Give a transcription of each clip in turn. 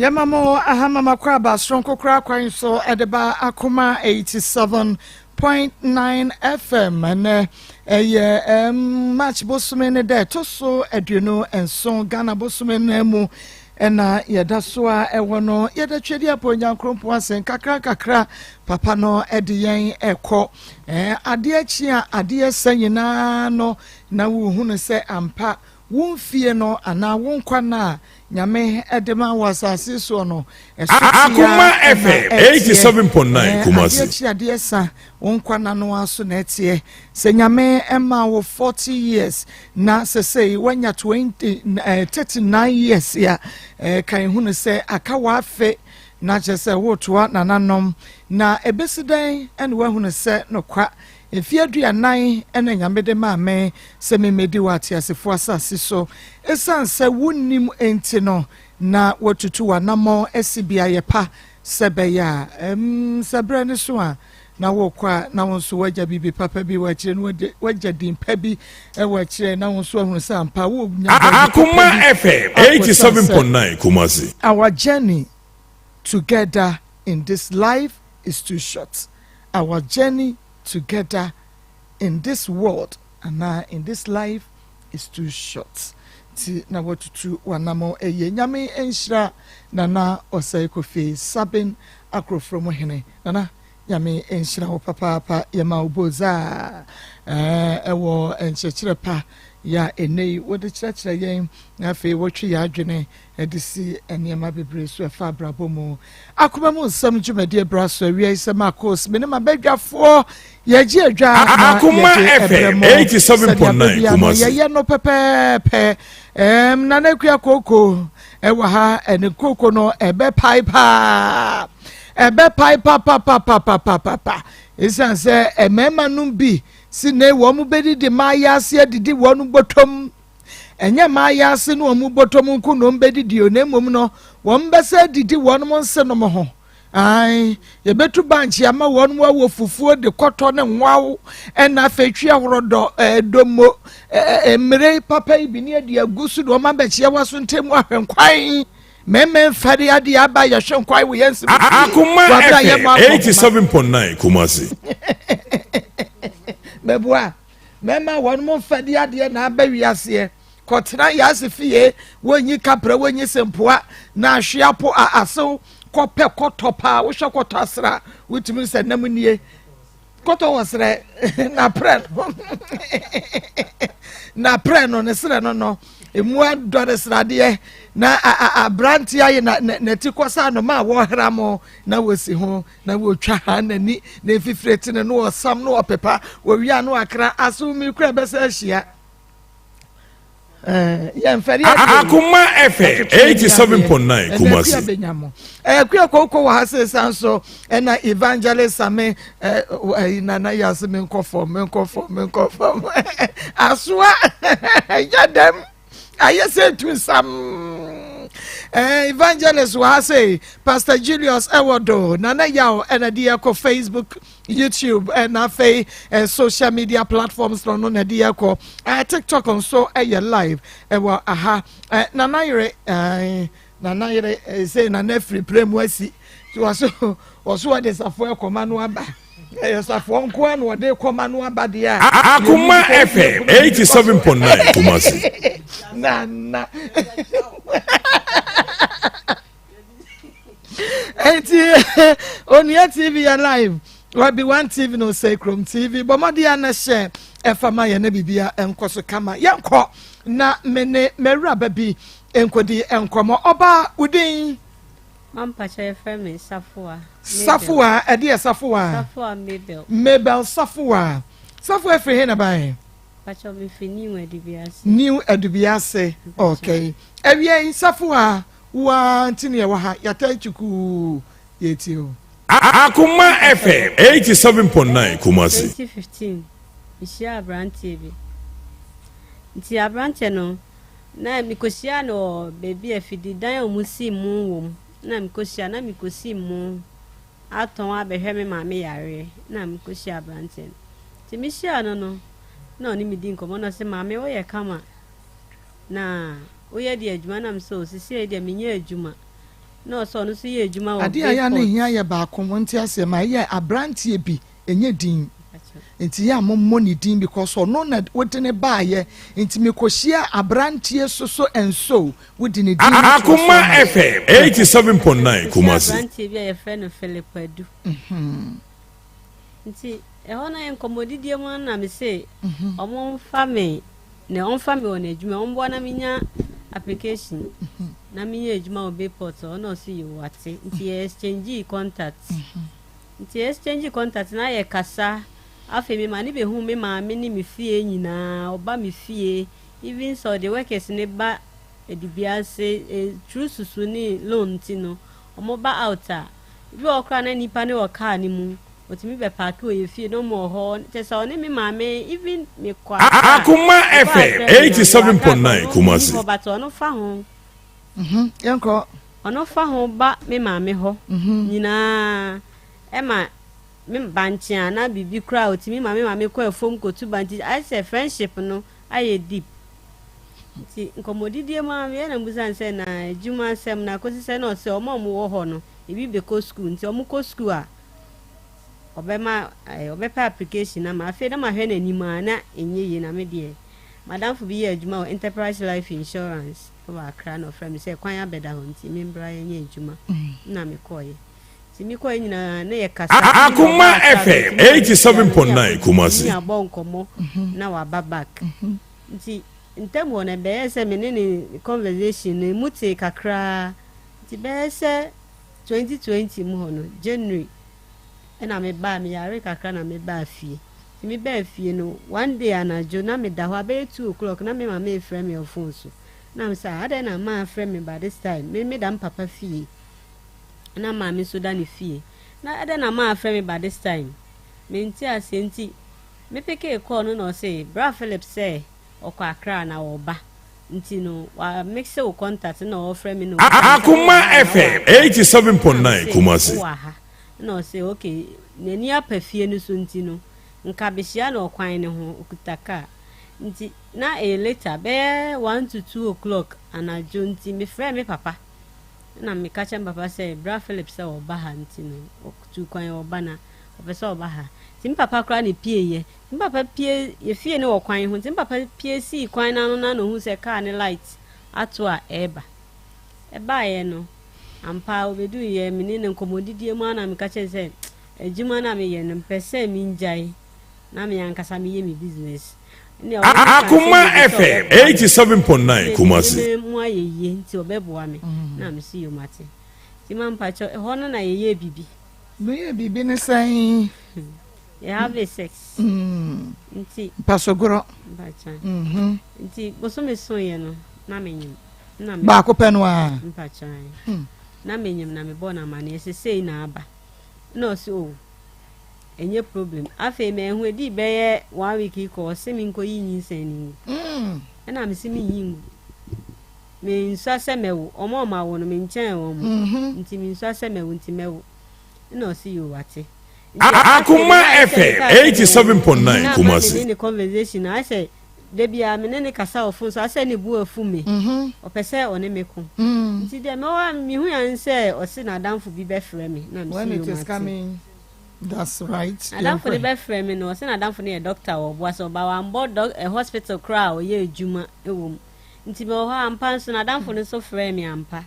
Yamamo Ahamama Kraba, Strong Kra Kwan so Edeba Akoma 87.9 FM and match Bosumene de Toso Eduno and Son Ghana Bosumene mu ena yedaswa ewono yeda twedi aponya krompo asen kakra papa no ediyen ekọ ade achi a ade sanyina no na wo hunu se ampa wonfie no ana wonkwa na nyame edema wasase so no Akoma FM 87.9 Kumasi ade sa wonkwa na no aso na etie se nyame ema wo 40 years na se say wanya 39 years ya kan hunu se aka wafe na chese wotoa nananom na ebesidan ene wa hunu se nokwa efiaduanan ene nyamede maame se memedi wate asefo asase so esanse wonnim enti no na wotutu wanamo esibia yepa sebeya sebre ne so a na wokwa na wonso waja bibi papa bi wachire no waja dimpa bi wachire na wonso ahunu se ampa wo Akoma FM 87.9 Kumasi. Our journey together in this life is too short. Our journey together in this world and in this life is too short. Ti na watutu wanamo eye nyame enhira nana osai kofi sabin akrofromo hene nana nyame enhira wo papa yema oboza ewo enchechire pa ya enei wode chirachira yen afi wotwe ya adwene edisi eniema bebre so afa brabomu akoma mu nsem dwumade braso awie ise Maa Akos me ne mabadwafo yaji adwa Akoma FM 87.9 Kumasi ye no pepepe na na kua koko ewa ha ene koko no ebe paipa papa isanse emema num bi sine wo mu bedidi mayase adidi wonu botom enye mayase no mu botom nku no bedidi onemom no wo mbese didi wonu nse no mo ho ai ye betu banchi ama wonu wa fufuo de koto ne nwawo ena fetwi ahorodo domo emre papa ibini adi agusu do ma beche waso ntemu ahwenkwan meme fari adi aba ya hwenkwan wo yensi Akoma FM 87.9 Kumasi mebua mema wonmo fadi ade na abawiase kotena yasefie wonyi kapra wonyi sempoa na ahweapo aso kope kotopa wo hwe kotosra wutimi se namunie koto wasre na preno ne sre no emu adore srade na abranti aye na tikosa no ma wo hramo na wosi ho na wo twa ha nani na efifreti ne no osam no opepa wo wia no akra aso mi kura besa ahia yemferi Akoma FM 87.9 Kumasi kua koko wa hase sanso na evangelist ame na yase me nkofo aswa yadem ayese tu sam evangelist wa say Pastor Julius Ewodo nana yaw na dia ko Facebook YouTube na fe social media platforms no na dia ko TikTok on so live ewa aha nana yere say na free premwasi so oso de safo ekoma no aba safo nko an wo de ekoma no aba de a Akoma FM 87.9 Kumasi na on your TV live will be one TV no Sacrum TV but modia na share efama ye na bibia enkoso kama yenko na mene mera babi enkodi enkomo oba udin Mampacha FM Safua edi Safua Mabel Safua efre he na bai pacha me fi new edubiase okay ewie Safua wa ntini wa ha yatachuku yetio Akoma FM 87.9 Kumasi 2015 ishia abrante bi nti abrante no na mikosia no baby afidi dan omusi mu wom na mikosi mu aton abehwe me maame yare na mikosia abrante nti mishia no na oni midi nkomo no se maame wo ye kama na oye di adwuma na mso sisi e di menye adwuma no so no so ye adwuma wo ade aya na hia ye ba ko wonti ase ma ye abrantie bi enye din enti ya mommo ni din because no na wodine ba ye enti mekohia abrantie so enso wodine din Akoma FM 87.9 Kumasi abrantie bi ye friend Philip Adu nti ehona en komodidie mo na me say omo mfa me ne onfa me wona adwuma ombo na menya application na menya adwuma obe portal no see you wate nti exchange contact nti exchange contact na ye kasa afi me mani be hu me ma me ni me fie nyina oba me fie even so the workers ne ba edibia say true susu ni loan ti no omo ba outa bi okra na nipa ne oka ni mu otimi be park we fie no mo ho tesa oni me ma me even me kwa Akoma FM 87.9 Kumasi ko bato no fa ho yanko ono fa ho ba me ma me ho nyina e ma me banchia na bibi kra otimi ma me ko efom ko tu banchi I say friendship no aye deep ti nkomodidie ma me na mbusan se na juma sem na ko se na o se omo wo ho no ebi be ko school nti omo ko school a obema obepa application na ma afi na ma hwe na nima na enye ye na me de madam fu bi ye adwuma enterprise life insurance ko ba kra no frame say kwan abeda ho nti me mbra ye nye adwuma na me koye ti mi koye nyina na ye kasa Akoma FM 87.9 Kumasi ya bon komo na wa back nti ntemo na be say me ne conversation ne muti kakra nti be say 2020 mu ho no January ena me ba me yare kakra na me ba fie ti me ba fie no one day anajo na me da ho abe 2 o'clock na me ma me frame your phone so na me say ada na ma frame me by this time me dam papa fie na ma me so da ne fie na ada na ma frame me by this time me nti asenti me peke call no no say bra Philip say okwa akra na wo ba nti no wa mix your contact na wo frame me no Akoma FM 87.9 Kumasi no say okay nani apafie no so nti no nka behia na okwan ne ho okutaka nti na later be 1 to 2 o'clock anajo nti me frɛ me papa na me ka chen papa say bra Philip say oba ha nti no okutu kwan oba na opese oba ha nti papa kra ne pie ye nti papa pie ye fie ne okwan ho nti papa pie si kwan na no hu say car ne light ato a eba ye no ampa obedu ye menene nkomodidie mu ana me ka che se ejuma na me ye no pese mi njai na me yankasa me ye mi business Akoma FM 87.9 Kumasi mu ayeye nti obeboa me na me si yo mate ti man pa cho ho no na ye bibi no ye bibi ne sai ye have sex nti pasogoro ba cha nti boso me so ye no na me nyim na me ba ko penu a mpa cha na menyem na me bona mane esesei na aba no so enye problem afa me hu edi be ye 1 week ko se mi nko yi nyinsani na me se mi yin me nso ase mewo omo ma wo no me nchen wo mo nti me nso ase mewo nti mewo no see you wate Akoma FM 87.9 Kumasi ni conversation I say debia me ne kasa ofun so ase ne bu afu me opese one me ko nti de me wa mi hu yan se o se na danfo bi be frɛ me na me when it is coming that's right danfo be frɛ me no o se na danfo ne doctor wo bo so ba wan board hospital cra o ye adwuma ewo nti me ho ampa so na danfo ne so frɛ me ampa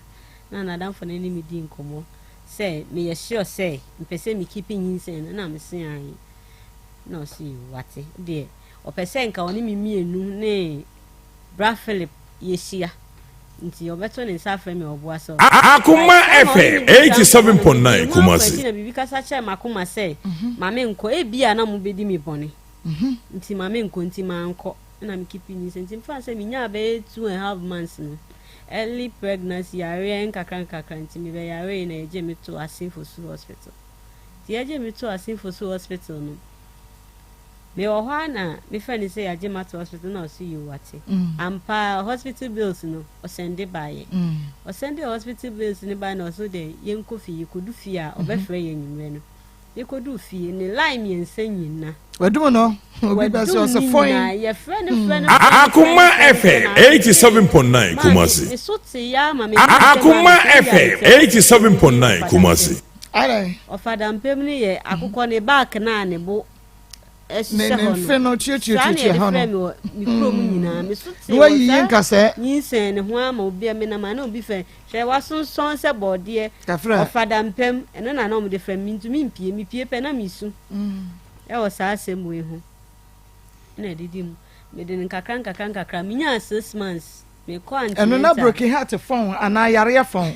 na danfo ne ni me di nkomo say me ye sure say mpese me keeping insane na me se an no see wate de opese nka oni mimienu ne bra Philip yeshia nti obeto ne nsa frɛ me oboa so Akoma FM 87.9 Kumasi na bibi kasa che makoma say mame nko ebia na mo bedi mi bone nti mame nko nti ma nko na me keeping insane nti mfa say me nya be 2.5 months no early pregnancy yare nkakran nti me be yare na eje me to Asinfosu hospital ti eje me to Asinfosu hospital no me ohana me friend say aje mato hospital na see you wate ampa hospital bills no o send by o send hospital bills ni by no so de yenko fi kudu fi a obefre ye nyimre no me ko do fie ne line me ensanyina wadum no obi ba so se phone ye friend Akoma FM 87.9 Kumasi. me so te ya ma me Akoma FM 87.9 Kumasi. ai ofada mpem ne ye akukọ ne back na ne bo ne fe no chichi ha no mi krom nyina me so te wa yi nkase nyinsen ne ho ama obi me na ma na obi fe hwe wasonson se bode ofada mpem eno na mo de fe mi ntumi mpie mi pie pe na mi su e wo sa asem we ho na didim me de nkakra mi nya 6 months me ko anti eno na broken heart phone ana yare phone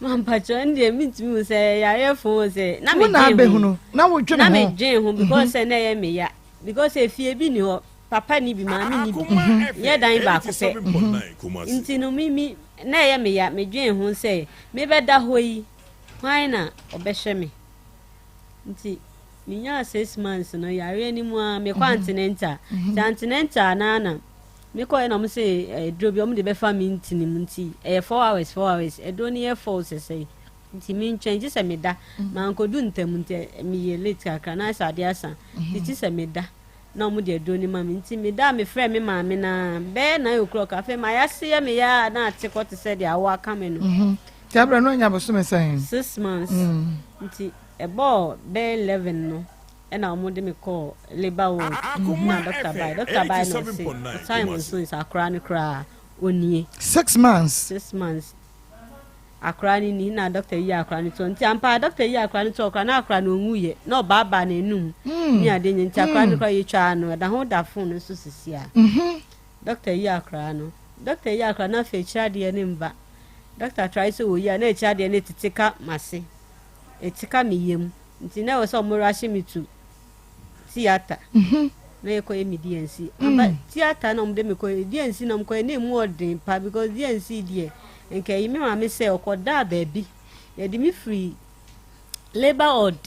Mampacho ndi mi ntumi se yare phone se na me na be hunu na wo dwene ho na me dwen ho because na ye me ya because efie bi ni ho papa ni bi maami ni bi ye dan ba ko se nti no mimi na ye me ya me dwen ho se me be da ho yi hwan na obehwe me nti minya 6 months no yare ni mu a me continental na me ko na mo se drobi o mo de be fa mi ntini mu nti 4 hours edo ni e fall se nti mi ntwen se me da ma nkodu ntam nti mi ye late kakra na sa de asa nti se me da na mo de edo ni ma mi nti me da me frɛ me ma me na be na o'clock afa ma ya se me ya na atikɔ te se de awo aka me no tabra no nya boso me say 6 months nti ebo be 11 no and I'm going to call labor ward. Doctor by no say time was so a chronic cry only 6 months. 6 months. A crying in a doctor ya chronic to ampa doctor ya chronic talk and a cry no muye no baba ne num near the chronic cry chano and hold that phone so sia. Doctor ya crano. Doctor ya crana fe chadi and ba. Doctor tries to ya na chadi and to take up massy. It take me yim. Nti na was some rush me to theater. Na ye ko emi DNC. Aba theater na mde me ko DNC na mko na mu odin pa because DNC die nke yi me ma me say okoda baby. Ye di me free labor odd.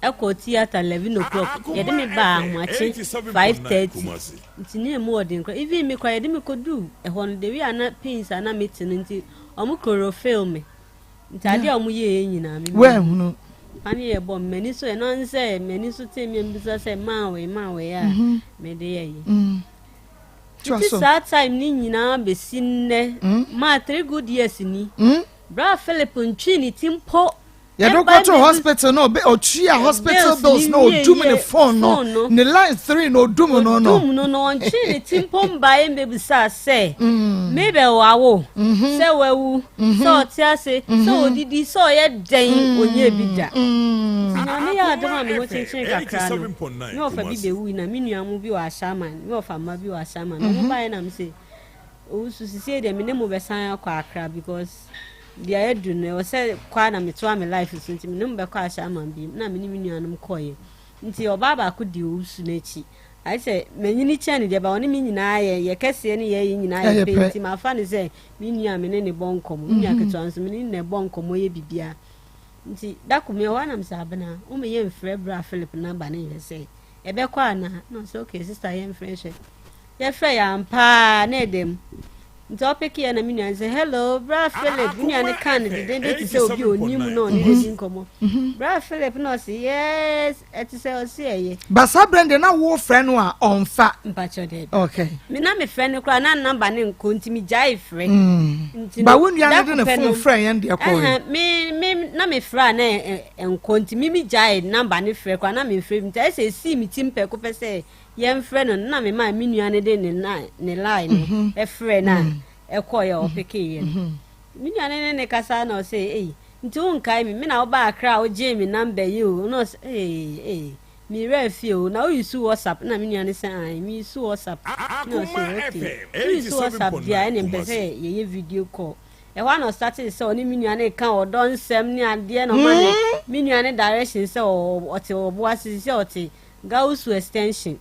Eko theater 11 o'clock. Ye di me ba ahwache 5:30. Nti na mu odin ko even me ko ye di me ko do e hon de wi ana pins ana meeting nti omu koro film. Nti ade omu ye nyina me. We hunu Pani e bom meni so e non se meni so temi mbisa se ma we ya me de ye this time ni nyina be sinne ma 3 good years ni bra Philip ntwi ni timpo ya do go to hospital no be otua hospital bills no do me the phone no the line 3 no do me no ntwi ni timpo mba e mbisa se maybe wawo se wewu so tiase so odidi so ye den onye bida na me ya adoma me ho chinchin kakra no me ofa bi bewu na me nuamu bi wa shaman me ofa ma bi wa shaman no ba na me se o su sisi de me ne mo besan akwa akra because dia edu no o se kwa na me to am life so nti me ne mo be kwa shaman bi na me ni nuanum koye nti oba ba ko di o su na chi I say menyini chani de ba oni mi nyina ye kese ne ye nyina ye penti ma fa ne say mi nua me ne bonkom mi nua keto anso mi ne bonkom ye bibia nti dakumi o wana msabana o me ye mfre bra Philip number ne ye say e be kwa na no so okay sister ye mfre she ye fre ya mpa na edem nti opeki ya na mi nua say hello bra Philip mi nua ne kan de de say obi onim no ne de nkomo bra Philip no say yes et say o say ye basa brand na wo friend no a onfa mpacho de okay me na me friend kra na number ne nko nti mi jai frɛ nti ba wo nua ne de phone friend yan de akɔ me na me fra na nko nti mi jai number ne frɛ kra na me frɛ nti I say see mi timpe ko pɛ sɛ yɛn frɛ no na me ma mi nua ne de ne line e frɛ na e kɔ ya opeke ye mi nua ne kasa na o say nti won kai me na wo ba akra o je mi number yi o no mi refi o na o use WhatsApp na mi nua ne say mi use WhatsApp no say okay use WhatsApp dia ene mpese ye video call e wa no start say oni mi nua ne kan odo nsem ne ade no ma ne mi nua ne direction say o te obo asisi o te gausu extension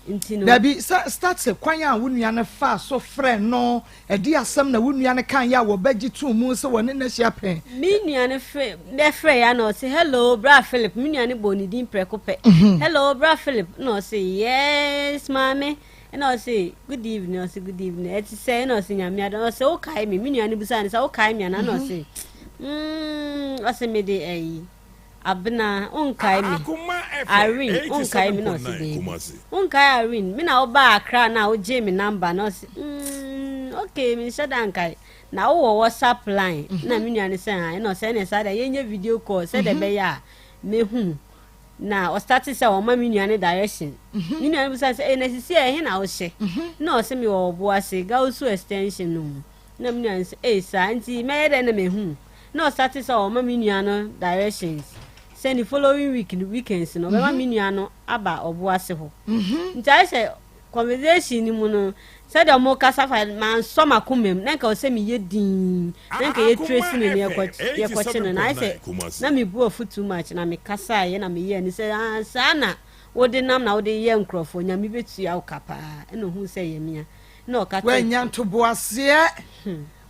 intino dabi start say kwan a wo nua ne fa so friend no e di asem na wo nua ne kan ya wo bagi tu mu se woni na hia pen mi nua ne frɛ ya no say hello bra Philip mi nua ne boni din preko pe hello bra Philip no say yes mama and I say good evening I say good evening et say no say nyame ada no say okay mi nua ne busa ne say okay mi na no say I say me dey abna onkai me Irene onkai me no se dey onkai Irene me na oba akra na o je me number no se okay me shada onkai na wo WhatsApp line na me nua ne se han no se ne sa da yenye video call se de be ya me hu na o start say o ma me nua ne direction me nua ne say e na sisi e he na o hye na o se me wo bo ase ga osu extension no na me nua say sa anti me de na me hu na o start say o ma me nua no directions send the following week the weekends no be ma me nua no aba obo ase ho nti I say conversation ni mu no said the more cassava man some akumem nanka o se me ye din nanka ye trace me ne ye question na I say na me bu ofu too much na me kasa ye na me ye ni say sa na wo de nam na wo de ye nkrofo nya me betu ya ukapa eno hu say ye mia na o ka wanya nto boase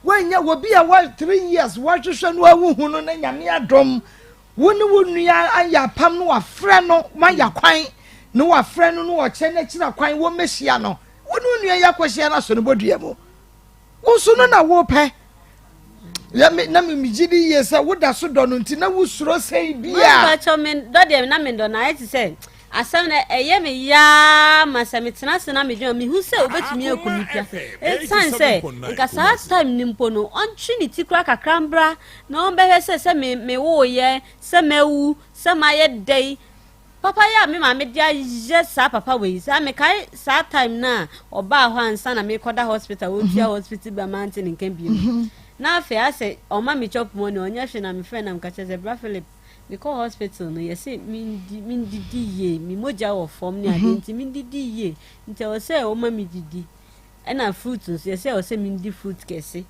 wanya wo bia wa 3 years wa hwehwe no awu hu no na nyame adom woni wonua aya pam no wa frɛ no ma ya kwan no wa frɛ no no wo kye na kira kwan wo mehia no wonu nua ya kwahia na so no bodua mu wo so no na wo pɛ ya me na me gidi ye sɛ wo da so dɔ no nti na wo suro sei bia ba cho me do de na me do na I say asam na eye me ya masame tena se na me dwuma me hu sɛ obetumi akunipia e san sɛ nka sa time ni mpo no on trinity kura kakrambra na on behwe sɛ me wo ye sɛ mewu sɛ maye dei papa ya me ma me dia je sa papa we sa me kai sa time na oba ho ansa na me koda hospital wo bia hospital ba mountain nkan bi na afi ase o ma me chop money onya hwe na me friend na mka cheze bra Philip me call hospital no ye say min didi ye mi moja wo form ni ade nti min didi ye nti o say o ma mi didi e na fruit so ye say o say min di fruit kese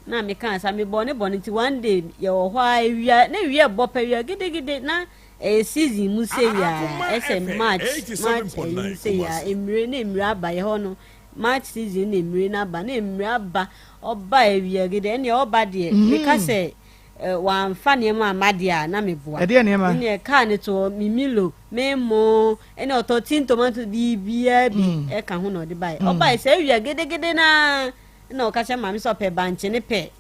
na me kan sa me bone nti one day ye wo ho awia na wi e bo pa wi gide na season mu say ya ese March say ya emre na emre aba ye ho no March season na emre na aba oba ewia gide ne oba de me ka say wan fa ne ma amadia na me boa e de ne ma ne ka ne to mimilo memo ene oto tin tomato bia bi e ka ho no de bai oba say ewia gide na o ka che ma me so pe banche ne pe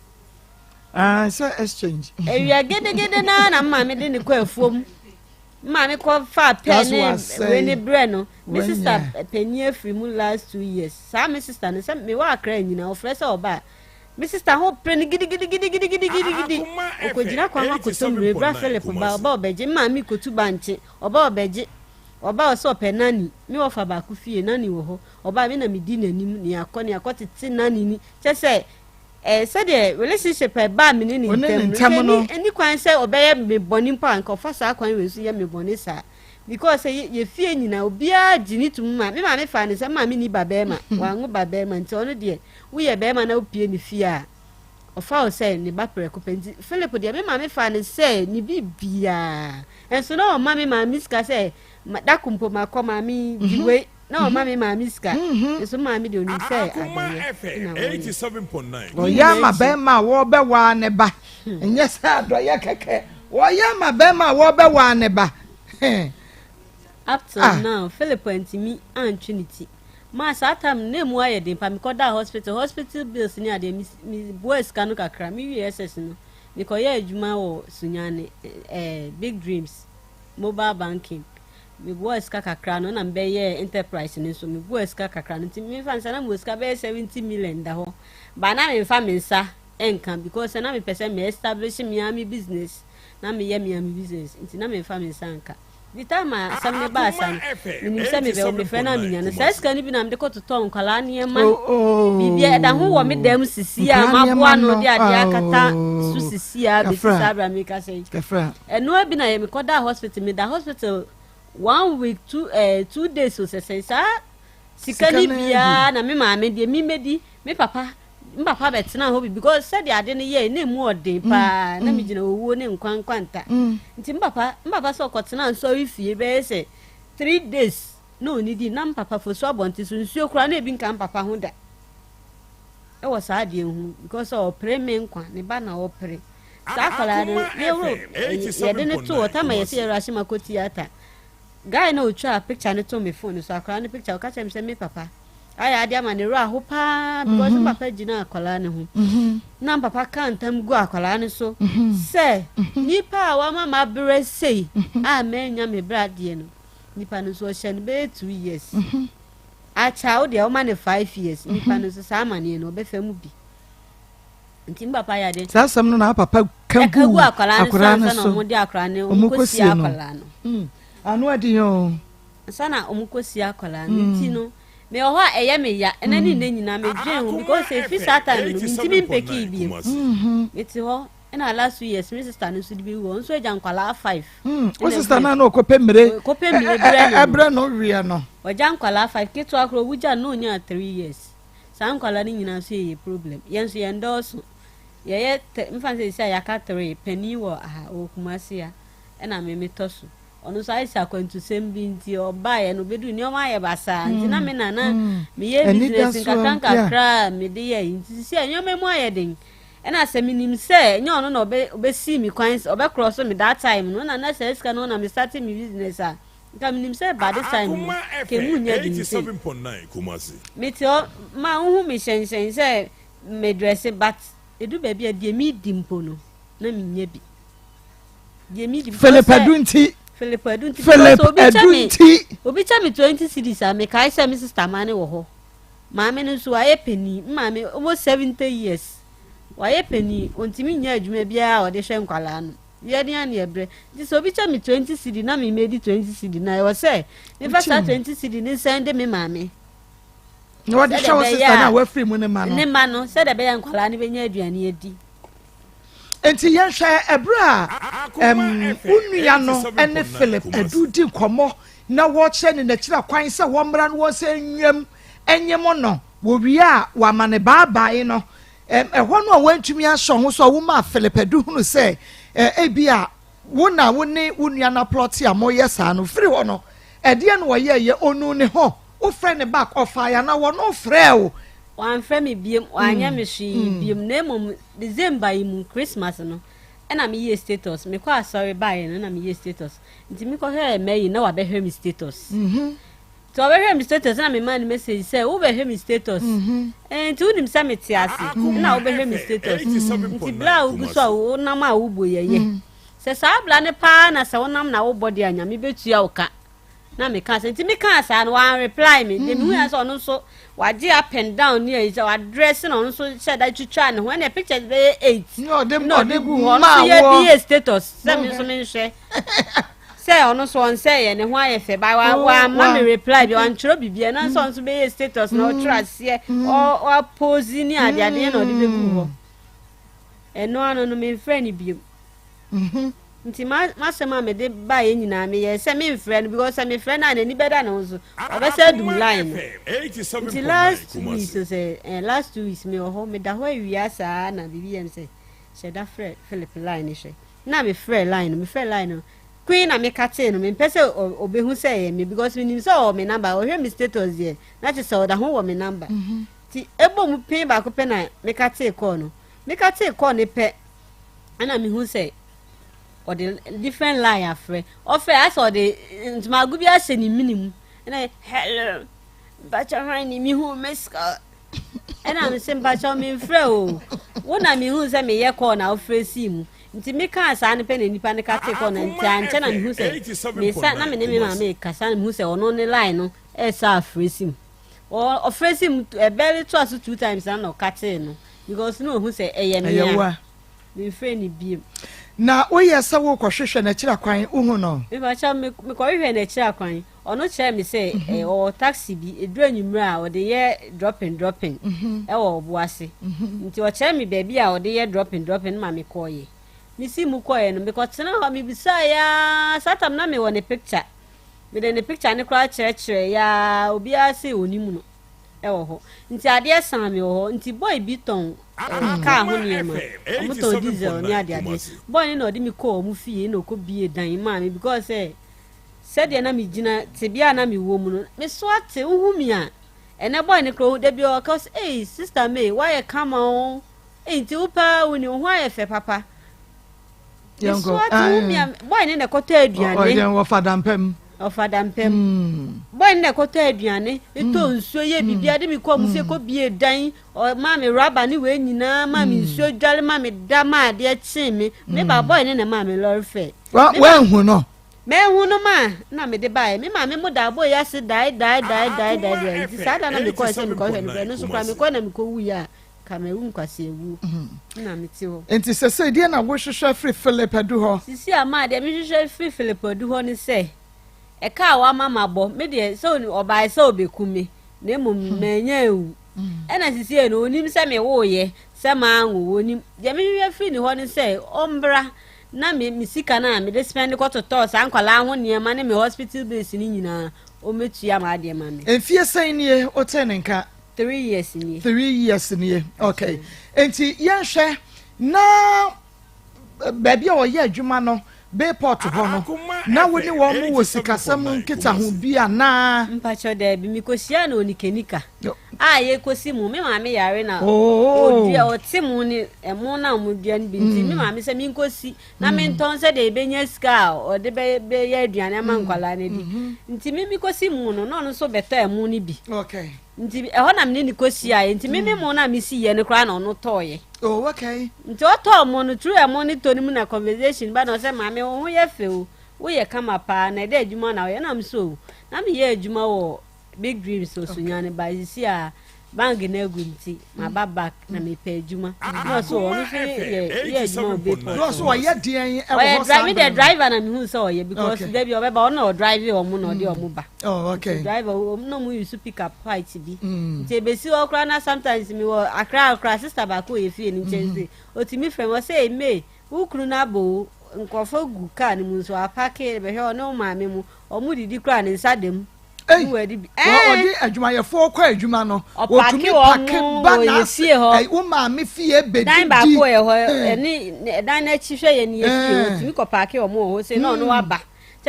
so exchange ewia gide na ma me de ne kwa afuom ma me ko fa pe ne we ne bre no me sister penye free mu last 2 years sa me sister ne se me wa akra nyina o frɛ sɛ oba me sister ho pre ne gidi o ko jina kwa ma ko to mre bra Philip ba oba obeje ma me ko tu banche oba obeje oba o so pe nani me wo fa ba ku fie nani wo ho oba me na me di nanim ni akɔtete nani ni che se said the relationship ba me ni ntem no any kwan say obeye me boni mpa anka fa sa kwan we so ye me boni sa because ye fie nyina obia gini tum ma me fa ne say ma me ni babema wangu babema nti ono de wo ye bema na opie ni fie a ofa o say ni ba preko penti Philip de me fa ne say ni bibia enso no ma me ma miska say da kumpo ma koma mi diwe na o ma me ma miska enso ma me de oni say adeye 87.9 o ya ma be ma wo be wa ne ba enye sa do ye keke wo ya ma be ma wo be wa ne ba up till now Philip and me and Trinity ma sa time na mu aye den pa me ko da hospital bills ni ade mi boys kanu kakra mi ss no me ko ye adwuma wo sunyane big dreams mobile banking me boys kakra no na be ye enterprise ni so me boys kakra no ti me fan sana mo ska be 70 million da ho ba na me fa me nsa enkan because na me person me establish me business na me ye me business nti na me fa me nsa nka the time some me ba san ni se me be o me friend na me nya say ska ni bi na me ko to ton kwala ne ma bibia da ho wo me dam sisi a maboa no de ade akata su sisi a be sisi abra me ka say eno abi na ye me ko da hospital me da hospital 1 week 2 days so say sa sikani bia na me ma me de mi medi me papa mbapa betena ho because said the ade ne ye na mu ode pa na me gina owo ne nkwankwanta nti mbapa so kotena nso ifie be se 3 days no ni di na mbapa fo so abonti so nsuo kura na ebi nka mbapa ho da e wo sa ade hu because o pre me nkwa ne ba na o pre sa kala de ye de ne to ta ma ye se rashi makoti ata guy na o twa picture ne to me phone so akra ne picture o ka chem se me papa aya ade ama ne ro ahopa because papa gina akwala ne ho na papa kan tam gu akwala ne so se nipa wa mama bre sei a menya me brade no nipa no so hye no be 2 years a child de o ma ne 5 years nipa no so sa amane no be fa mu bi nti papa ya de sa sam no na papa kan gu akwala ne so mo de akwala ne o ko si akwala no anu adi yo sana o ko si akwala nti no me ho a eye me ya enani na nyina me dwen ho because if satan no nti me peki bi meti ho na last 2 years my sister no so di bi wo nso eja nkwala 5 o sister na no ko pemre ebra no ria no o ja nkwala 5 keto akro wuja no nya 3 years sa nkwala ni nyina so ye problem yenso ye ndoso ye mfanse sia ya ka 3 pani wo o kumase ya na me metoso onu so aisa kwantu sembi nti obaye no bedu ni o ma ye basa nti na me nana me ye business nkakanka kra me de ye nti si enyo me mo aye den ena se minim se enyo no na obe si mi kwan obe cross me that time no na se ska no na me start me business a nka minim se ba this time ke mu nya di 87.9 Kumasi me ti o ma hu mi shen se me dress but edu ba bia de mi dimpo no na mi nya bi de mi di Philip Adunti obi chami 20 cities a me kai se me sister mane wo ho maame no so aye peni maame almost 70 years waye peni ontimi nya adwuma bia o de hwe nkwala no ye de an ye bre this obi chami 20 cities na me made 20 cities na yo say me first 20 cities ni send me maame no what the show sister na we free mu ne ma no say de be ya nkwala ne be nya aduane edi enti ye hwe ebra unua no ene Philip adudi komo na wo che ne na kira kwan se wo mra no wo se nwam enyem no wo wi a wa mane baabae no ehwo no wantumi aso ho so wo ma Philip adu hunu se ebia wo na wo ne unua na plot ya mo yesa no free ho no ede no wo ye onu ne ho wo friend back of fire na wo no frɛ o wan frɛ me biem anya me hwi biem na mom December imu Christmas no na me ye status me kwa sorry bye na me ye status nti me ko he me yi na wa be hwe me status to be hwe me status na me man message say wo be hwe me status nti unim sa me ti ase na wo be hwe me status nti bla wo guso wo na ma wo boyeye se sa bla ne pa na se wo nam na wo body anya me betua wo ka na me ka se nti me ka sa no wan reply me de me hu so no so waje up and down near is our dress no so said that you try no when the picture be 8 no dem gu ma wo be status say me so me hwe say ono so on say ye ne ho ayefe ba wa ma me reply bi on chiro bibia na so so be status no trust here or pose ni ade no de be gu ho eno ano no me friend bi nti ma sema me de ba ye nyina me ye se me friend because me friend na ni beda na nso obese du line nti last week so say last 2 weeks me ho me da ho awia saa na bibi em say she da Philip line she na me friend line queen na me kate no me pese obehu say me because me nim so me number o hwe me status here na che so da ho wo me number ti ebo mu pin ba ko pe na me kate call no ne pe ana me hu say or the different line afre offer I saw the magu bi ase ni minimum na hello bacha hani mi hu meska na me se bacha me frɛ o wona me hu se me ye call na ofre sim nti me ka asa ne pe na nipa ne ka te call na nti anche na me hu se me sa na me ne me ma me ka sa me hu se ono ne line no e sa ofre sim or ofre sim e very twice 2 times na no ka te no because no hu se eye me ya me frɛ ni bi na oye sa wo kwahwehwe na kira kwan uhu no me ba cha me kwahwehwe na kira kwan ono kire me say o taxi bi eduru anyumra o de ye dropping e wo obuase nti o kire me baby a o de ye dropping ma me koye me si mu koye no me ko tena ho me bisa ya satam na me wo ne picture me de ne picture ne kra kire ya obi ase onimu no e wo ho nti ade san me wo ho nti boy bi ton ka ho ne ma mo to diesel ni ade boy no de mi ko mu fie no ko bie dan ma me because said na mi gina te bia na mi wo mu no me so ate hu mi a ene boy ne kro de bi o cause sister me why come on nti upa woni ho ayefe papa yango boy ne ko ta aduane o yen wo fada mpem ofada mpem boy na koto aduane eto nsuo ye bibia de me ko mu se ko bie dan o ma me rubber ni we nyina ma me nsuo dwale ma me da ma de chi me ba boy ne na ma me lorry fe wa hu no me hu no ma na me de bae me ma me mu da boy ya se die ti sada na me ko se me ko he no so kwa me ko na me ko wu ya Cameroon kwase ewu na me ti ho enti se die na wo hwehwe free Philip adu ho sisi ama de me hwehwe free Philip adu ho ni se e ka wa mama bo me de so obai se obekumi na emu menya ewu ena sisi e no onim se me wo ye se ma anwo onim de me hwehwe free ni ho ni se ombra na me sika na me de spend ko to sa nkwala ho niema ne me hospital bills ni nyina o metua ma de ma me enfie san nie o tenenka 3 years ni 3 years ni okay enti yenhwe na baby o ye adwuma no be port ho no na woni wo mu wo sikasam nkita ho bia na mpacho da bi mi kosia na onikenika ye kosi mu me ma me yare na dia o ti mu ni emo na mu dia ni binti me ma me se mi nkosi na me nton se de benya ska o de be ye aduane ma nkwala na di nti mi kosi mu no no so beto emo ni bi okay nti ho na me ni kosia nti me mu na me si ye ne kra na ono toye oh okay nti o to mo no true emo ni to ni mu na conversation ba no se ma me ho ye fe o wo ye kama pa na de adwuma na ye na me so na me ye adwuma wo big dreams so sunyane ba sisi a bang na gunti ma ba back na me pa adwuma no so o me ye adwuma big no so ye den e wo drive the driver na me hu so ye because there be o ba no drive o mu no de o mu ba oh okay driver no mu use pick up white bi nti be si o kra na sometimes me wo akra sister ba ko ye fie ni chense o ti mi friend o say me ukru na bo nkofo gu car ni mu so apake be he o no ma me mu o mu didi kra ni nsadem odi adwuma ye fo kwa adwuma no otumi pake bana wo ma me fie bedidi dan ba ko ye ho ni dan na chi hwe ye ni ye fie otumi ko pake o mu ho se no no aba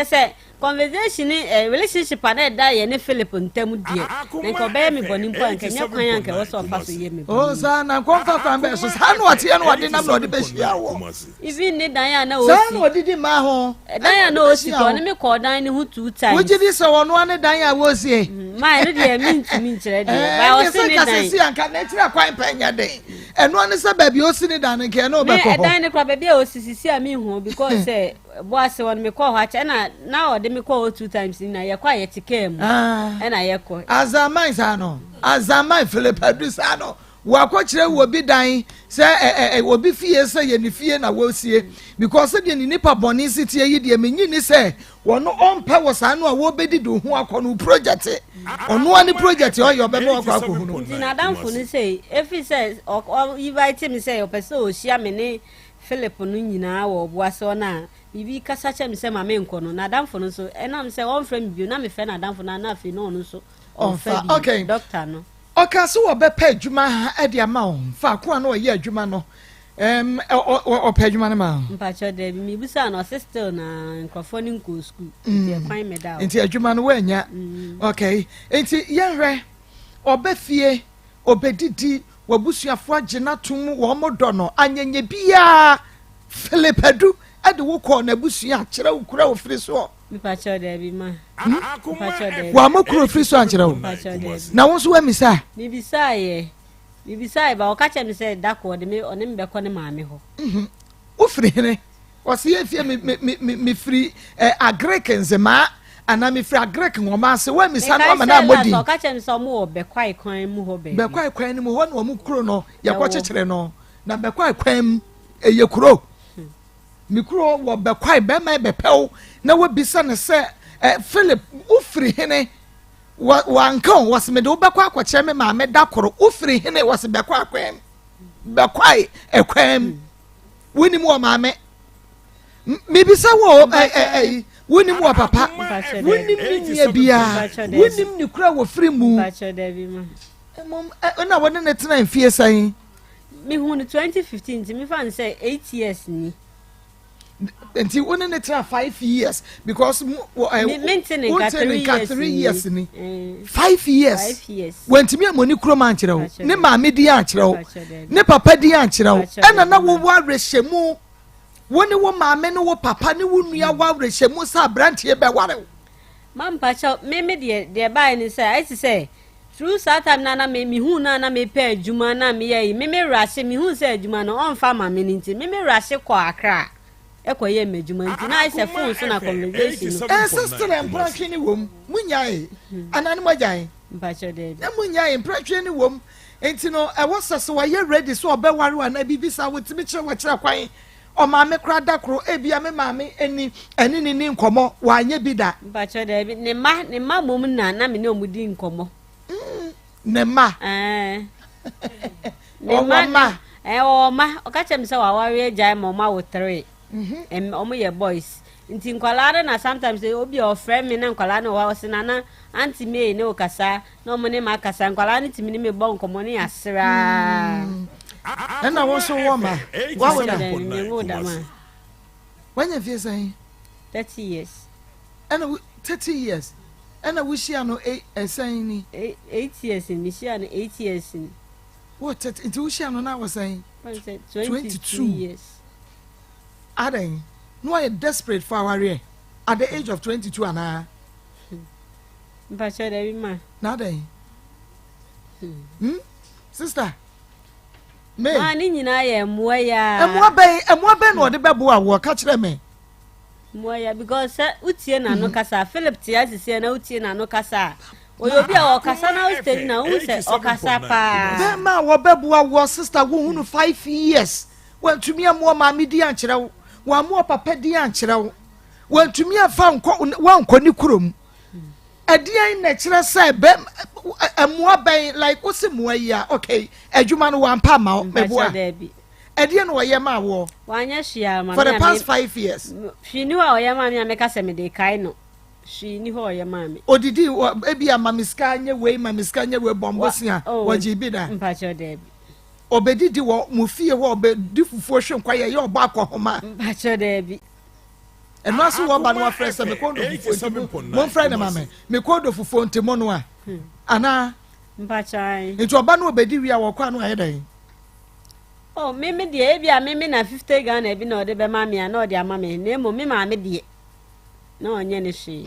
se conversation relationship na da ye ne Philip ntam die na ko be me boni mpo anka nya kwan anka wo so fa so ye me o sa na ko fa fa be so sa no ati no ade nam no de be hia wo even ne dan ya na o sa no didi ma ho dan ya na o si ko ne me ko dan ne hu 2 times wo jidi so wono ane dan ya wo sie ma ne de mi nkire de ba o si ne dan si anka na tira kwan panya de eno ane sa ba bi o si ne dan nke na o be ko ho dan ne kwa ba bi o sisi a mi hu because boss won me call ha na o de me call 2 times na ye kwa ye tike mu na ye ko azaman sa no azaman Philip Adusa no wa ko kire wo bi dan se wo bi fie se ye ni fie na wo sie because de ni nipa boni sitie yi de menyi ni se wono ompa wo sa no a wo bedi do ho akono project ono ani project o yo be no akwa ko hu no na danfo ni say if he says o invite me say o person o shia me ni Philip no nyina wo boase ona bibi kasa che me se ma me nko no na danfo no so na me se on frame bi na me fe na danfo na na fe no no so on fa okay doctor no okay so wo be pa adwuma e de ma on fa ko na o ye adwuma no o pa adwuma na ma mpa cho de mi busa no sister na nkofo ni nko school nti kwan me da nti adwuma no wanya okay nti yenhwe obe fie obedidi wabusuafo agena tum wo modo no anyenye bia Philip Adu ade wo ko na busua akira ukura wo firi so mi pa cho de bi ma wa makuro firi so akira wo na wo so wa misa mi bisa ba o ka che mi se da ko de me one me ko ne ma me ho wo firi hene o se ye fie me firi agrek Nsema ana me firi agrek ngoma se wa misa no ma na modi o ka che mi so mo be kwai kwan mu ho be kwai kwan ni mu ho na wo kuro no ya ko chekere no na be kwai kwan eye kuro mikro wo be kwai be mai be pew na wo bisa ne se Philip ufri hene wa nkan was me de wo be kwa akwache me ma me da koro ufri hene was be kwa akwem be kwai ekwem woni mu ma me me bisa wo woni mu papa woni mi bia woni ni kura wo fri mu na wo ne tena mfie san mi hu no 2015 ti mi fan say 8 years ni until one in 5 years because maintaining 3 years ni 5 years when to me money kroma ankyerɛ wo ne maame di ankyerɛ wo ne papa di ankyerɛ wo ɛna na wo wa rehemu wo ne wo maame ne wo papa ne wo nua wa rehemu sa brantie be ware wo Man pacha me de buy ni say I say through Saturn na me hu na me pay adwuma na me ye me rush me hu say adwuma no on fa ma me nti me rush kwa akra ekoye me adwuma nti na I say phone so na conversation sister empratwe ni wom munyae anane magyan pacha de na munyae empratwe ni wom enti no e wo sese wa ye ready so obeware wa na bibisa wotimi kire wo kire kwan o maame kra dakro ebia me maame eni ni nkomo wa anye bi da pacha de bi ne ma mom na me ne omudi nkomo ne ma ne ma o ma o ka chem se wa ware jai ma wo 3 omo ye boys nti nkwalare na sometimes obi o friend me na nkwalare na wa sina na anti me ne o kasa na omo ne ma kasa nkwalare ti me me bo nkomo ne asra na wo so wo ma wa wo da ma when you feel saying 30 years and 30 years and I wish you no saying 8 years in me share 8 years in what it wish you no now was saying 22 years adding no I desperate for our rear at the age of 22 and but every man now then sister me ani nyina ye moya emwa be no de bebo awo ka kire me moya because utie na no kasa Philip tia sisi na utie na no kasa oyobi a okasa na stage na hu se okasa pa be ma wo bebo awo sister wo hunu 5 years wantumi amwo ma me di ankire wo amwo papa di ankire wo wantumi afa nko ni kurom adian na kire say be amwo ben like wo se moya okay adwuma no wampa ma mebo Edian wa yema wo. Wanya shia ma. For the past 5 years. She knew wa yema me ameka se me de kai no. She knew ho yema me. Odidi ebi amamiska nye we mamiska nye we bombosia waji bi da. Mpacho de bi. Obedidi wo mufie wo obedi fufuo hwenkwa ye oba akohoma. Mpacho de bi. Eno aso wo ba no afre se me kondo fufuo. Mon fry na mame. Me kondo fufuo ntemo no a. Ana mpacho ai. Nti oba no obedi wi a wo kwa no ayedan. Oh, mimi die bia mimi na 50 Ghana bi na ode be ma me na ode ama me na emo me ma me die na onye ne hwe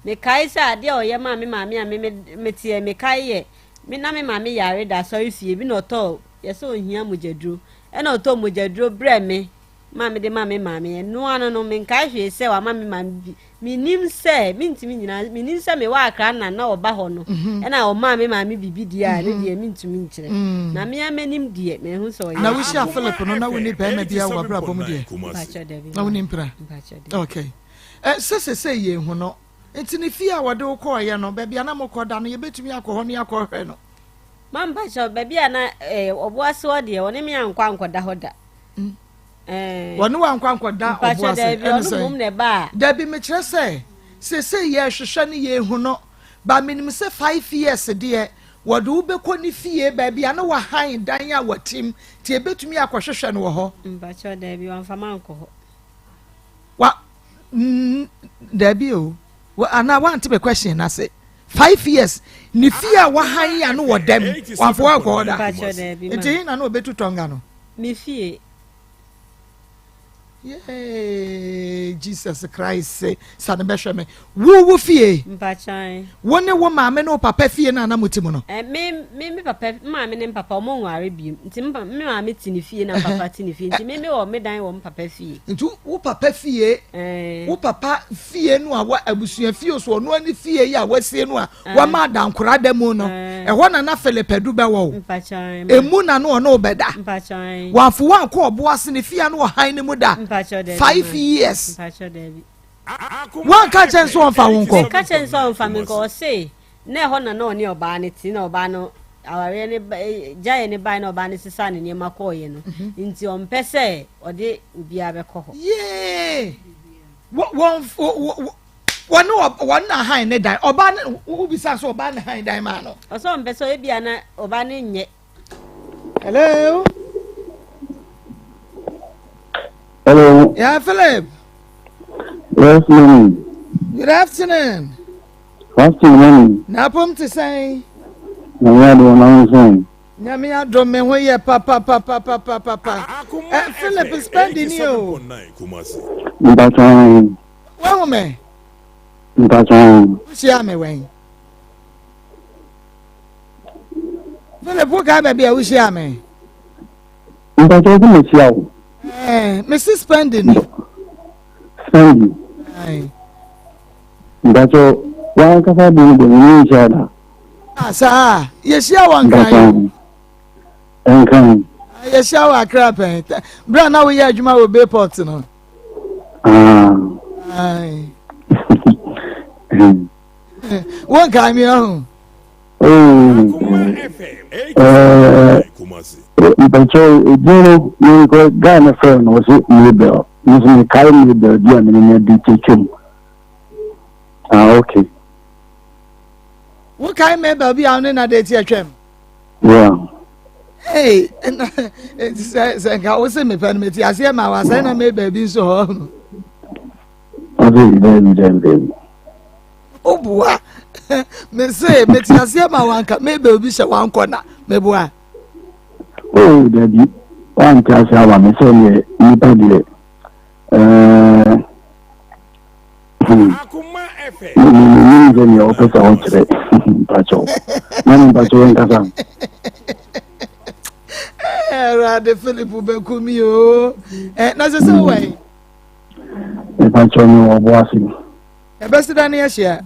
me kai sa ade oye ma me ma me a me tie me kai ye me na me ma me yare da so fie bi na oto ye so ohia mujaduro e na oto mujaduro bre me ma me de ma me no ano no me kai hwe se wa ma me ma bi minim se mintimi nyina minim se me wa akra na oba ho no e na o ma me bibi dia ne dia mintimi nkire na me amanim die me hu so na wishi a Philip no na woni pe ma bia wa bra bom die na woni mpra okay se ye hu no enti ne fie a wode ukọ ye no ba bia na mokoda no ye betumi akọ ho ne akọ hwe no mamba cho ba bia na oboase ode woni me ankwa ankoda hoda wonu wankwa da obuase ne ba da bi me kire se ye hwehwe ne ye hu no ba minim se 5 years de wode ubekọ ni fie ba bia na wa han dan a watim ti ebetumi akọhwehwe no ho mba cho da bi wan fama anko ho wa da bi o ana want be question na say 5 years ni fie a wa han ya no wodam wan fo akọ da enti na no obetu tonga no mi fie yeah Jesus Christ sa na behwe me wo fie mpachan wone wo maame no papa fie na na mutimu no me papa maame ne papa o mo nware biem nti me maame tini fie na papa tini fie nti me wo me dan wo papa fie nti wo papa fie wo papa fie no a wa abusua fie so no ani fie ya wasie no a wa ma dankora da mu no e ho na Philipedu be wo mpachan emu na no no beda mpachan wa fo wan ko obo ase ne fie no han ne mu da 5 years one catch and so on fa wonko catch and so on fa me go say na ho na no ne oba ne ti na oba no aware ne jaye ne bai na oba ne sisa ne ma ko ye no nti on pese ode obi abekọ ho yeah one na han ne dai oba ne ubisa so oba ne han dai ma no so on pese e bia na oba ne nye hello. Hello. Yeah, Philip. Yes, ma'am. Good afternoon. Afternoon. Napom to say. Nyamia do me ho ye papa. Philip is spending you. But Wow me. Mpacho. Ushia me when. Philip, what kind of be a ushia me? Mpacho ko mechiao. Mrs. Spending. Spending. Aye. Mpacho wa ka fa bi ni shada. Ah, sir. Yeshia one kind. Enkan. Yeshia wa crap. Bra na we ya adwuma we Bayport no. Aye. One kind me on. Mpacho ejero ni ko Ghana friend no se Mabel. Ni kai Mabel dia ni di tekem. Okay. What kind Mabel be on na date atwam? Yeah. Hey, say ka o se me pen me ti ase ma wa say na Mabel bi so ho. Then. Obua. Me say me ti ase ma wa nka Mabel bi she wa nkona. Me bua. Oh, daddy. One class hour me say ni pa dire. Akoma FM. Ni ni o pesa o tire. Pacho. Mani pacho en casa. Rade Philip be kumi o. Na se so we. Pacho ni o boasi. E be sida na yehia.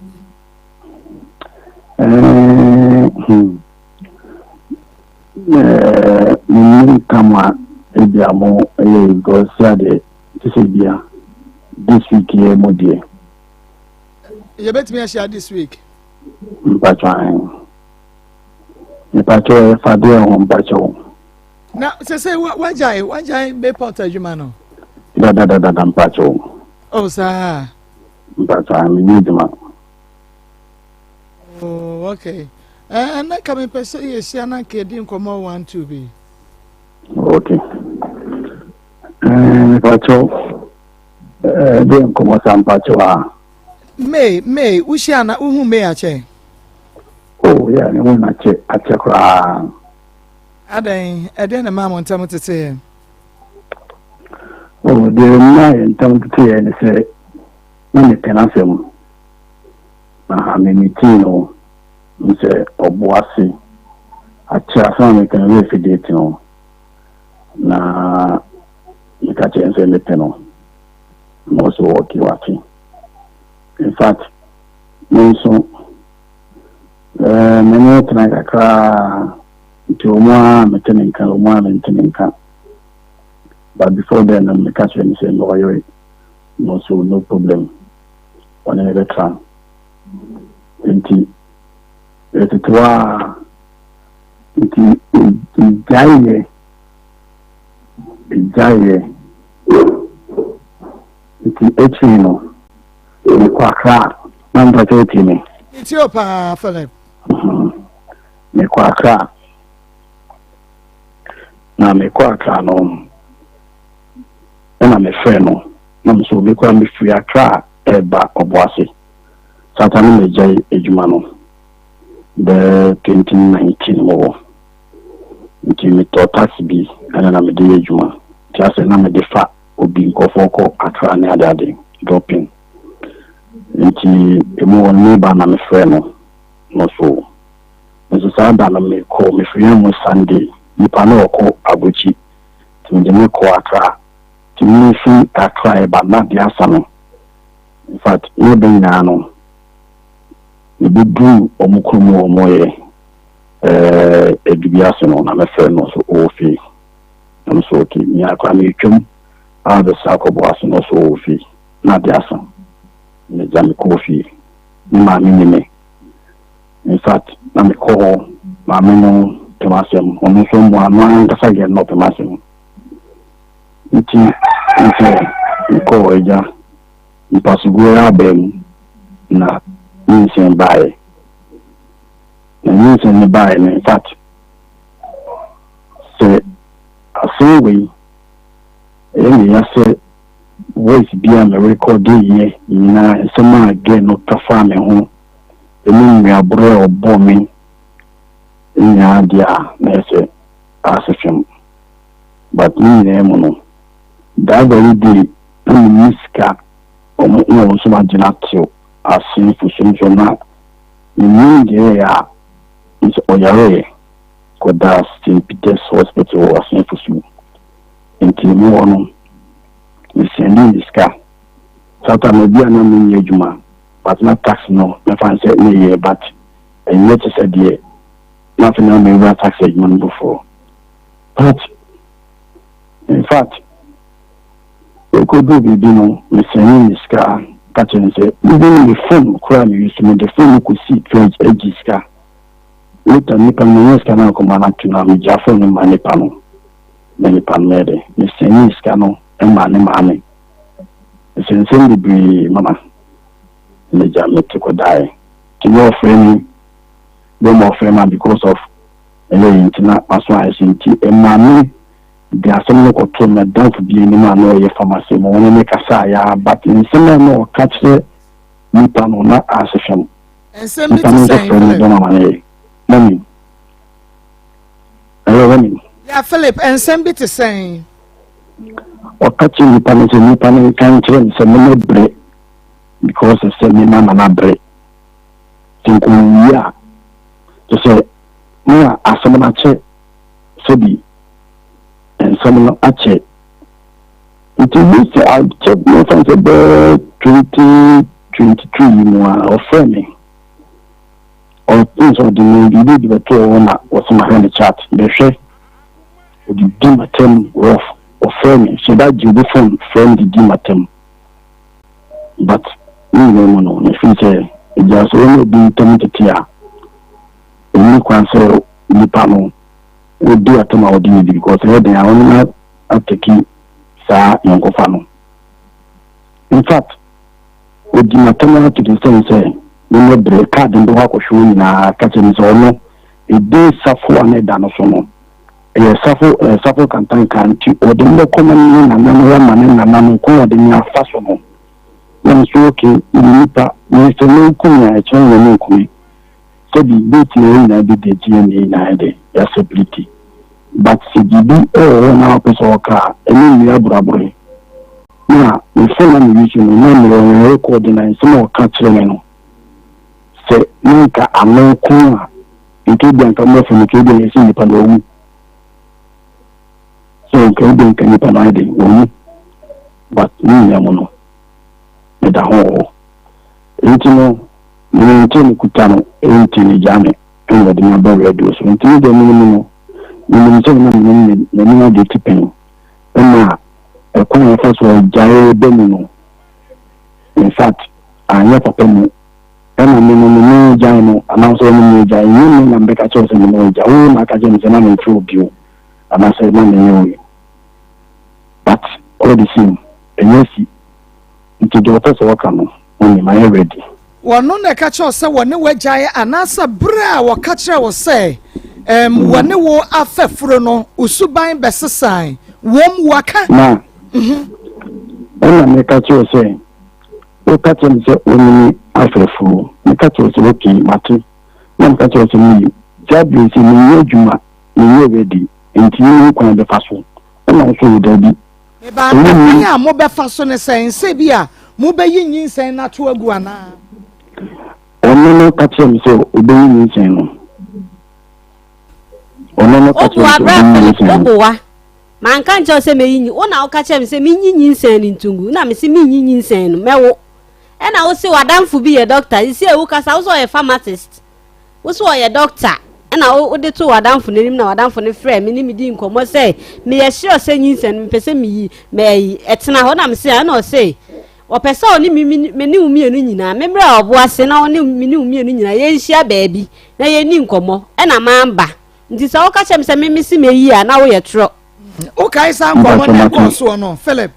Ni kama ebiamo go siade tisebia this week here mo die. You bet me share this week. Mpacho fade on mpacho. Na say wajai Bayport adwuma no. Da mpacho. Oh sir. Mpacho mi need ma. Oh okay. And that coming person yes na kedi nkomo 1 2 be. Okay. Mpacho de nkomo sa mpacho a. May ushia uhu me ache. Oh yeah, ni wona ache kra. Adan eden na mama ntam tete. Oh de na ntam tete ni se na me tenasem. Na me mitino nse obuasi ache asan me kan we fidate no. Na ikache nse me teno. No so work wati. In fact, also, many times I cry to maintenance. But before then, I'm catching the same lawyer. Also, no problem. On another time. It's Kwakra, number 30 me. It's your pa Philip. Me kwakra. Na me kwakra no. Na me friend no. Na me so me kwa me free akra eba oboase. Satani me jai ejuma no. The 2019 mo. Nti me to tax bi ana na me de ejuma. Ti ase na me de fa obi nkofoko akra ne adade dropping. Nti emo neighbor na me friend no so sa da na me call me friend mo Sunday ni pa na ko abuchi ti me me ko akra ti me fi akra e ba na dia sano. In fact no be na no e bi du omukrumu omoye edubia sano na me friend no so ofi na so ki ni akra me twum a the sakobo aso so ofi na dia sano me jam coffee ma me. In fact na me call ma me no temasem onu so mo anu anta sage no temasem nti me call eja impasible abem na Nsem bae na Nsem bae. In fact so aso ya se voice bia me record ye na sema again no tafa me ho emi me abro obo me nya dia na se asefem but me na mo no that very day miska o mo so magina tio asin fusum so na ni de ya is oyare ko da St. Peter's Hospital asin fusum enti mo wono ni sendi diska sata me bia na me adwuma but na tax no me fan say me ye but and yet said ye nothing on me where tax adwuma before but in fact we could do be no me sendi diska catching say even the phone cry me use me the phone could see page diska later me pan me ska na ko mana tuna me jafo no mane pano me pan mede me sendi diska no e mane Nsem de bi mama le jam to ko die to your friend no more friend because of intina aso asinti e mame de asem no ko to na dan fu bi ni ma no ye pharmacy mo woni me kasa ya but nsem no catch ni pano na asefem Nsem bi to say mami hello mami yeah Philip nsem bi to say wakati nipane kan train se me bre because se me mama na bre tinku ya to say na asem na che so bi and some no ache it is I check no from the 2023 mo of me or things of the movie the to na was my hand chat the chef the dim term rough or friend, so that you be from friend the dimatem. But no, if you say it just only be tempted here. Only answer the panel would do at my dignity because they are only not at the key, sir, young Fano. In fact, with dimatem to the same say, we will break card in the work of showing catching so no, it does suffer and done so. Suffer cantan canti or the more common na man ko de nya faso no na so okay nipa ni se no kunya e chen no kumi so bi bit na bi de GNA na de disability but si bi na person ka eni ni aburabure na ni se na ni yu no na record na se mo ka kire no se nka amon ko a nke bi anka mo fo nke bi esi nipa no so can you provide it but me amono me da ho intino me ntini kutano intini jame ndo de mabel radio so intini de me nse na me de tipen na e ko na faso jaye be no in fact anya papa mu na me jaye no announce me jaye ni na mbeka cho se me jaye na ka je me na me tru bio ana say na me but all the same yes into the office work on my ready wonu na ka cho se woni wajaye anasa bra wo ka kire wo se woni wo afefuro no usuban besesan wom waka na ona me ka cho se o ka cho se woni afefuro me ka cho se okay matu na ka cho se ni jabi se ni adwuma ni ready enti ni kwa be faso ona so dabi ba na mo be faso ne sense bia mo be yin sen na to agu ana ono no ka che mi so obe yin sen no ono no ka che obo wa man kan che se me yin wona o ka che mi se mi yin sen ni ntungu na me se mi yin sen no mewo e na wo se wadamfo bi ye doctor isi e wo ka sa wo so ye pharmacist wo so ye doctor na o de to wadamfo nenim na wadamfo ne frɛ me ni me di nkomo sɛ me ye sure sɛ nyinsen me pese me yi me etena ho na me se na o se o pese o ni me ni umienu nyina me bra obo ase na o ni me ni umienu nyina ye nhia baabi na ye ni nkomo na mamba nti sɛ o ka kyem sɛ me si me yi a na wo ye tro o kai sa nkomo na ko so no Philip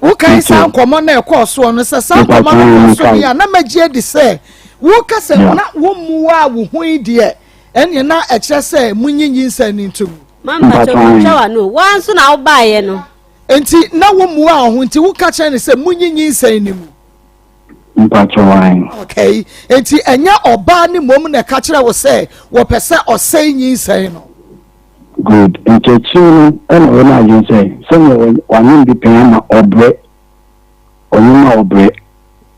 wo kan sa nkomo na ekọ so no se sa nkomo na so ya na magie di se wo ka se na wo muwa wo hu die ene na ekye se munyinyin sa ni ntum mamba to chawa no wan so na wo baaye no enti na wo muwa ho enti wo ka che ne se munyinyin sa ni mu okay enti enya oba ni mom na ka kire wo se wo pese osenyin sa no good. And Chino, and when I say, some one be paying my obre, onyuma obre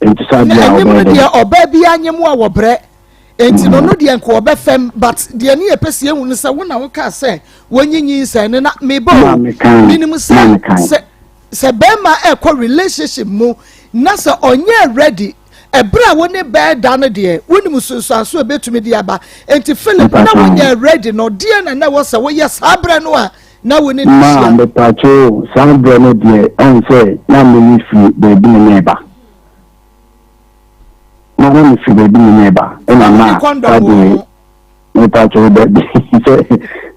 enti sadia obre oba bi anyemu a wobre enti no de enko obefem but de ne epesie hu se wo na wo ka se wonyinyi se ne na mebo minimum se bema ekọ relationship mu na se onye ready ebra woni be da no de wonim sunsuanso ebetumi de aba enti Philip na wonye ready no de na wo se wo yes abre no a na woni ni ma me pacho sabre no de on say na me fi baby ni neba na me fi baby ni neba e na ma sabre me pacho baby say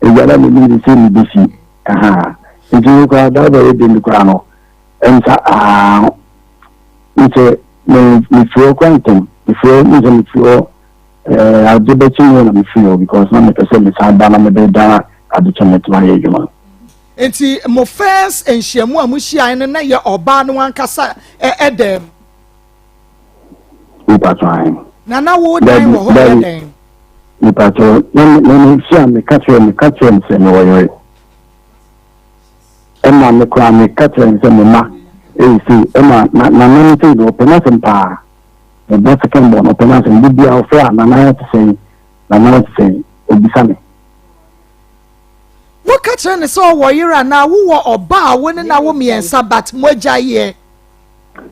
e yala me ni se ni bisi aha nti ko da ba de ni ko no ensa nti me feel quantum me feel I'll do better when me feel because na me pese me sa ba na me be da adechemet ma ye djuma enti mo first enhyiamu a mo hia ne na ye oba no ankasa edem me patron na wo dan wo ho edem me patron me hia me catch me se me wo yo emma me kwa me catch me se me ma see emma na me say no penasem pa the best can born no penasem bibia ofra na na say obisame wo catch ne so wo yira na wo oba wo ne na wo miensa but mo agyaye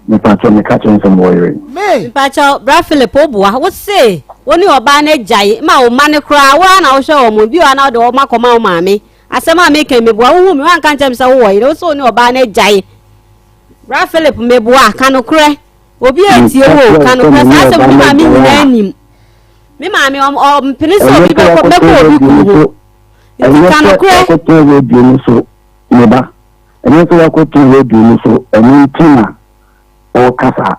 me patron me catch me se mo yire me patron bra Philip obuwa wo say woni oba na agyaye ma wo ma ne kra wa na wo hwe wo mo bi wa na de wo makoma wo maame asema me kan me bua wo me wan kan chem se wo yire wo so ni oba na agyaye bra Philip me bua kanokre obi etie wo kanokre sa se mo maame nyina anim me maame o mpene so obi beko obi ku kanokre ko to we bi ni so me ba ene so ko to we bi ni so ene tina o kasa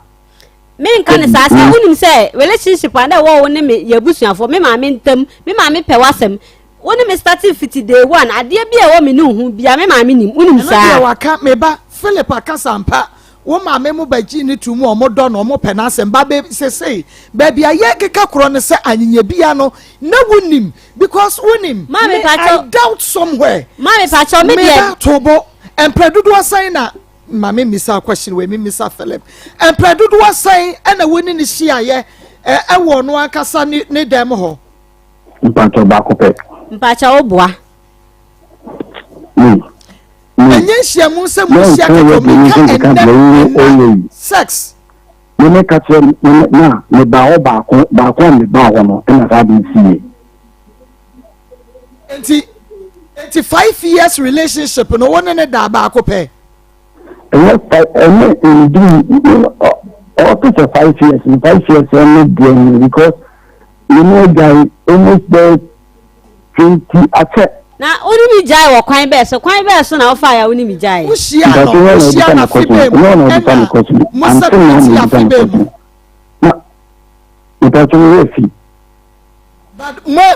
me nkan sa se unim se relationship anda wo ne me yabusuafo me maame ntam me maame pe wasem woni me starting 50 day 1 ade bia wo me ne hu bia me maame nim unim sa na waka me ba Philip akasampa wo maame mu baji ni tumu o mo do no mo penasem ba be say ba bia ye keka kro ne se anyenya bia no na wonim because wonim maame I doubt somewhere maame pacho me dia tobo empredudu asan na maame misa question we me misa Philip empredudu asan na woni ni hia ye wo no akasa ni dem ho mpacho ba ko pe mpacha obua enye hyiamu se mu hia ka sex me ka tse na me ba ko me ba ho no na sa bi sie enti 5 years relationship no one ne da ba ko pe to 5 years in 5 years because you know guy almost there 20 at na oni mi jai wo kwan be so na wo fa ya oni mi jai wo hia na fibe musa ti afibe na itacho we fi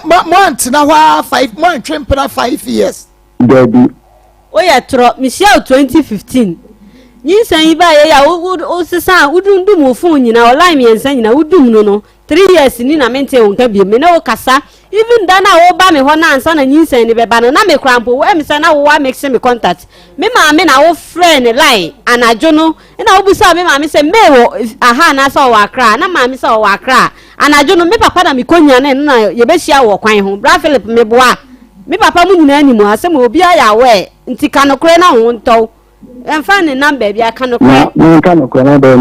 but mo antina hwa 5 mo antwempera 5 years daddy o ya tro mi hia 2015 nyinsan yi ba ye ya wo sesa udundum ofun nyina online mi ensan nyina udum no 3 years ni na mente wonka bi me na wo kasa even that na wo ba me ho na ansa na nyinsan ni beba no na me krampo wo me say na wo wa make me contact me ma me na wo friend line anajo no na wo busa me ma me say me wo aha na so wo akra na ma me say wo akra anajo no me papa na me konya na ye be hia wo kwan ho bra Philip me boa me papa mu nyina animu asem obi aya we nti kanokre na ho nto emfa ne number bia kanokre na kanokre na be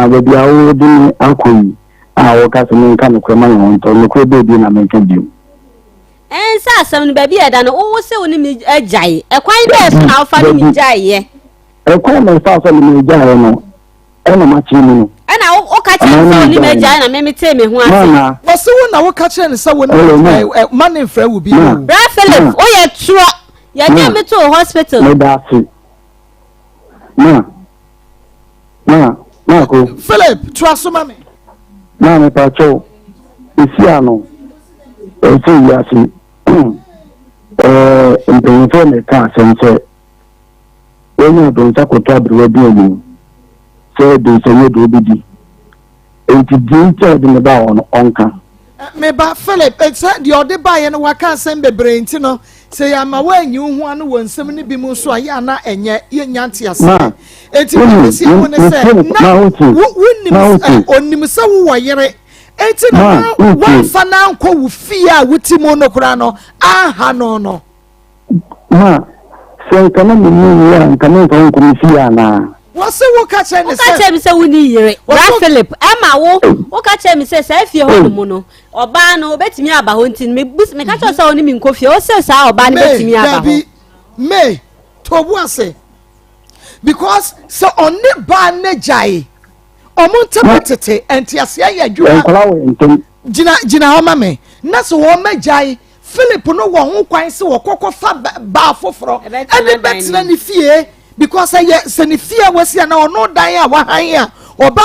baby awo di akoyi wo ka se nka no kwema no nto no kro be na menka bi sa asem no baby eda no wo se woni mi agyae ekwan be so na ofa ni mi gyae ye ekwan me fa so ni mi gyae no ena ma chi ni no ena wo ka che so ni mi gyae na me te me ho ase wo se wo na wo ka che ne se woni man mfra wo bi bra Philip o ye tro ye dey me to hospital me da si na ko Philip traso mame na me pacho isiano esi yasi mpanyinfo ne ka sense onye do nta ko to abrewa bi omu se do se ne do bidi enti dinta de me ba ono onka me ba Philip exa di ode ba ye no waka sem bebre nti no say ama wanyi hu anu wɔ nsɛm ne bi mu so a ya na enye ye nyante ase enti bi si ho ne sɛ na onim sɛ wo wɔ yere enti na wan fa na nkɔ wo fie a wuti mu no kura no aha no no ma so kana me ni ya kana fa ko mi fie na wose wo ka che ne se wo ka che mi se woni yire bra Philip ama wo ka che mi se fie ho mu no oba no obetimi aba ho ntin me ka che se woni mi nkofie o se sa oba no betimi aba ho me tobu ase because so oni ba na jai omuntepetete entiase ya adwuma gina ho ma me na so wo majai Philip no wo ho kwan se wo kokofa ba foforo ene betena ni fie because se ni fie wasi na ono dan a wahan a oba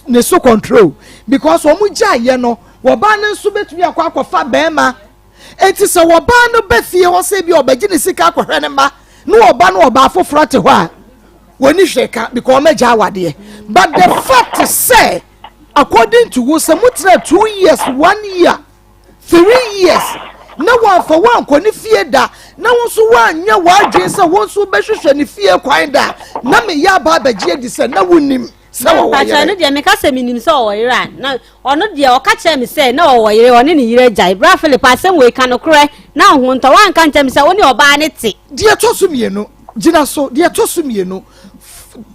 ne so control because omu jaye no oba ne so betumi akwafa bema enti se oba no be fie wo se bi obagi ne sika akwhwe ne ma no oba foforo te ho a woni hweka because omeja awade but the fact is say according to wo se mutra 2 years 1 year 3 years na wan for wan ko ni fie da na won so wan nya wadwen se won so be hwehwe ni fie kwan da na me ya ba bagie di se na wonim se wo wo yire no de me ka se minim se wo yire na ono de o ka che me se na wo yire one ni yire jai bra Philip asem we ka no kre na ho nto wan ka ntem se woni oba ne te de to so mienu gina so de to so mienu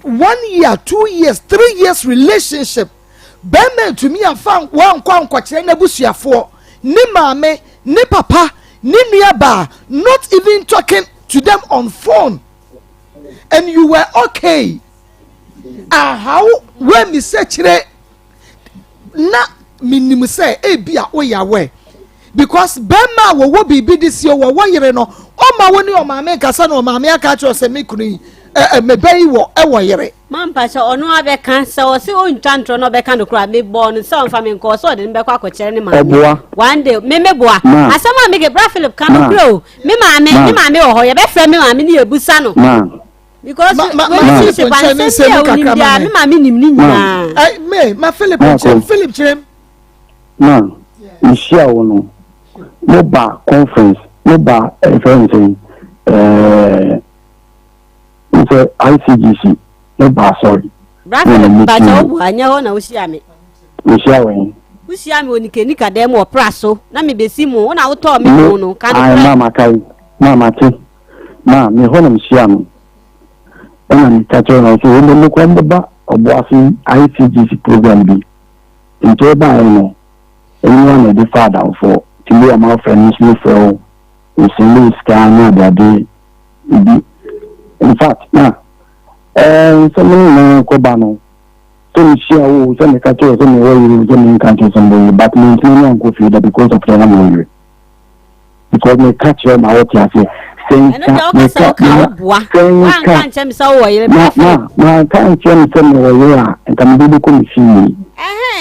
1 year 2 years 3 years relationship be me to me afan wan kwa kire na busuafo ni maame ni papa ni nuaba not even talking to them on phone and you were okay how when me say chire na minim say bia oyawe because bema wo bibi this year wo yire no o ma woni o maame kasa no maame aka cho se me kunu mebai wo ewo yire man pa cha ono abeka se o se o ntantro no beka no kura me bo no se on fa me nko so de be kwa akokere ne maame one day me meboa asama me ge bra Philip kan no kro me maame wo ho ye be fra me maame ni ebusa no because when she ban se me maame nim ni nyina ma Philip chem na isia wo no no ba conference no ba everything it's ICGC no ba sorry bra Philip ba cha wo anya ho na usia me oni kenika dem wo praso na me besi mu na wo to me mu no kan mama ti ma me ho na msia no na me ka cho na so wo no ko mba oboafi ICGC program bi into ba no anyone the father for to be my friend is for is in scan na day in fact na so many ko ba no so share wo so me ka cho so me wo you so me kan cho somebody but me no go feel that because of that one because me catch your my what you say saying can't chem so wo yire ma can't chem so me wo yire and can be ko mi fi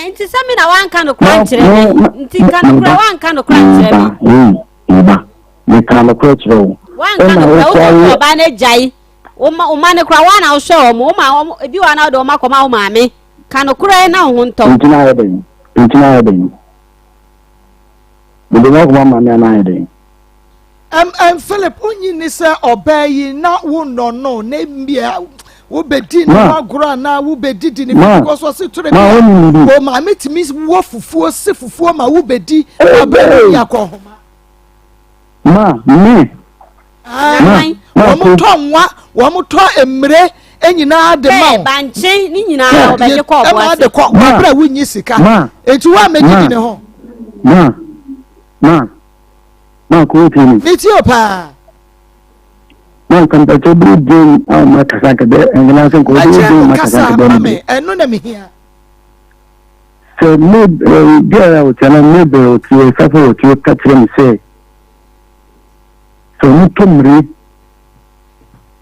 nti sami na wan kan crunch re nti kan kura wan kan crunch re me kan crunch re wan kan kura o ba na jai o ma ne kura wan na show mo ma ebi wa na do ma ko ma o ma me kan kura na ho nto ntina ya den de no ko ma me na ya den Philip onyi ni se obayi na wo no na mbia wo bedi na agura na wo bedi di ni because wo se tore o ma metimi wo fufuo se fufuo ma wo bedi abayi yakọ ma me wo mo to emre enyina de ma banche ni nyina obaye ko obo ase de ko bra wo nyi sika enti wa megidi ne ho ma ko tini Ethiopia ma kan ta to bu din ma kasa ka de ngana sen ko bu ma kasa ka de me eno na me hia so me dia o tana me be o ti sa fo o ti ka tire mi se so ni tumri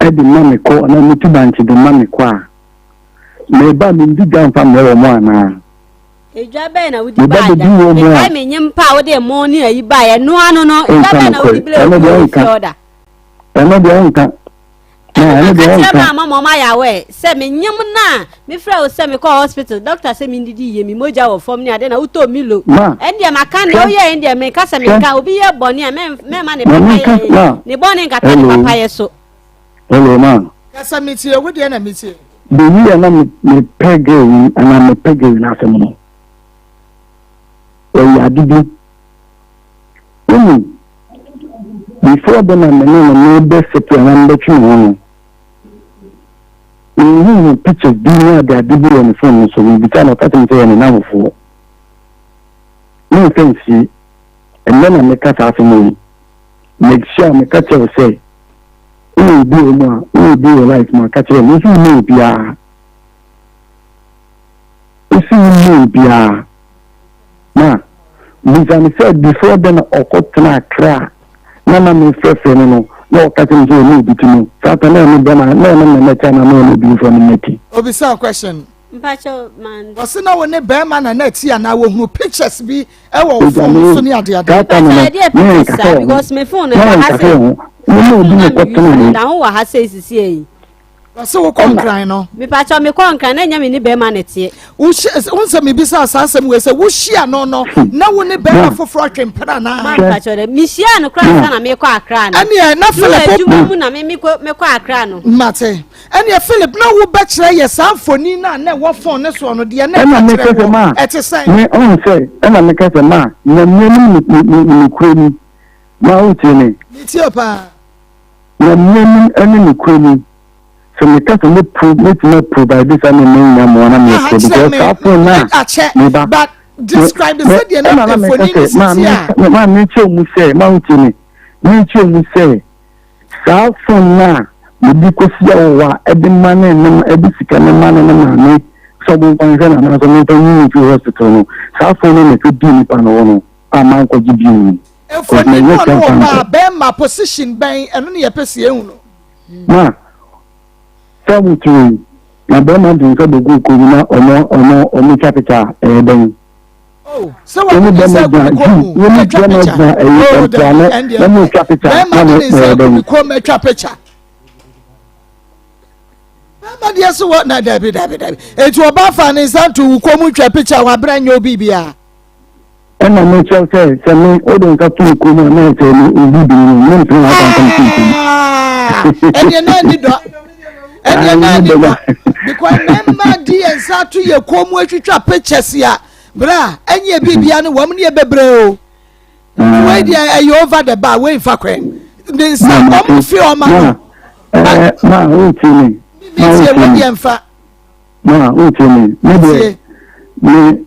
e di mami ko na mi ti banchi de mami ko a me ba mi ndi gan fa me o mo ana eja be na wudi ba da e me nyimpa wo de mo ni ayi ba ye no ano no eja be na wudi bele o fi order eno de nka mama ya we say me nyam na me frɛ o say me call hospital doctor say me ndidi ye me moja wo form ni ade na uto milo endia maka na o ye endia me ka say me ka obi ye boni a me ma ne papa ye ne boni nkata ne papa ye so hello man kasa metie wo de na metie the year na me pege ana me pege na asem no o ya didi before then I'm no best to and let you know. Pictures being there did on the phone, so we become a pattern to any number for. No fancy, and then I make us after me. Make sure my catcher will say, oh, dear, ma, oh, dear, like my catcher, if you know, Pia. If you know, Pia. Ma, we said before then, or got to cry. Nana me frefe no no catching so no bitinu satana me bana na me chana no bi from neti obi say question mpacho man wose na wo ne be man na neti ana wo hu pictures bi e wo phone so ni ade because me phone na ha say no bi ne kwatana na ho wa ha say sisi wose wo konkran no me pacho me konkran na nya me ni be man neti wo se me bisa asasem we say wo hia no na wo ne be afoforo atwempera na man pacho de me hia no kra na me kwa akra no ane na Philip mu na me kwa akra no mate ane Philip na wo be kire ye sanfoni na wo phone ne so no de na me kase ma ete say me on say na me kase ma na me kroni ma o tini tie pa na me ene me kroni so me can't provide this and but describe the city and Sabutu na bema dinka dogu ko na ono capital ben oh so what you say ko no capital na ko me capital bema dia so what na dabi etu oba fa ni santu ko mu capital wa branya obi bia ena me chelse se me odon ka tu ko na se ni obi bi ni nti na ene na ni do because remember the answer to your komu atwitwa pictures ya bra enye bibia no wam ne bebre o we dey you over the bar we fa kwen the some am fi o ma na o tini na se we dey mfa na o tini me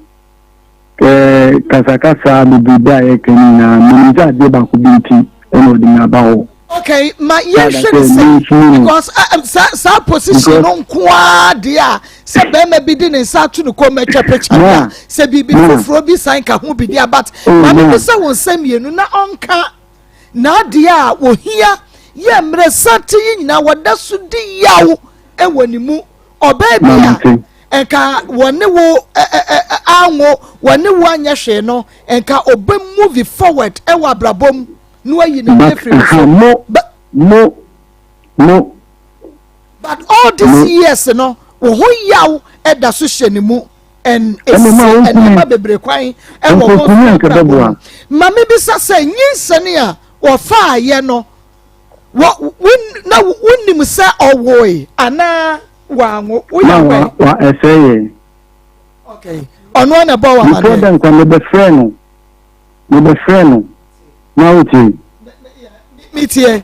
kasakasa bibida e kanina me nja de ba ko binti eno di na ba o okay my yes because sa position on kwa dia se be me bi di ne sa tu no ko metwa picture se bibi foforo bi sign ka ho bi dia but ma bi se won samienu na onka na dia wo hia ye mre sati nyina woda su di yawo e wonimu oba bia enka woni wo anwo woni wo anya hwe no enka oba move forward e wa brabom no ayi ne free no but all these years no wo ho yaw e da so hye ne mu and ma bebre kwan e wo ma me bi sa say nyinsane a wo fa ye no wonnim sa owoe ana wanwo wo yawe wa eseye okay ono na bo wa ma before them come be friend na uti mitie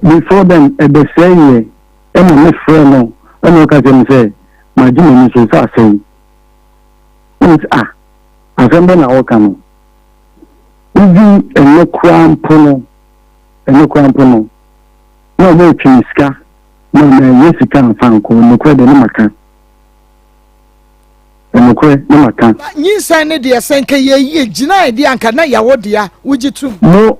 before them be say e mo friend no ono ka say ma ji me so sa say azembe na wo kan ubi eno krampo no no mo twiska no na yesika fanko no kwa de maka nyinsan ne de senke ye gina de anka na yawo de a wugitum no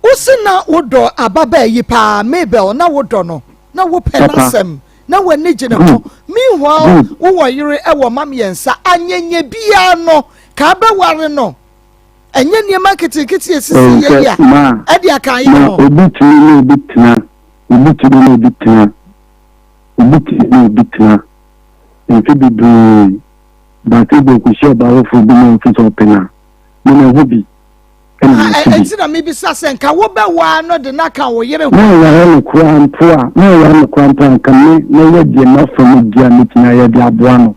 usina wodo ababa yi pa Mabel na wodo no na wo penasem na wani gina ko meanwhile wo yire e wo mam yensa anyenye bia no ka ba ware no enye niema ketekete esisi ye ya e dia kan ye no obi tuna nti bibi ba te go ku share ba fo bi no fit open na me hobi enti na me bi sa senka wo be wa no de na kan wo yere ho na ya no kwantoa kan me ye de na fo mu dia me tina ye de aboa no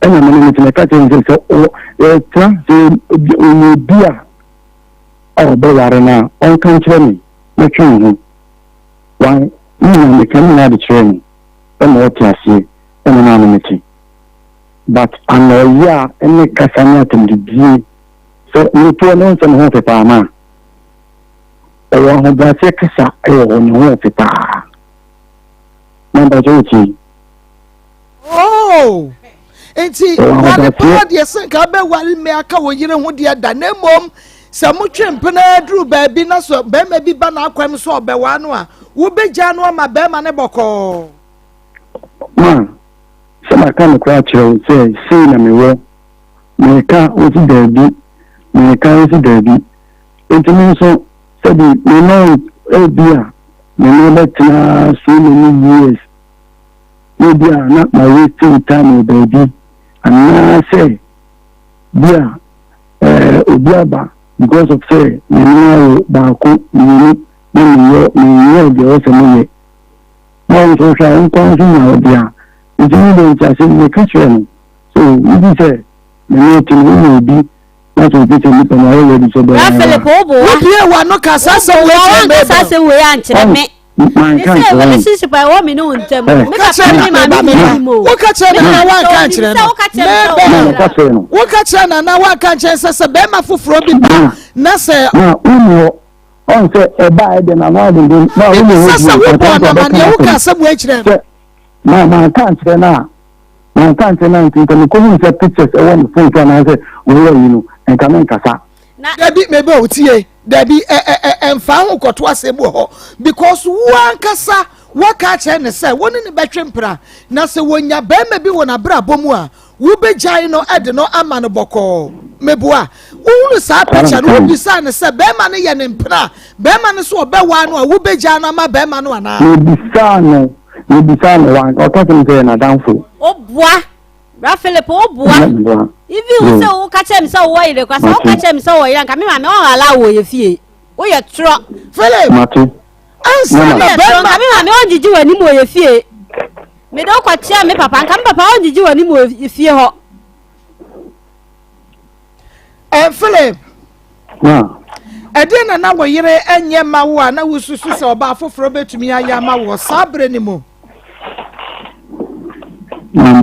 ena me tina ka chen se o tra se obi a be ware na on kan kire ni me twen ho why me kan na de training ena o tiase ena na me ti but anoya ene kasanya tumdidi so ni to no so ho fe pa ma e wo ho ba se kasa e wo no ho fe pa namba jochi oh enti wale pa de senka be wale me aka wo yire ho de da na mom se mo twempena duru ba bi na so be ma bi ba na akwam so obe wa no a wo be gya no ma be ma ne boko sama kan kwa chiro say na me wo me ka o ti dabi enti so say me no bia me no betina so many years me bia na my wasting time baby and say bia obiaba because of say me no ba ko me yo de o se me mo so sha nko so na bia it's really interesting the Christian. So we say me to be not to be to me already so bad. Philip Obo. What you want no kasa so we ankyere me. This is relationship I want me no ntem. Me ka tell me mama. Wo ka tell na wan ka kyere no. Wo ka tell na wan ka kyere se be ma foforo bi ba. Na se on say e ba de na wan de na wo mo wo na ma wo ka se bu kyere ma can't na nti ko ko se pictures e won phone so na say wo you en ka men kasa Dabi mebe otie dabi emfa ho koto asem ho because wo ankasa wo ka che ne say woni ne betwempra na se wonya ba ma bi wona bra bomu a wo begyan no ede no ama no boko mebua wo sa picture no bi sa ne say ba ma ne ye ne mpra ba ma ne so obewa no a wo begyan no ama ba ma no ana you be found one or talking to na downfall. Oh boy, Philip, oh boy. If you so catch him so wide, because I'll catch him so young, come in, I'm all allow you fee. We are truck, Philip. Answer I don't did you any more if you. Me don't quite tell me, Papa, come, Papa, did you any more if you hot. Philip. Edena na wo yire enye mawo a na wususu se oba afoforo betumi aya mawo sabre ni mo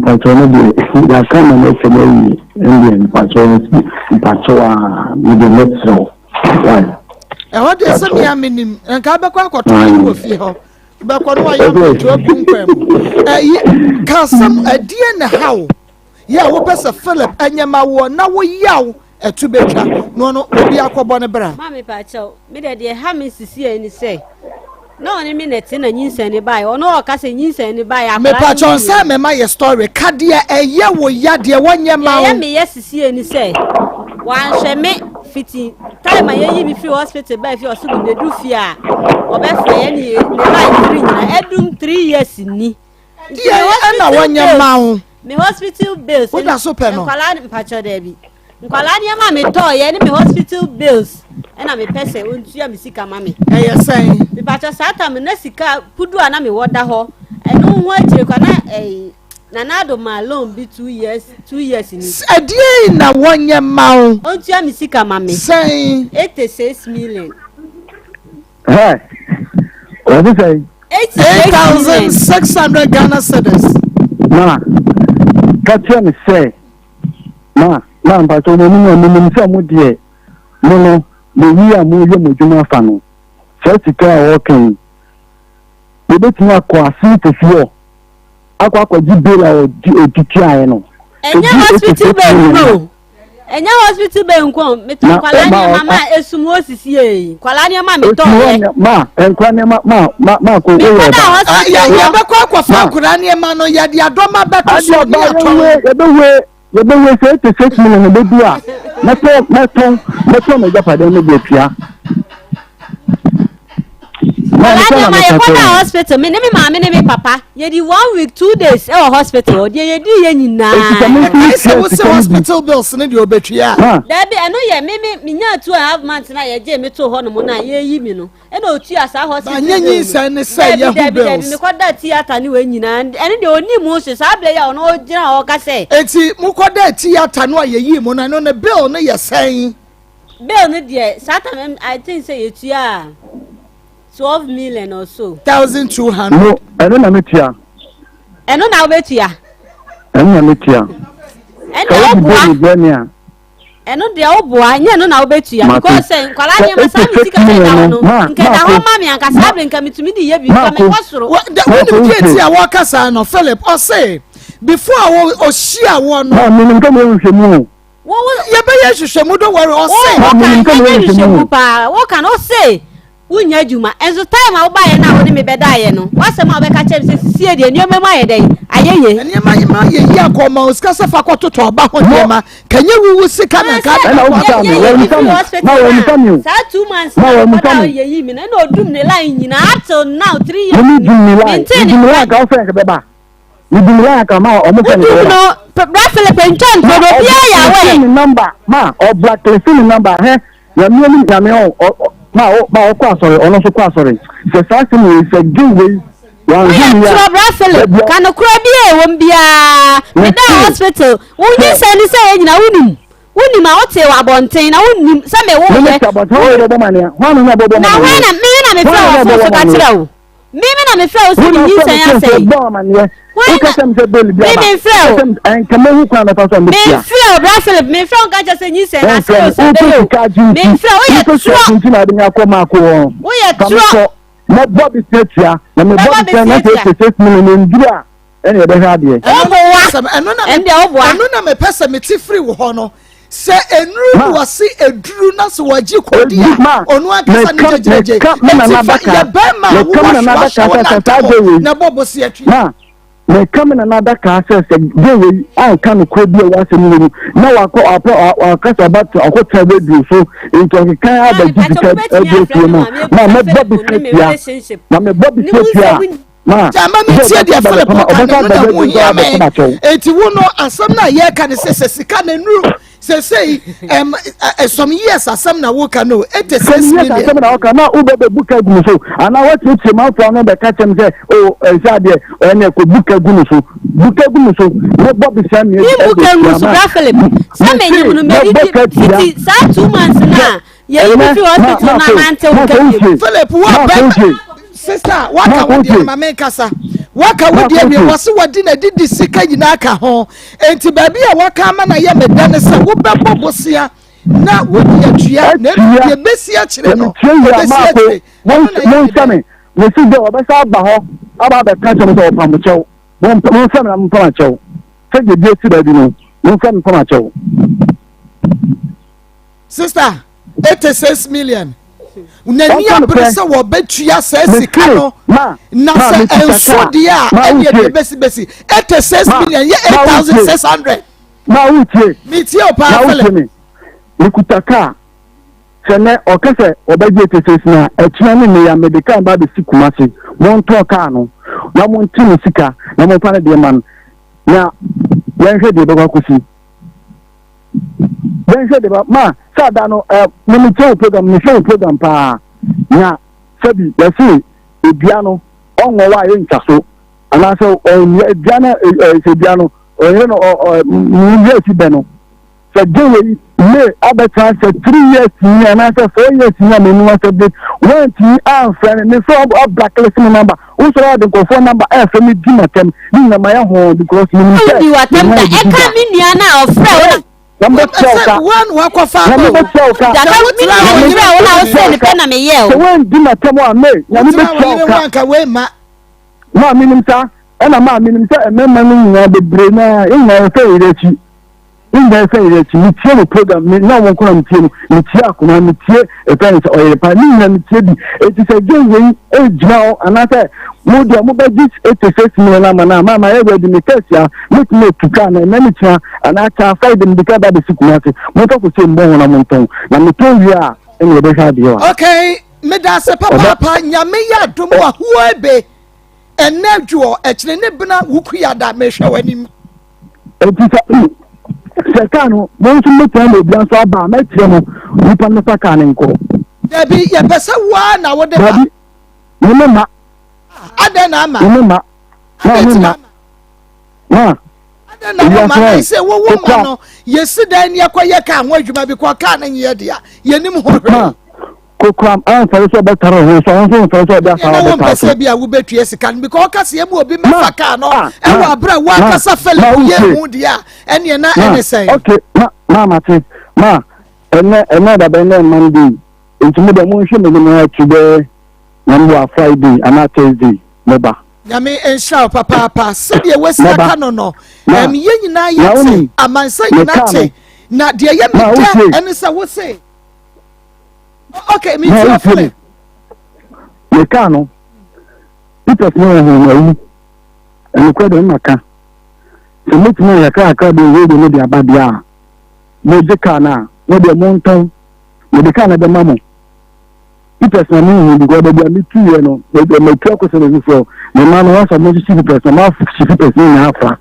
patron de ya kama na tele ndi patron mi de metro ho de se mi aminim nka be kwa akoto wo fi ho be kwa no ya mo to kunkwam kasam adie na hawo ya wo pese Philip enye mawo na wo yawo etu betwa no obi akobo ne bra mama pa chaw me de ha me sisi ani say na oni me neti na nyinsa ni bai ono o ka se nyinsa ni bai akwa me pa chaw say me ma ye story kadea eye wo ya de wonye ma wo me ye sisi ani say wan hwe me fiti time ye yi bi fi hospital bai fi osugu ne du fi a obe fa ye ni bai 3 nyina edum 3 years ni ye na wonye ma wo me hospital bills wo da so pe no kwala pa chaw de bi nkwala ni ma me to ye ni me hospital bills ena me pese ontua me sika ma me eye sen me pacha sata me na sika pudu ana me woda ho eno ho akire kwa na nado ma loan bi 2 years ni adie na wonye ma wo ontua me sika ma me sen 86 million what is say 8,600 Ghana cedis na katia me say na mpato no no se mo de no wi amu ye mojuma fa no se tika o kan we betin akọ asi to fio akọ jibela o titi aye no enya hospital be nko me to kwala ni mama esum osisi e kwala ni mama me to ma enkwa ni ma ko ya be kwa fa kwala ni ma no ya de adoma beto so ni ato we say 86 million be bia meto me japa de me be tua my hospital, me papa. You did 1 week, 2 days, hospital. You did I said, what's the hospital bills in your battery? There be, I know, me 2.5 months now. You gave me to Honamona, you know, and no tears are hospital. And say, you got that theatre and the only motions I play on all general, I say. It's Mukoda theatre, no, ye, Mona, on a bill, no, you're saying. Bill, dear, Saturday, I think say it's 12 million or so. 1,200. No, I don't know metia. And on our way to ya. And metia. And on the old boy, and on our way to ya. Because saying, Colania must have to mammy and Cassabin coming to me the year before. What the workers are no Philip or say before or she one. What can I say? Unya juma enzo time a obaye na woni me bedaye no wasem a obeka chem se sie de nyoma ma yedai ayeye nyoma ma ye yi akoma oskasa fa kwototo oba ho nyoma kanye wuwu sika na ka na woni you sa 2 months na ye yi mi na odum ne line nyina until now 3 years maintain la ka ofen ke beba ni dum la ka ma o mo fe no bra Philip enchant ko do bia ya we number ma o blacklist number he ya mi o ma o kwa sorry ono so kwa sorry se sase mi se giveaway one year bra Philip kan kura bia won bia me da hospital wonyi se ni se nyina wonim a wote wa bonten na wonim se me wo ye na me fra wo so ka tira wo na me fra wo so ni se ya se me fra en kamehu kwa na paso me fra bra Philip me fra ka je se ni se na se o se me fra wo ye tro wo ye tro na Bobby Tetia na me Bobby na te million ndira ene e be ha de eno na me pesa me ti free wo ho no se enuru wasi eduru na so waji kodia onu akasa ni jejeje ya bema wo na bobo si atwi me come in another car says they all can could be once in the now I call cast about a hotel radio so into a car the digital my Bobby relationship my Bobby ma jama mi tie dia Philip na mo ya me enti wo no asam na ye ka ne se sika na nuru say some years asam na wo ka no 86 million asam na wo ka na ube buka gu so ana what you man for no be catch him say oh exade ene ko buka gu so no Bobby sam ye buka gu so bra Philip sam enye no me sa 2 months na ye fi hospital na mantel Philip what sister waka wodi mama kasa waka wodi me wose wodi na didi sika nyina ka ho enti baabi a waka ama na ye meda ne se wo bebo bosia na wodi atua na ye besia kire no besia kire won same we si de obesa ba ho aba be ka chemo so pam chew won same na pam chew se je die si baabi no won same pam chew sister 86 million unani abresa wo betua sika no na se enso dia e besi 86 million ye 8600 na utie mi tie o pa fele nikutaka sene okese obaje 86 na etua ni ya medical ba be sikumase won to ka no na won tini sika na mo pa na de man na wen hwe de ba kusi wen hwe de ba ma sada no me program pa na sabi da si ebiano onwo wa ye ntaso ana so ebiano ebiano oyeno mu ye si beno so dewe me abeta se 3 years ni ana so 4 years ni me no so bit when ti an friend me so blacklist number who so the phone number me di matem ni na my ho because me you attempt e ka mi ni ana of friend number 12 one wako fa number 12 ka na me ye so when di matem wa me na me 12 ka we ma minim sa ena ma minim sa emema no nya bebre na ina fe irechi ni tie program ni na won ko na tie ni tie akoma ni tie e parents o ye pa ni na ni tie bi e ti se je we e jina o anata Mudia Mubadis 86 million Mama ever the Mikasia, make me to can and manager and I can fight them because of the security. Motor could say more on a monton. And the 2 year in the behind you. Okay, Medasa Papa, Yameya Dumwa, who be and Nebjo, actually Nebuna, Wukia that measure when him. Secano, won't you make them with Yansaba, make them with Panaka and Co. There be a person one, I would have. Remember, Adenama. remember, I say, well, woman, yesterday, Yakoya can wait you may be quite can and yedia. Yenim Hora. Kokram, answer so better, so that's how I say, I will bet yes, can because Cassia will be Macano, and our brother, Waka fellow, Yemudia, and you're not anything. Okay, Mamma, Ma, another banner Monday, into the motion of the night today, number Friday, and not Thursday, never. Yami and shout, Papa, Sadia West Canono, yen na yet, a man say, not dear Yamma, and it's I would say. Okay, me too. Mecano. People know and the credit Maca. So make me a car be ready with the Abadia. No Jacana, no the mountain, no the Canada Mamma. People know because they are me too, you know, they may talk with them before. The man was a most secret person, half secret in Alpha.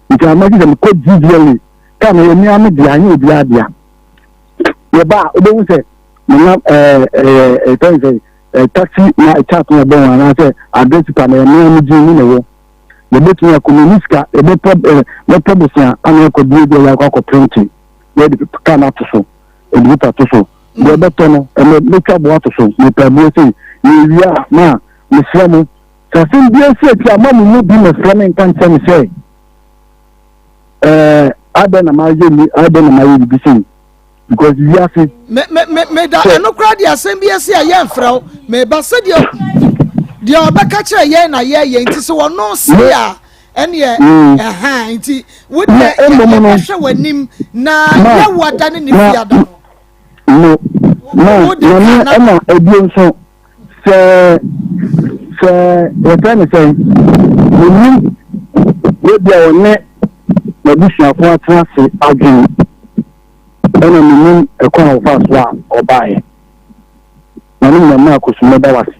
You can imagine them quite easily. Come here, me, I'm the idea. The bar, don't say. Taxi na chat na bon and say address pa na me ji ni no the bit na communista e be problem an ko bi de ya ko printing we the can out so e do ta so the better no e me ka bo to so me pa bo say ni ria na me framo so sin bi say ti amamu mu bi me framo kan say adana ma je ni adana ma yi bi say because we are saying me that no crowd ya same be say ya mfrao me ba say the obaka kire ye na ye nti so wono see a ene nti wo de hwe wanim na ya wada ne fiada no na ebien so what can I say we dey on na bushia for atase agin ena minun ekwa ofaswa obaye nanu na Maa Akos meda wasi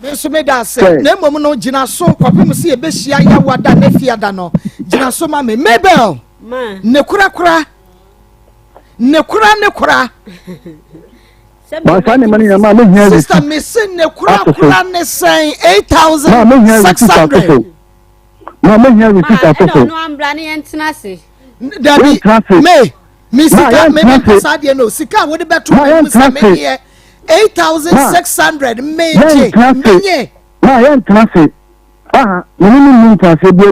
me so meda se na mmom no gina so kwapem se e be hia ya wada na fiada no gina so ma me mebel ma ne kura ba sa ne mani ma me hia sister me se ne kura ne sen 8600 ma me hia receipt ato no ambra ne entina se dabi me sika me pesa de no sika wo de beto me sa me here 8600 menye na yen transfer minimum transfer bi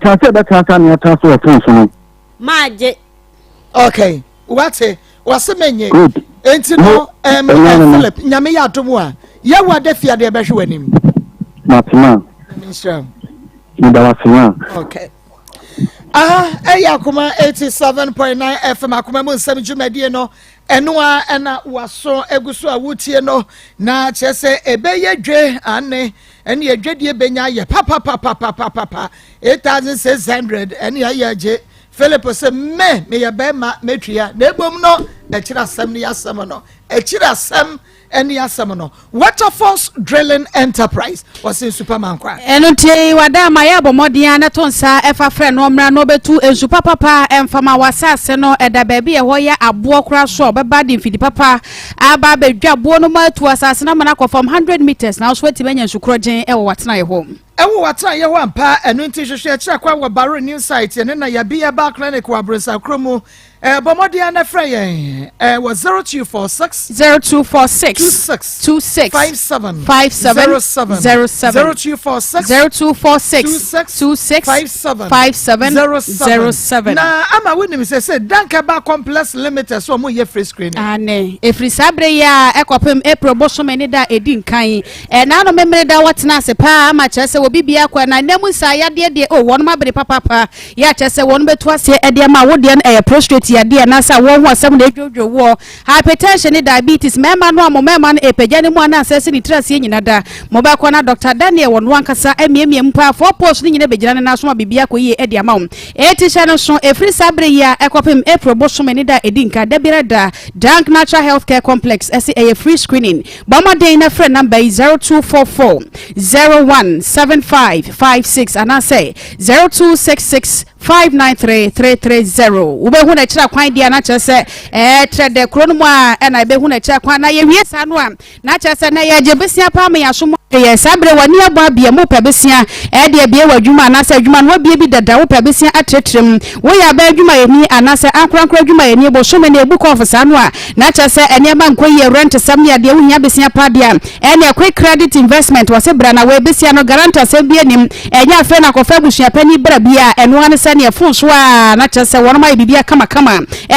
transfer be transfer na transfer of funds no maje okay what's menye enti no Philip nyame ya atomo a ye wa de fia de be hwe wanim matima minister okay Akoma 87.9 FM Akoma mu Nsem dwumadie no eno a na waso eguso a wutie no na chese ebeye dwe ane ene edwedie benya ye papa 8600 ene ya je Philip se me ye be ma metria na ebom no ekira asem ne asem no ekira asem ene asem no Waterfalls Drilling Enterprise was in Superman kwa eno tie wada ma ya bomodin na tonsa efa frɛ no mra no betu ensu papa emfama wasase no eda baabi e hɔ ya abo kora so obeba de mfidi papa aba bedwa bo no ma tu asase na mana kɔ from 100 meters na so atibanya ensu krogen e wo watena ye hɔ ewo watena ye hɔ ampa eno nti hwehwe akira kwa wa Baro New Site ene na ya bia ba clinic wa Bronsa kromu bomodin na frɛ ye was 0246 26 57 07 na ama wonim se danka ba complex limited so mo ye free screen ane efri sabre ya ekopem April bosom ene da edi nkan na no memre da watena se pa ama kyerese wo bibia kwa na nemu sa ya de o won ma bere papa ya kyerese won betu ase ede ma wo de na prostate atiade na sa wo ho asem na edwodwo wo hypertension ne diabetes mema no amomema no epagya mu ana asese ni trasie nyina da mo ba kwa na Dr. Daniel won wankasa emiemie mpa for post ni nyina begina na so bibia koyi edi ama etisha no so efri sabre ya ekopem April bosom ni da edinka da bira da Dank Natural Healthcare Complex ese a free screening bomodin na friend number 0244 017556 and I say 0266 593-330 ube hu na chira kwan dia na chese trade krono mu a na be hu na chira kwan na ye wie sa no a na chese na ye jebesia pa me yaso ye sabre wani aba bia mo pebesia de bia wadwuma na sa adwuma no bia bi dada wo pebesia atretrem wo ya ba adwuma yeni anasa ankrankra adwuma yeni bo so me na ebu konf sa no a na chese ene ma nkoyi rent sam ne de wo nya besia pa dia ene quick credit investment wase bra na we besia no guarantor sam bia nim enya fe na kofa busua pani bra bia eno an sani efonswa na chese won ma bibia kama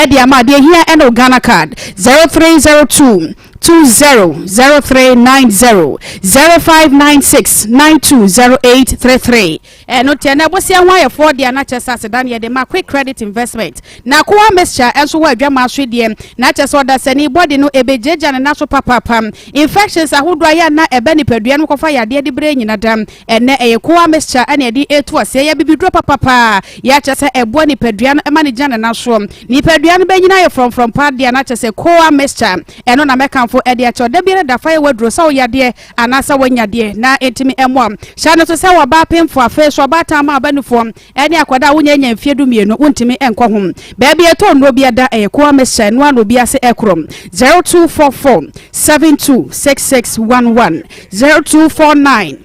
de ama de hia eno Ghana card 0302 200390 0596920833 no tena bosia ho ayefo de na chese asedan ye de ma quick credit investment na ko mixture enso wa adwama so de na chese oda sani body no ebejeja na so papa infections ahodo ya na ebe ni padua no kofa ya de bre nyina dam ene ko mixture ene de etu ase ya bibidro papa ya chese ebo ni padua no ema ni jana na so ni padua no be nyina ye from pad de na chese ko mixture eno na meka fo ede acho da bire da fa wadro sa wo yade anasa wanyade na etimi emwa sha no so sa wo ba pemfo afa so ba ta ma abanufo ene akwada wo nya mfie du mienu wontimi enko hom ba bia to no bia da ko mesha no ano bia se ekrom 0244 726611 0249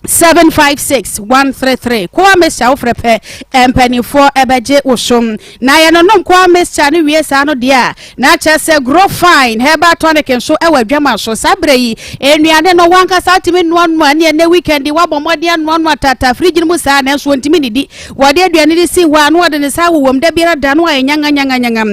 756-133 kwa mesha ofrepe empanifo ebeje osom na ye no nom kwa mesha ne wie sa no dia na chese grow fine heba tonic nso ewadwama so sabre yi enuane no wanka satimi nuanu ane ne weekend wabomode nuanu atata fridge mu sa na nso ntimi nidi wode aduane di si wa no wode ne sa wowom da bira da no ayanyanga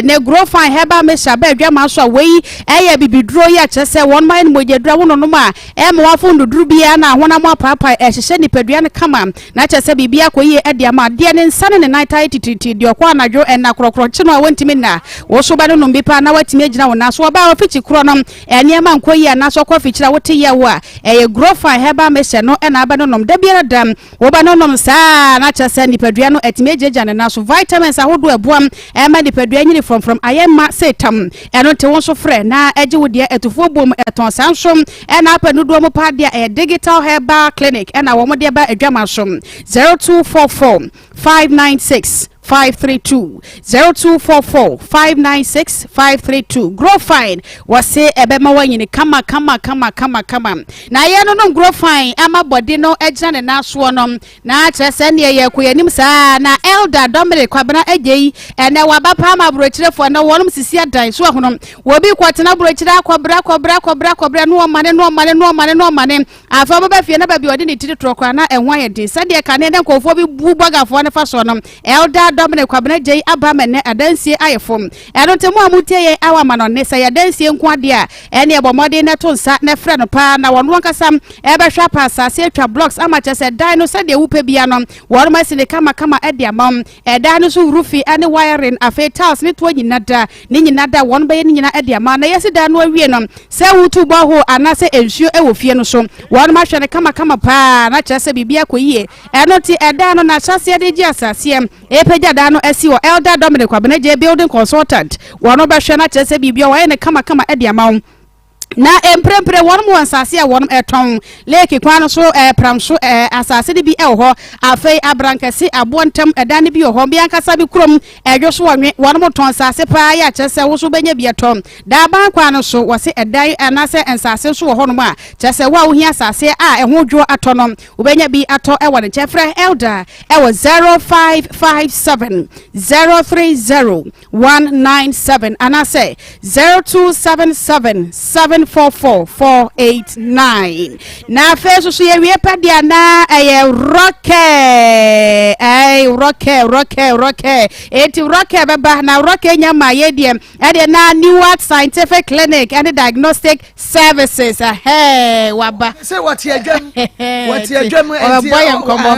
ne grow fine heba mesha ba adwama so wei eye bibidro ya chese won man mojedra wono no ma em wafo nduduru bia na honam papa ehye nipadua ne kama na chese bibia koyi ede ama de ne nsane ne night tititi de okwa anadwo ena krokro chi no awantimi na wo so ba no no mbipa na watimi agina wona so ba ofichi kro no eniema nkoyi na so kwa fichira wote ye wo a grofa heba meshe no ena aba no nom da biara dam wo ba no nom sa na chese nipadua no etimi agina ne na so vitamins ahodo abuam ema nipadua nyini from ayema setam eno te won so frɛ na age wo de etofo bom eton sansom ena apa nudo mo pa de digital heba clinic and our mother by a drama shum 0244 596 532 0244 596 532 grow fine was say ebema wanyini kama na ye no grow fine ama body no ejana na so no na chese ne ye koyanim sa na elder Dominic kwabena ejei ene wabapa ma brochirefo na wonum sisi adan so honom wobi kwatena brochira kwabra no mane afa baba fie na babi odi ne tiri trokwa na enwa ye de sade ka ne nkofo bi bubagafo ne fa so no elder Dominic kwabena jei abamene adansie ayefom eno temu amutie ye awama no ne sa ya dansie nko ade a ene ebomode ne to nsa ne frɛ no pa na wono nkasam ebehwa pa asase atwa blocks ama chese dan no sade wupe bia no wono masine kama ade amam dan no so rufi ane wiring afa tiles ne to nyina da wono be nyina ade ama na yesi dan no awie no se wutu bo ho anase ensuo ewo fie no so wono ma hwene kama pa na chese bibia koyie eno ti dan no na chase de gi asase epagya dan no asi wo elder Dominic kwabena je building consultant wono be hwe na chese bibia wo ne kama ade ama na emprempre wonum wansase a wonum eton leki kwano so pramso asase de bi ho afei abrankase abontem edane bi ho bi ankasa bi krom edwo so wonum ton sase pa ya chese wo so benya bi eton da ban kwano so wose edan anase ensase so ho no a chese wa wo hia asase a eho dwo atonom wo benya bi ato e wone chefre elder e wo 0557 030 197 anase 0277 0744489 na face so ye wie pedia na rocket eti rocket beba na rocket nyama ye de na Newark Scientific Clinic and Diagnostic Services waba say what ye dwam boy nkomo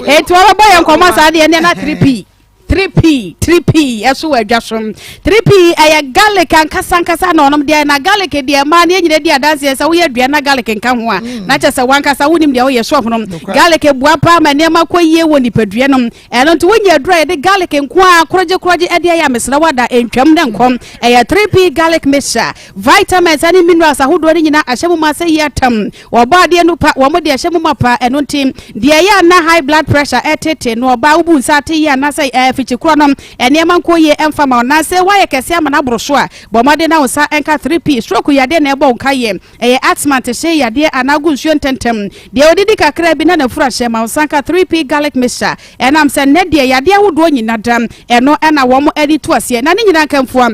eti boy nkomo sa de na 3p eso wadwasom 3p aya garlic ankasa na onom de na garlic de ma na nyine de adanse se wo yadua na garlic nka ho a na chese wankasa wonim de wo ye shop no garlic bua pa ma ne ma koyie wo nipadua no eno nto wonya adura de garlic nko a kroje e de ya mesra wada entwam ne nkom aya 3p garlic mixture vitamins and minerals ahodo ne nyina ahyemu ma se yatam wo ba de no pa wo mo de ahyemu ma pa eno ntim de ya na high blood pressure etete no ba ubu nsate ya na se fichikronom enema nkoye emfama na se waye kese ama na brosho a bomade na usa enka 3p stroke yade na ebo nkaye asthma te she yade anagu nsuo ntentem de odidi kakra bi na fura she ma usa nka 3p garlic mixture enam se ne de yade awodo nyina dam eno na wo mo edi to ase na ne nyina nkamfo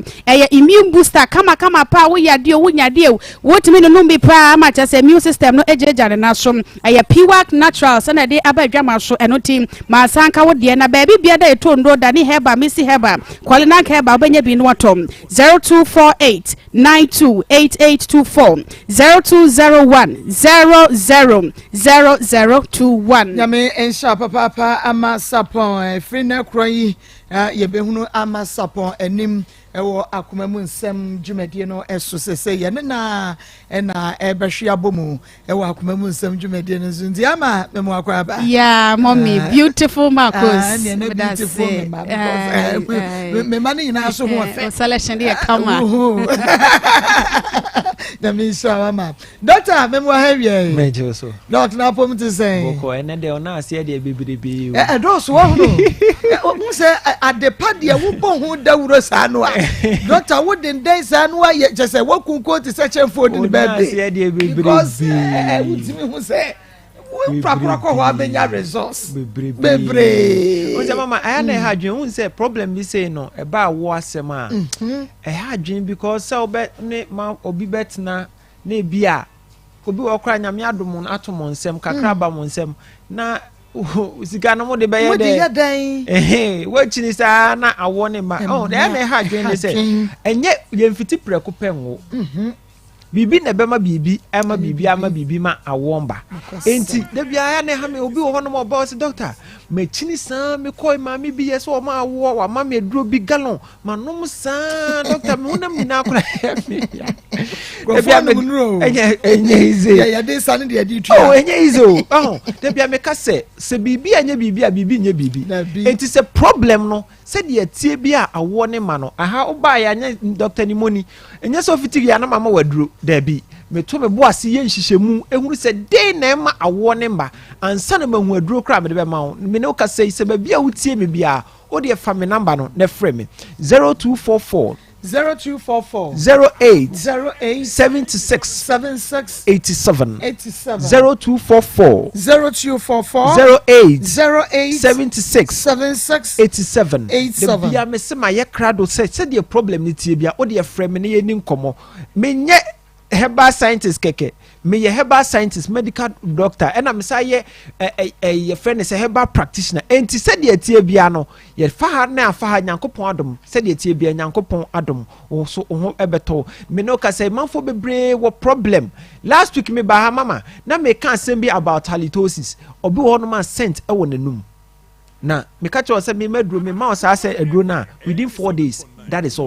immune booster kama pa wo yade wo nyade wotimi no numbi pa ma cha se immune system no ejejare na so piwak natural se na de abadwa ma so eno tim ma sanka wo de na baby bia da etondo dani heba misi heba kwalina heba obenya bi no atom 0248928824 0201000021 yame ensha papa ama sapon free na kroyi ye behunu ama sapon enim ewo akoma mu nsem dwumedie no eso sese ye na ebehwe abomu ewo akoma mu nsem dwumedie no nzi ama memo akwa ba yeah mommy beautiful Maa Akos beautiful me mani ina so ho fe selection dey kama na mi shawama doctor memo heavy mejo so doctor na pom to say boko ene de ona ase de bebrebi do so wo no say adepa de wo bon ho dawuro sa no a doctor wo den den sa no a je say wo kunko ti search for the baby because wo timi ho say we prapra ho abenya results bebre o say mama aya na ha dwen won say problem bi say no e ba wo asem a ha dwen because say obi ne ma obi betna na bia obi wo kra nyame adom atom nsem kakra ba mo nsem na usika no mo de be ye de wo chini sa na awo ne ma de na ha dwen ne say enye ye mfiti preko penwo bibi na bema bibi ama bibi ma awomba enti da bia ya na ha me obi wo hono mo boss doctor me chini sa me koi ma me bi yeso o ma awo wa ma me duro bi galon ma no sa doctor me wona mi na akora me ya da bia me enye ize ya de sa ne de di tu enye ize da bia me ka se bibi anya bibi a bibi nya bibi enti se problem no se de tie bi a awo ne ma no aha oba ya nya doctor ni moni enye so fitigi ya na mama waduro da bi me to me bo ase ye nhihemu ehuru se dey na ma awo ne mba ansa na mahu aduro kra me de be ma wo me ne o ka sei se ba bia wutie me bia o de fa me number no na frɛ me 0244 08 76 87 0244 08 76 87 the bia me se ma ye krado se the problem ni tie bia o de frɛ me ne ye ni nkomo me nye herbal scientist keke me ye herbal scientist medical doctor and am say ye friend is a herbal practitioner enti said ye tie bia no ye fa ha na afa ha nyankopon adom said ye tie bia nyankopon adom wo so ho ebeto me no ka say manfo bebre wo problem last week me ba ha mama na me kan asem bi about halitosis obi wo no man sent e wo nanum na me ka che wo say me maduro me ma o say aduro na within 4 days that is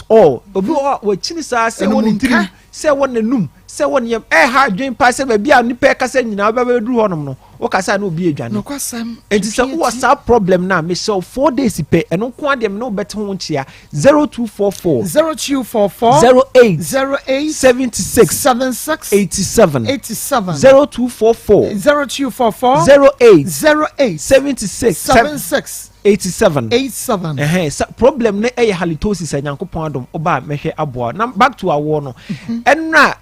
all. Obi wo chini sa se woni tiri se woni num se woni yem ha dwen pa se ba bia ni pe ka se nyina ba duru honom no wo ka sa na obi edwane no kwasam enti se wo sa problem na me se 4 days pe eno ko adem no bet ho nchia 0244 08 76 87 0244 08 76 87 problem ne halitosis anyankopon adom oba mehwe aboa na back to our no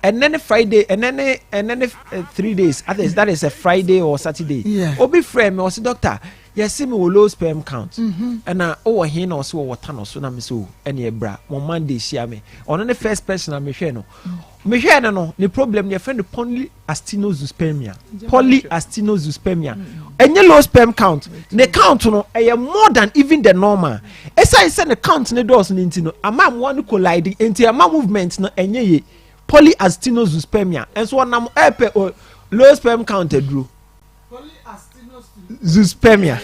enna Friday enna 3 days that is a Friday or Saturday obi frame me o say doctor yes me low sperm count and oh he no so water no so na me so ene bra mo Monday share me on the first person na me hwe no me hwe no the problem your friend polyastinozoospemia enye low sperm count the count no more than even the normal esai say the count ne doors no ntino ama mo one collide enti ama movement no enye ye polyastinozoospemia enso onam epe low sperm count edru Zoospemia.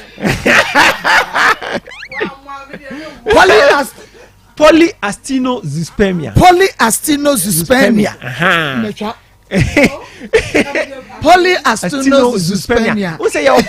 Polyastinozoospemia. Polyastinozoospemia. Who say your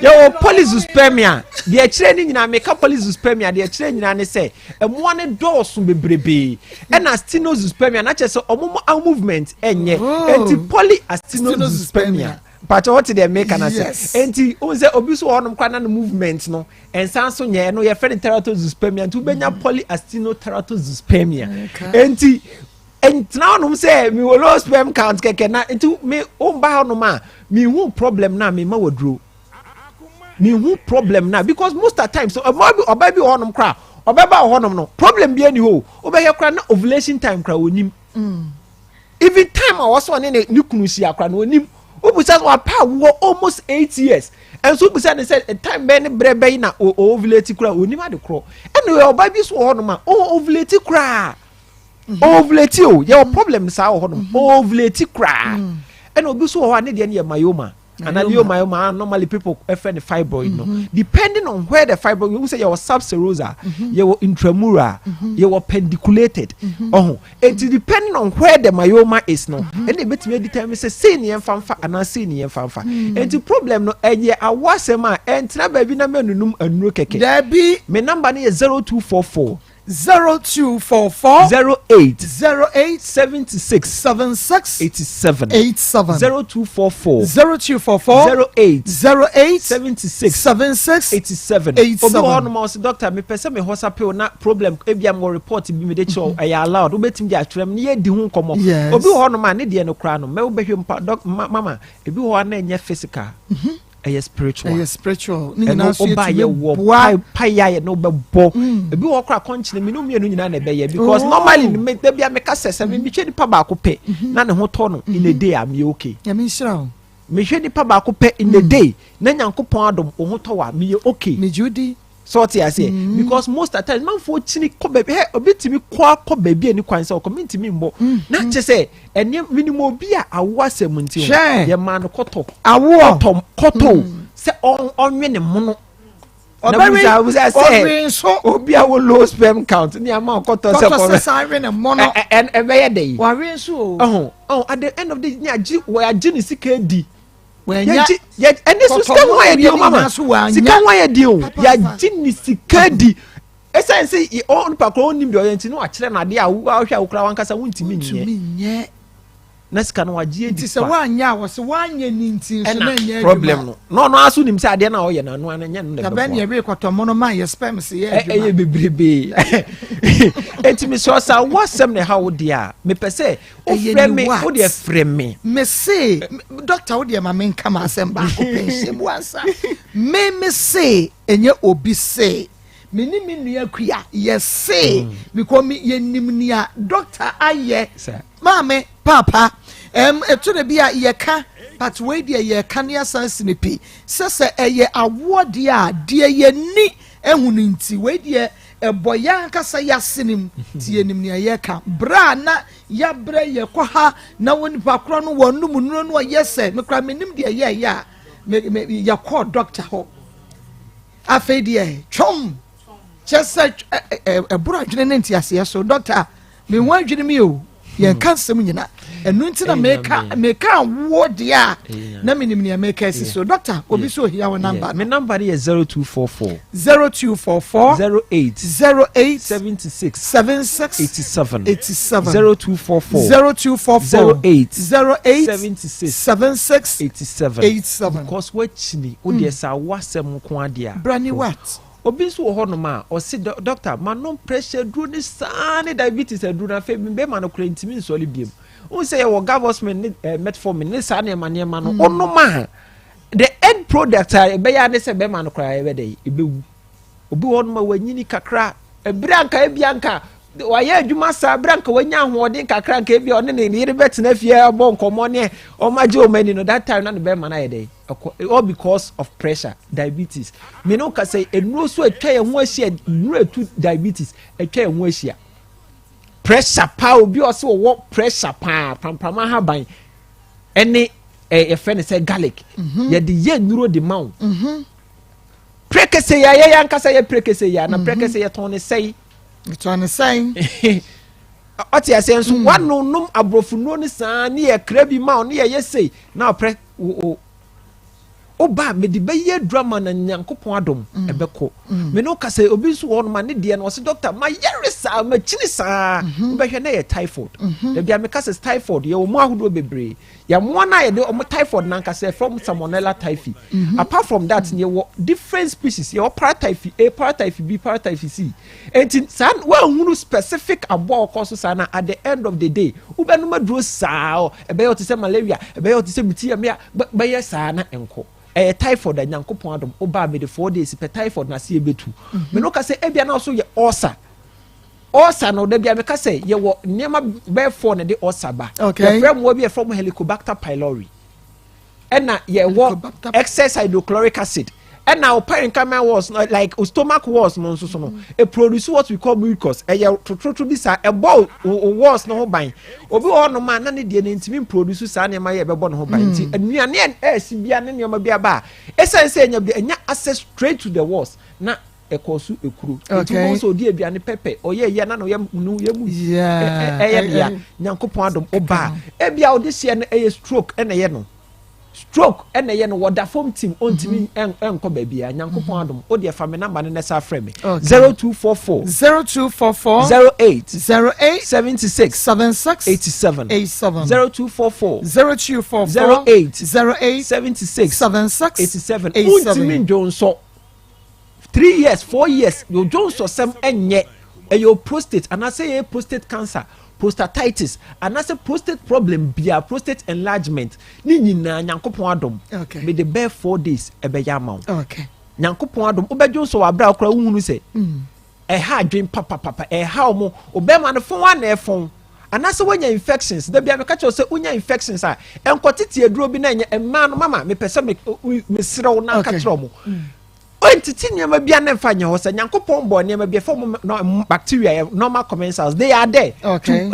your polyzoospemia. The training in America polyzoospemia. The training in say a one doors be brebe. And astinozoospemia. Not just a movement. And polyastinozoospemia. But what they make an assess. And the obuso on the movements no. And Sanson ye no your friend teratozoospemia and to be polyastinozoospemia. And now no say me will low sperm count keke na into me ba no ma me who problem na me ma wodro me who problem na because most of the time so obabi honum kra obeba honum no problem bi ani ho obehye kra na ovulation time kra onim even time I was one ne kunu si akra na onim obusa wa pa wo almost 8 years and so busa ne say time be ne brebe na ovulate kra onim ade kro and obabi so honum ma ovulate kra ovulate o your problem sa honum ovulate kra and obi so ho ane de ne myoma and myoma normally people find the fibroid no depending on where the fibroid you say your subserosa your intramural your pendiculated it depending on where the myoma is no and they betime determine say ne yemfa and say ne yemfa and the problem no eye awasema entina ba bi na menunum anuro keke there be me number ne 0244 0244 08 76 87 0244 08 76 87 obi one mo say doctor me pese me hospital na problem ebia mo report bi me dey show I allowed obetim dey atwem ne yedi hu nkomo obi one ma ne de no kra no me obehwe mama ebi ho na enye physical spiritual ni na so paya no be bo ebi wo kra konchine me no mienu nyina na be ye because normally me da bia me ka sese me hwe nipa ba ko pe na ne ho to no in a day am okay ya me shira me hwe nipa ba ko pe in a day na nyankopon adom o ho to wa me okay me judi sort ya say because most of the time man for chini ko be he obetimi kwa ko ba bi ani kwan se o community mi mbo na che say ene minimum bi a awo asem nti ye man koto awo koto se onwe ne mono obi a wo low sperm count ni ama koto se ko se ne mono and e be ye dey wa wen so at the end of the day ni agi wo agi ni sika di when ya and this was come why di mama sika why di o ya gini sika di esa say on pa ko nim do yenti no akere na de a wo hwa wo kra wankasa wontimi nye na sika no wagie di se wanya wo se wanya ni ntin so na nya problem no aso nim se ade na wo ye na no anya no na ben ye be kwato mono ma ye spam se ye adwuma bebrebe enti me so sa wasem ne ha wo dia me pese o frɛ me o de frɛ me say doctor wo de ma men kama asem ba ko pension wansa me say enye obi say meni nua kua ye say because me ye nimnia doctor aye mame papa eto de bia ye ka but we de ye ka ne asanse ne pi sese eye awode a de ye ni ehunu nti we de eboya nkasa yasenim ti enim ne ye ka bra na ya bra ye kwa ha na woni pa kro no wonum nuro no yese me kra menim de ye ya me ya call doctor ho afa de chom just bra adwene ne ntiase so doctor me wan adwene mi o ye kansem nyina enu nti na meka wo dia na minim ne meka si so doctor obi so here our number my number is 0244 08 76 87 0244 76 87 because what chini o dey sa wasem ko ade a brani what obi so ho no ma o si doctor manon pressure duro ni sane diabetes duro na fe be man ko ntimi nsoli biem o say your government metformin ni sane ma no ono ma the end product I be ya ne se be ma no kra e be dey e be wu obi won ma wanyini kakra e branka e bianka waye adwuma sa branka wanya ahoden kakra nka e bia one ne yire betena fie abo nkomo ne o maje o mani no that time na the be ma na ye dey all because of pressure diabetes me no ka say enuro so atwa ye ho ahia enuro etu diabetes atwa ye ho ahia pressure pa obi o se wo pressure pa pampama ha ban ene e friend say garlic ye de ye enuro de mawo prekese ya yanka say prekese ya na prekese ya ton ne say to ne say oti asenso wanu num abrofu no ne san ne ye kra bi mawo ne ye say na pre oba me de beye drama na nyankopon adom ebeko me no ka say obi so won ma ne de no se doctor ma yere sa ma chini sa be hwe na ye typhoid da bia me ka say typhoid ye o mu ahodo bebre ya mo na ye de o typhoid na ka say from salmonella typhi apart from that ye wo different species ye o paratyphi A paratyphi B paratyphi C enti san wa hunu specific abo ko so sa na at the end of the day u be no maduro sa e be yo te say malaria e be yo te say mitia me be ye sa na enko typhoid nyankopon adom oba me de 4 days pe typhoid na se ebetu me no ka say ebia na so ye ulcer no de bia me ka say ye wo niema be 4 na de ulcer ba ye from wo be from Helicobacter pylori na ye wo excess hydrochloric acid na parenchyma was like stomach was no so no e produce what we call mucus ye trotro bi sa e ball was no ho ban obi ho no ma na ne de ntimi produce sa ne ma ye be bo no ho ban ti anuane si bia ne ne ma bia ba essence enya bia enya access straight to the walls na ekosu ekuru enti mo so di aduane pepe oye ye na no ye mu bia nyankopon adom oba e bia odi se ne stroke na ye no stroke ene ye no woda form team ontimi enko ba bia nyankopon adom o de fa me number ne nesa frɛ me 0244 08 76 87 0244 08 76 ontimi njonso 3 years 4 years yo jonso sem enye your prostate and I say prostate cancer prostatitis and as a prostate problem bia prostate enlargement ni nyina nyankopon adom me the bare 4 days e be yama nyankopon adom obedwo so wabra okra wunu se ha adwen papa ha omo obema no fon wa na efon anase wanya infections da bia me ka che se unya infections a enkotete aduro bi na enye emma no mama me pese me serew na ka che omo entity niema bia na mfa nya ho se nyankopon bo niema bia form no bacteria normal commensals they are there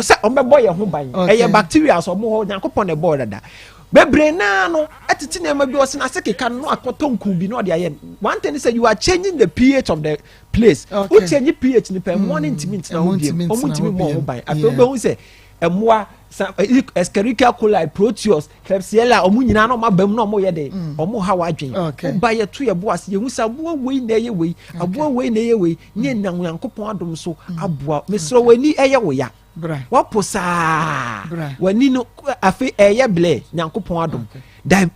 so omebo ye ho ban eye bacteria so mo ho nyankopon e bo dada bebre na no entity niema bia o se na sekeka no akotonku bi no de aye one thing is that you are changing the pH of the place who change pH ni per morning timint na ho bia omutimi mo ho ban afi obe hu se emoa Escherichia coli, Proteus, Klebsiella, omunyina no mabam no mo ye de omo ha wadwen ba ye to ye boas ye husa bo we na ye we abo we na ye we nye na Nyankopon adom so aboa mesro wani eye wo ya waposa wani no afi eye ble Nyankopon adom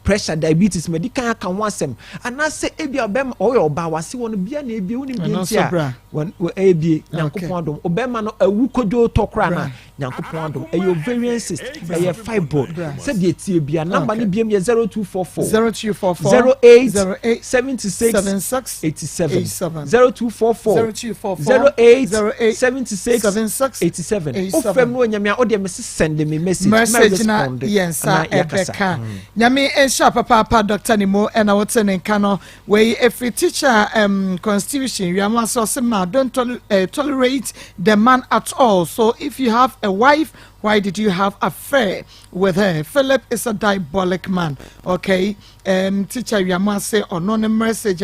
pressure diabetes medical kan wasem anase ebia obem oyo oba wase won bia na ebia woni bia ntia won ebia Nyankopon adom obema no awu kojo tokra na Nyankopon adom eyo ovarian cyst eye fibroid se de tie bia number ni bia me 0244 08 76 87 0244 08 76 87 ofem no nyamia o de me send me message na yes ebeka nyame ensha papa Dr. Nimo and what's in Kano where if a teacher constitution you must also don't tolerate the man at all. So if you have a wife, why did you have affair with her? Philip is a diabolic man. Okay, teacher you must say anonymous message.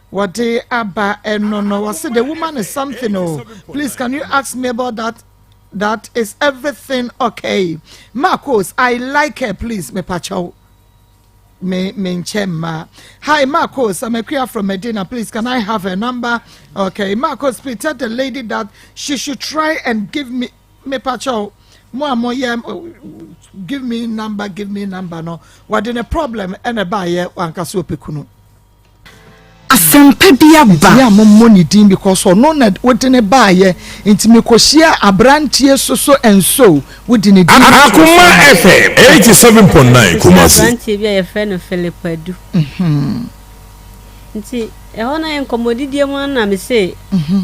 What they about no I said the woman is something. Oh, please can you ask me about that? That is everything okay. Maa Akos, I like her, please, me pacho. Me Nsem. Hi, Maa Akos, I'm a queer from Medina. Please, can I have her number? Okay, Maa Akos, please tell the lady that she should try and give me pacho. Give me number, no. What in a problem and a buyer one kasupe kunu. asempa bi aba ya mommo ni din because no na wodine baaye nti mekohia abrantie soso enso wodine din Akoma FM 87.9 Kumasi abrantie bi ye no Philip Adu nti ehona enkomodidie mu na me say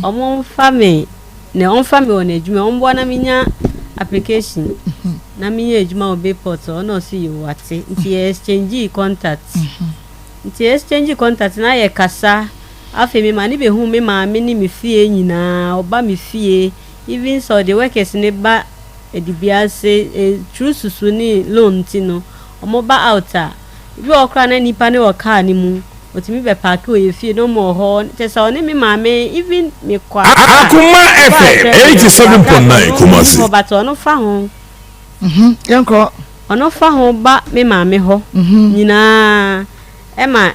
omo mfa me ne onfa me wona adwuma ombo na menya application na menya adwuma obe portal na osi you wate nti exchange contact nti exchange contact na ye kasa afi me mani be hu me ma me ni me fie nyina oba me fie even so the workers ne ba edibia say true susu ni loan ti no omo ba outa bi okra na nipa ne o car ni mu otimi be park o ye fie no mo ho tesa oni me ma me even me kwa Akoma FM 87.9 Kumasi mo ba to no fa ho yanko ono fa ho ba me ma me ho nyina ema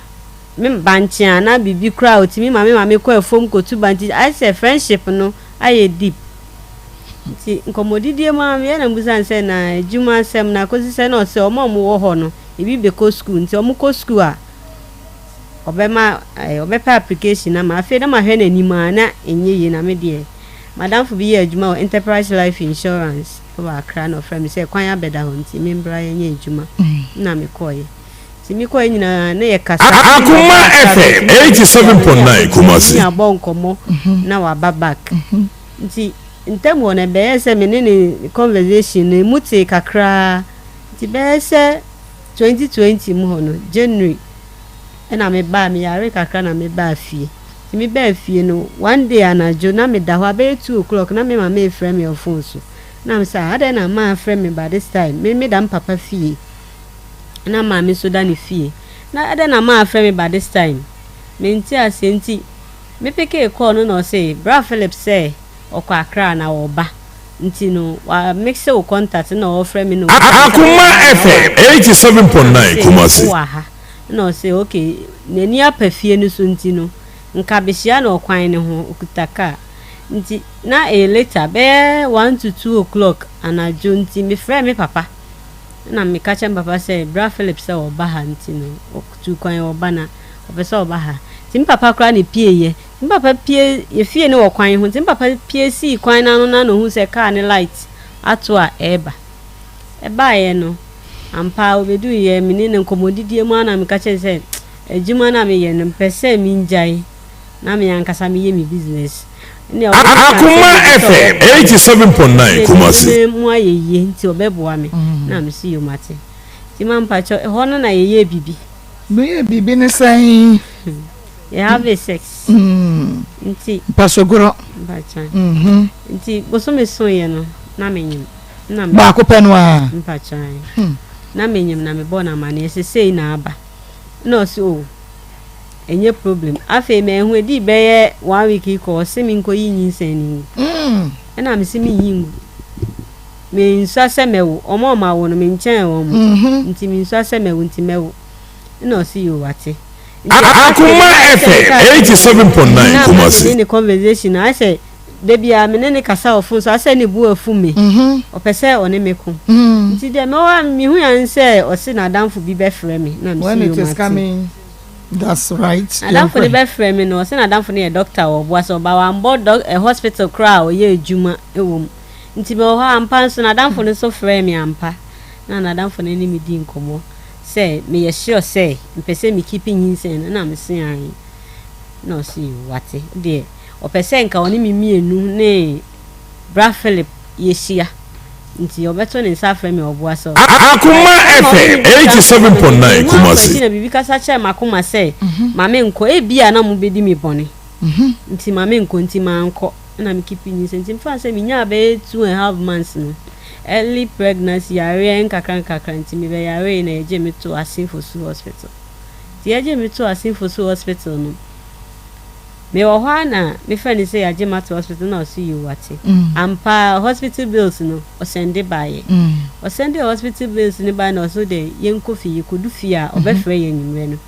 me banchia na bibi kra otimi ma me kwa fom kotu banchi I say friendship no aye deep ti nkomodidie ma me na mbuza nse na juma sem na kosi se na se omo wo ho no ebi be ko school nti omo ko school a obema obepa application na ma afi na ma hwe na nima na enye yi na me de madam fu bi ye adwuma o enterprise life insurance ba kra no from say kwan abeda ho nti me mbra ye adwuma na me koye ti me koye nyina na ye kasa Akoma FM 87.9 Kumasi ya bon komo na wa back nti ntemo na be se me ne conversation na muti kakra ti be se 2020 mu ho no January na me ba me yare kakra na me ba fie ti me ba fie no one day anajo na me da ho abe 2 o'clock na me mama e frame your phone so na me say ada na ma frame me by this time me dam papa fie na ma me so da ne fie na ada na ma frame me by this time me nti asenti me peke call no no say bra Philip say okwa akra na oba nti no wa mix o contact na o frame me no Akoma FM 87.9 Kumasi no say okay nani apafie no so nti no nka behia na okwan ne ho okutaka nti na later be 1 to 2 o'clock anajo nti me frame me papa na me kacha papa say bra Philip say oba ha nti no okutu kwan oba na opesa oba ha ti papa kra ne pie ye ti papa pie ye fie ne okwan ho ti papa pie si kwan na no hu say car ne light ato a eba ye no ampa obedu ye menene nkomodidie mu ana me kacha say ejuma na me ye no pese mi njai na me yankasa me ye mi business Akoma FM 87.9 Kumasi mu ayeye nti obeboa me na me si yo mate ti mampa cho ho no na yeye bibi me ye bibi ne sai you have a sex nti pasogoro bacha nti boso me so ye no na menyim na me ba ko penu a mpacha na menyim na me bona ma na esesei na aba no so enye problem afa me hu edi beye 1 week ko se mi nko yi nyinsani na me se mi yingu me nsa se mewo omo ma wo no me nchen wo nti mi nsa se mewo nti mewo na si yo wate Akoma FM 87.9 Kumasi in the conversation I say baby a me ne kasa ofun so I say ne bu afu me opese one meko nti de me wa mi hu yan say o se na danfo bi be frɛ me na me when it is coming that's right danfo ne be frɛ me no o se na danfo ne doctor o bo so ba wa board a hospital cra o ye adwuma ewom nti me ho ampa so na danfo ne so frɛ me ampa na danfo ne ni mi di nkomo say me ye sure say mpese me keeping hinsen na me say an no see wate de o pese nka oni mi mienu ne bra Philip yeshia nti obeto ne nsa frame oboa so Akoma FM 87.9 Kumasi na bibi kasa che makoma say mame nko ebia na mu bedi mi bone nti mame nko nti ma nko na me keeping hinsen nti mfa say me nya be 2.5 months no early pregnancy yare nkakra nti me be yare na eje me to Asinfosu hospital ti eje me to Asinfosu hospital no me wo ho na me friend say eje me to hospital na see you wate ampa hospital bills no o send by o send hospital bills ni by na so de yenko fi kodu fi a obefre yenwure no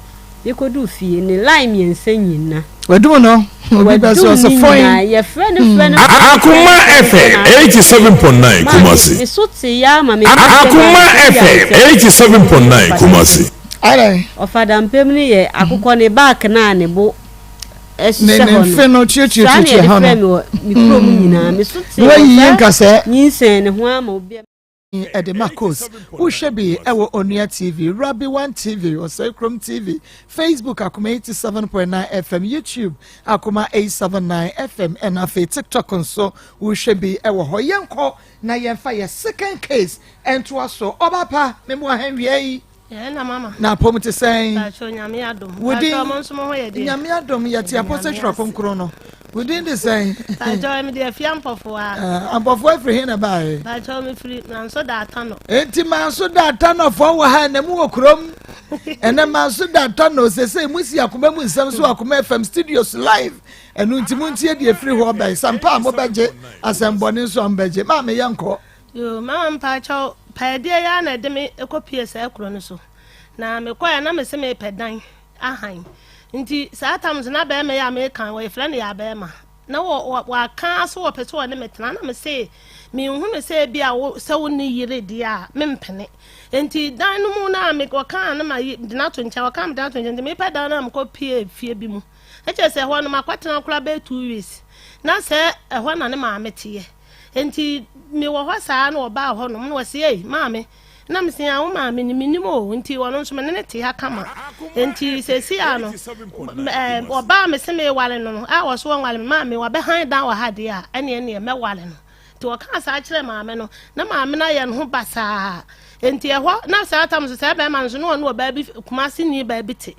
yekodu fi ni line mi ensanyin na wedu no obi be so foin ye friend Akoma FM 87.9 Kumasi isuti ya mama Akoma FM 87.9 Kumasi ale ofada mpem ni ye akukọ ne back na ne bo ne feno chichi ha no mikro mu nyina me so te we yinka se nyinsen ne ho ama obi Maa Akos uhwe bi ewo Onua TV, Rabbi 1 TV, Osakrom TV, Facebook Akoma 87.9 FM, YouTube Akoma 879 FM, and afi TikTok nso uhwe bi ewo ho yenko na yemfa ye second case ento aso obapa memo ahanwie yi na mama na pomte say ba cho nyame adom wodi monso mo ho ye de nyame adom yati apostle kronkron no within the same ba cho me de fiampofo a ambofo afri hin na bae ba cho me free na so da ata no enti man so da ata no fo wo ha na mu okrom ene man so da ata no sese musi akoma mu nsem so akoma FM studios live enu enti mu ntie de free ho bae sampa mo beje asemboni so ambeje ma me yanko yo mama pa cho pa de ya na de me ekopie sa ekro no so na me kwa na me se me pedan ahan nti saa tam na ba me ya me kan we friend ya ba ma na wa kan so wo pese wo ne metena na me se me hu me se bia wo se wo ni yire dia me mpene nti dan no mu na me ko kan na ma dina to ncha wa kan dina to ncha me pedan na me ko pie fie bi mu eche se ho no makwatena kula be 2 weeks na se ho na ne ma mete nti me wo ho saa na oba ho no no se ei maame na me se a wo maame ni minimo nti wono nso me ne te ha kama nti se si ano oba me se me wale no a wo so wale maame wa be han dan wa ha de a ene me wale no ti wo kan sa kire maame no na maame na ye no ho basa nti ho na sa tam so se be man so no oba bi kuma si ni ba bi te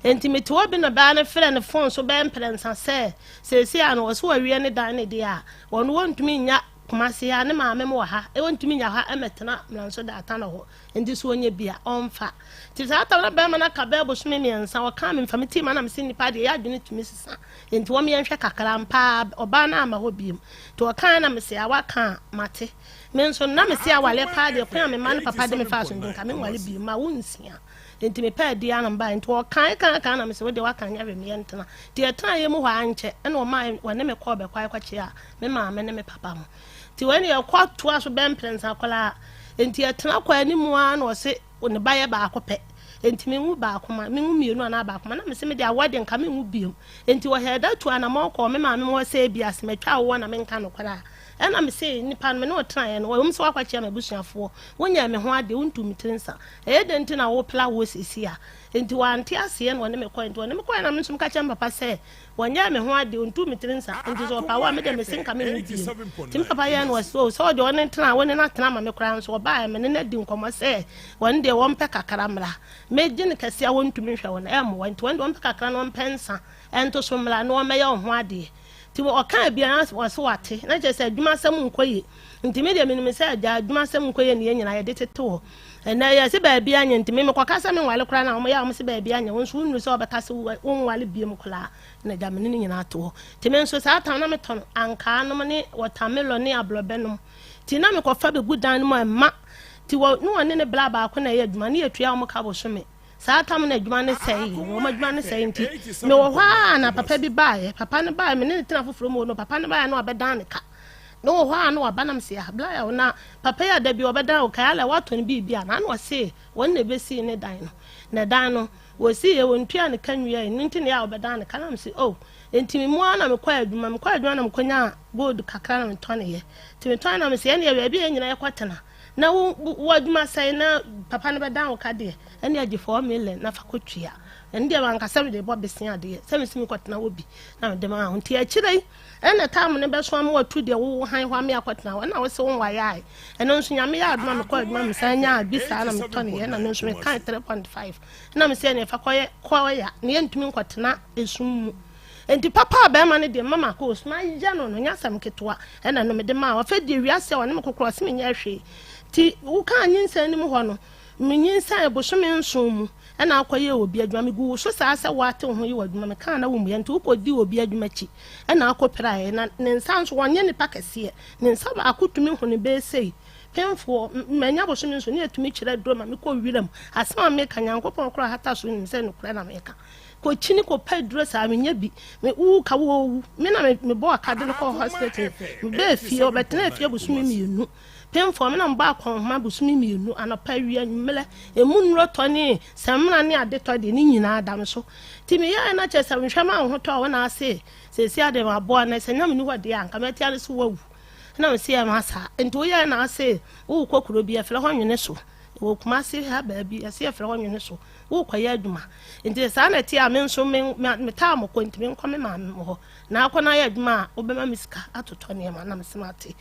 enti me to obi no ba na frɛ ne phone so be mprensa se si ano wo so awie ne dan ne de a wono wontumi nya kumasi ya ne maame mo ha e wontumi nya ha emetena mlanso da ata na ho ndi so onye bia onfa ti sa ata na be ma na ka be bo so me miensa wo ka me mfa me ti ma na me sin nipa de ya dwene tumi sisa enti wo me nhwe kakra mpa oba na ama ho biem to kan na me se awa kan mate me nso na me se awale pa de ko me ma na papa de me fa so ndinka me nwale biem ma wonsia enti me pa di ana mba enti wo kan na me se wo de wa kan nya be me yentena ti etan ye mu ho anche na wo ma wo ne me ko be kwai kwachi a me maame ne me papa mo ti wani ya kwatu aso bemprensa akola enti etena kwa animu a na ose ne baye ba akope enti mengu ba akoma mengu mienu ana ba akoma na me se me de awade nka mengu biem enti wo heda tu ana mo ko me ma me wo se bia se metwa wo na me nka no kwala ena me se nipa me no tran ye no wo mso akwachi ma busuafo wonya me ho ade wontu mitrensa e de enti na wo pla wo sisi a enti wa ante ase ye no ne me ko enti wo ne me ko na me nsum ka che papa se wonya me ho ade wontu mitrensa enti so pa wa me de me se nka me no bi tim papa ye no so de won tran won na tran ma me kra nso ba me ne na di nkomo se won de won pe kakara mra me gine kase a wontu mi hwe won e mo won won pe kakara no pensa ento so mra no me ye ho ade ti wo kan bia na so wate na je se adwuma sam nkoye nti me de me se adwuma sam nkoye ne nyina ye de teto na ye se ba bia anya nti me kwakasa me wale kra na mo ya mo se ba bia anya won so nu se obekase won wale biem kula na da me ne nyina to ti me nso sa ta na me ton anka no ne watermelon ne ablobenom ti na me ko fa be gudan no ma ti wo no ne bla ba ko na ye adwuma ne yetua mo ka bo so me sa tam na adwuma ne sei wo ma adwuma ne sei nti me wo hwa na papa bi baaye papa ne baaye me ne tena foforo mo no papa ne baaye no abedan ne ka no wo hwa no abanam se abla ya na papa ya da bi obedan o ka ala wato ne bibia na no se won na be si ne dan no na dan no wo si ye won tua ne kanwia ni nti ne ya obedan ne ka na me se oh enti me mo ana me kwa adwuma na me konya gold kakra na me tone ye ti me tone na me se ye ne ya bi nyina ye kwatena na wo adwuma sai na papa ne bedan o ka de ene agi 4 million na fakotua ene de banka sabe de bo besia de sabe simi kwatena wo bi na de ma ho nti a kirei ene tam ne be so am watu de wo han hwa me akwatena na wo se won wayai ene nso nyame ya aduma me kwa aduma me sanya bi sa na me tone ye na nso me kan 3.5 na me se ne fakoye kwaya ne ntumi kwatena esum enti papa ba ma ne de Maa Akos ma ya no nya sam ketwa ene no me de ma wa fa de wiase wo ne me kokoro se me nya hwe ti wo kan nyinsa ni mu ho no menyinsa ebosome nso mu ena akoye obi adwuma me gu so saa se wate ho yi wadwuma me kan na wo mu ye nti wo kodi obi adwuma chi ena akopra ye na ne nsa nso wonye ne pakase ne nsa ba akotumi ho ne be sei pemfo manya bo so mi so ne atumi kire do ma me ko wiram asema me ka nyankopon kro hata so nim se no kure na me ka ko chini ko pedro sa me nya bi me ka wo me na me bo akade no ko hospital me be fie obetena fie bo so mi mienu pemfo me na mba kon ma bo so mi mienu anopa wi anmele emu nro toni semna ne ade to de ni nyina adam so ti me ya na che se nhwema ho to wona ase se si ade ma bo na se nyam ni wode anka me tiare so wawu na me se ma sa ento ya na ase wo kokuro bi afle ho nwene so wo kuma se ha ba bi ase afle ho nwene so wo kwaya aduma enti sa na ti a me nso me ta mo ko enti me nko me ma mo na akona ya aduma obema misika atoto ne ma na me semate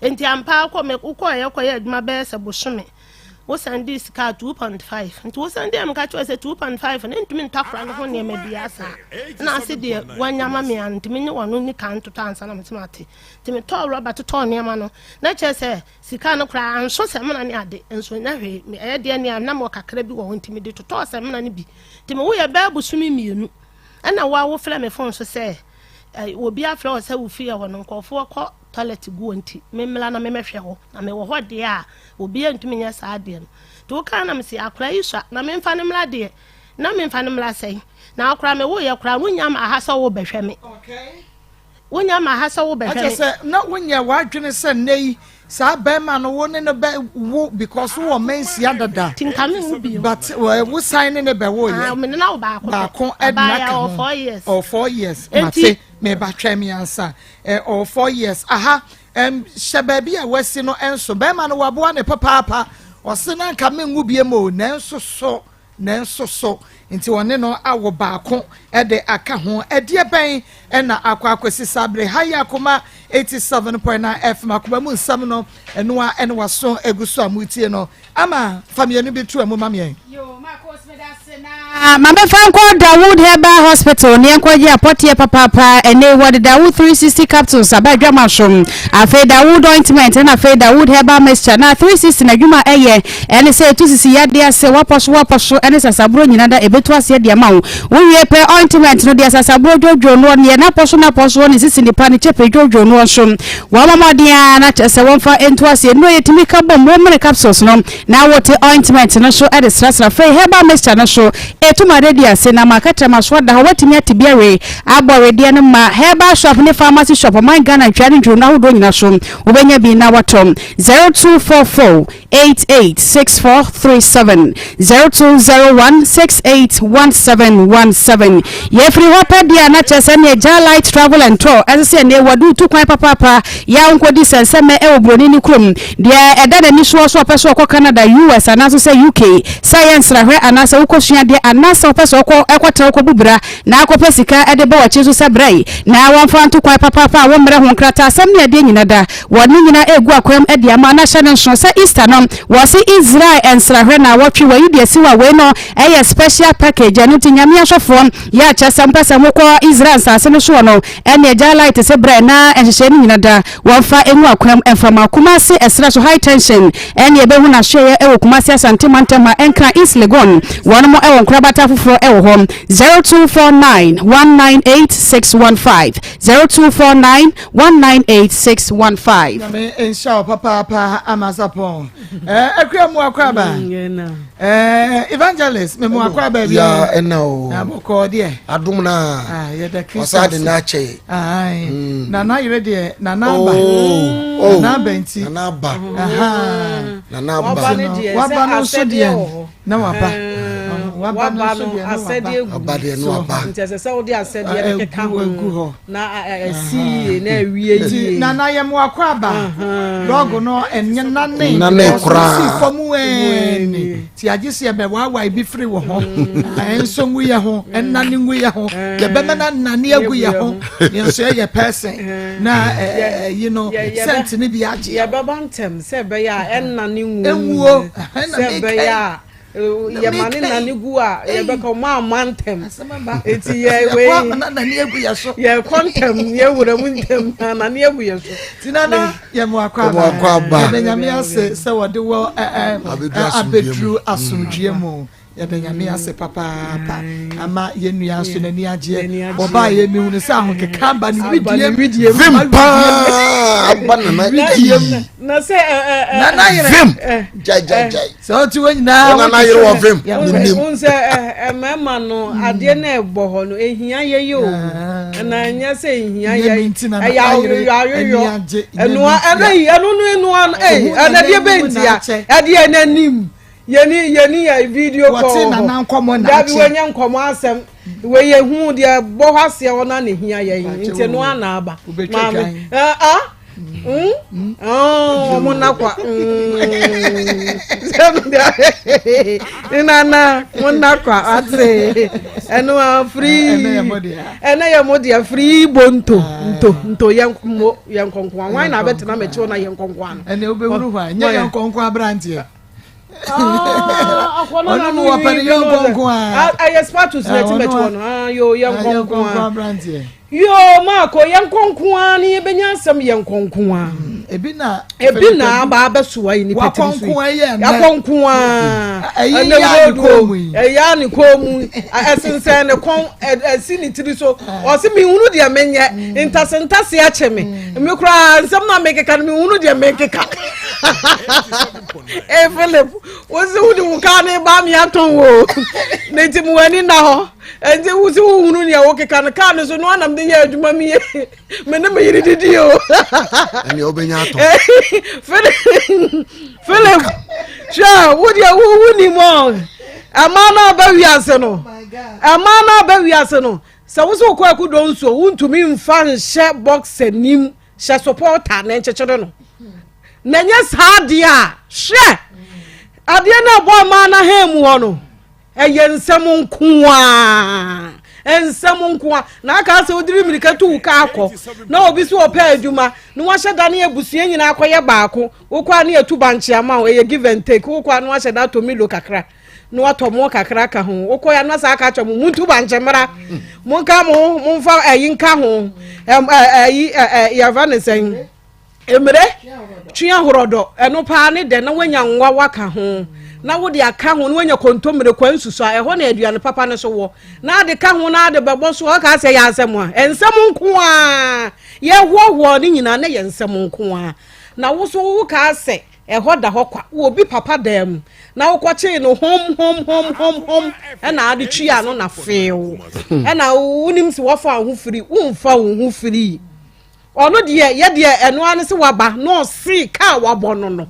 enti ampa ko me ko ya kwaya aduma be se boshome wo sandi sika 2.5 nti wo sandi am ka cho se 2.5 na ntimi ntakra no ho ne ma bi asa na ase de wanyama me antimi ne wono ni kan to ansa na metimate timi to rubber to ne ma no na che se sika no kra anso se mena ne ade enso na hwe me e de ne na mo kakra bi wo ntimi de to se mena ne bi timi wo ye ba busumi mienu ana wa wo fle me fon so se obi afle o se wo fi ya wono nkofo ko toilet go nti memela na memehwe ho na me wo ho de a obi antumi nya saa de no to ka na me se akra yisha na me mfa ne mla de na me mfa ne mla sei na akra me wo ye kra wonya ma ha so wo behwe me okay wonya ma ha so wo behwe me se na wonya wa dwene se nei saa be ma no wo ne no be wo because wo mensi adada tinkame wo bi but wo sign ne be wo ye me na wo ba ko edna ka 4 years or 4 years mate me ba twa me ansa or 4 years aha shebabi a wasi no enso be ma no waboa ne papa o se na nka me ngu bie mo na enso so nti wone no awo baako de aka ho edie ben na akwakwesi sabre haya Akoma 87.9 FM Akoma mu nsam no eno a ene waso eguso amutie no ama family no betu amu mamien yo Maa Akos me da se na ma be fanko Dawood Herbal Hospital ne enkoje apotie papa ene wode Dawood 360 capsules abadwa mashom afa Dawood ointment na afa Dawood Herbal mixture na 360 na dwuma eye ene se 260 yade ase waposo ene sasabro nyina da ebetu ase de ma wo wie pe ointment no de sasabro jojo no ne na poso ne sisi ni pani chepe jojo no so wa mama dia na se wonfa ento ase no yetimi ka bom mo capsules no na wote ointment no so ede strasra fe Herbal mixture no so etuma de dia se na makata maso da watimi atibiare abore de no ma Herbal shop ne pharmacy shop man Ghana twani dwo na hodo nyina so obenya bi na watom 0244886437 0201681717 ye free hope dia na chese ne Light Travel and Tour as say ne wadu tu kwan papa ya nkodi senseme e obroni ni krom dia edada ni so peso ko Canada US anaso say UK science rahwe anasa ukosua dia anasa peso ko ekwatra ko bubra na akopɛ sika ede ba wache so sabrai na wonfa nto kwan papa wo mre ho nkrata asem ne de nyina da woni nyina egu akwam ede ama na hye ne nso say Easter no wasi Israel ensrahwe na wotwe wayi de siwa we no eye special package anu tinyame ahwefo ya chasa mpasa moko Israel sase no so no ene Light se bra na enhye ni nyina da wonfa enu akwam enfama Kumasi esra so high tension ene ebehu na hye e Kumasi asante mantama enkra East Legon wono mo e wonkrabata foforo e wo hom 0249198615 0249198615 na me insha papa amazapon akwa mu akwaba evangelist me mu akwaba bi ya eno na boko de adum na ye da Christ osade na che ai na na yire de na namba na benti na naba na naba waba no so de na waba waba no so de asede abade no aba ntese wo de asede ke ka ho na asi na awie yi na yemu akwaba logo no enye na ne kra si fomu eni ti agise be wa bi free wo ho enso ngu ye ho enna ni ngu ye ho ye be na nani agu ye ho yenso ye person na you know sent ni bi age ye baba ntem se be ya enna ni ngu enwo se be ya ye mani na ni gu a ye be ko ma mantem eti ye we na ni agu ye so ye kontem ye wura mu ntem na ni agu ye so tinana ye mu akwaba be nyame ase se wode wo abedru asomdue mu yada nyame ase papa ama yenua so nani agye oba ye mi hunu sa ho keka ba ni widie vimpa banana na say nana vim jai so to when na nana yere wo vim un say mama no ade na ebo ho no ehia ye yo na nya say ehia ye ya enu ana de bentia ade na nim yeni ya video call dabi wenya nkomo asem we ye hu de bo hase wona na hia ye nti no ana aba mami monakwa nana monakwa ate eno free ena ya modia free bonto nto yankonkwa wan na betena mechi na yankonkwa no ene obewuru hwa nya yankonkwa brantie ono no wapani yankonkwa ayespatus neti mechi no yo yankonkwa brantie yo Marco yankonkwa ni benya asem yankonkwa ebi na ba besuwa ni petinsu yankonkwa ya ni komu esense ne kon asini tiri so o se mi hunu de menye intasentase a cheme me kura nsem na mekeka me hunu de mekeka Philip wozi hudi ukane ba mi aton wo neti mu ani na ho enje wozi hunu ne wo keka kan so no anam de ya adwuma mi me na me yiri didi o ani obenya aton Philip sha wudi wuni mo amana ba wiase no amana ba wiase no se wo so kwa ku don so wuntumi mfa nhye box anim hye supporter na nchechede no na nya saade a hye ade na bo amana hemu ho no eye nsem nkoa na aka se odiri mirika tu ka akọ na obi so opa adwuma no wa hyeda na ebusua nyina akoye baako wokwa na etu banche ama o eye give and take wokwa na wa hyeda to milo kakra no atomo kakra ka ho wokoya na sa aka chom muntu banche mara monka mo monfa ayi nka ho ayi ya vanesen emre twa horodo eno pa ne de na wanya nwa waka ho na wo de aka ho no wanya kontomre kwansusu a eho na aduane papa ne so wo na de ka ho na de bebo so ka se ya asem a ensem nko a ye hwohwo ni nyina na ye ensem nko a na wo so wo ka se eho da ho kwa wo bi papa dam na wo kwache no hom na ade twia no na feel na wonim se wo fa ho firi wo mfa ho firi ono de ye de eno ane se waba no si ka wabo no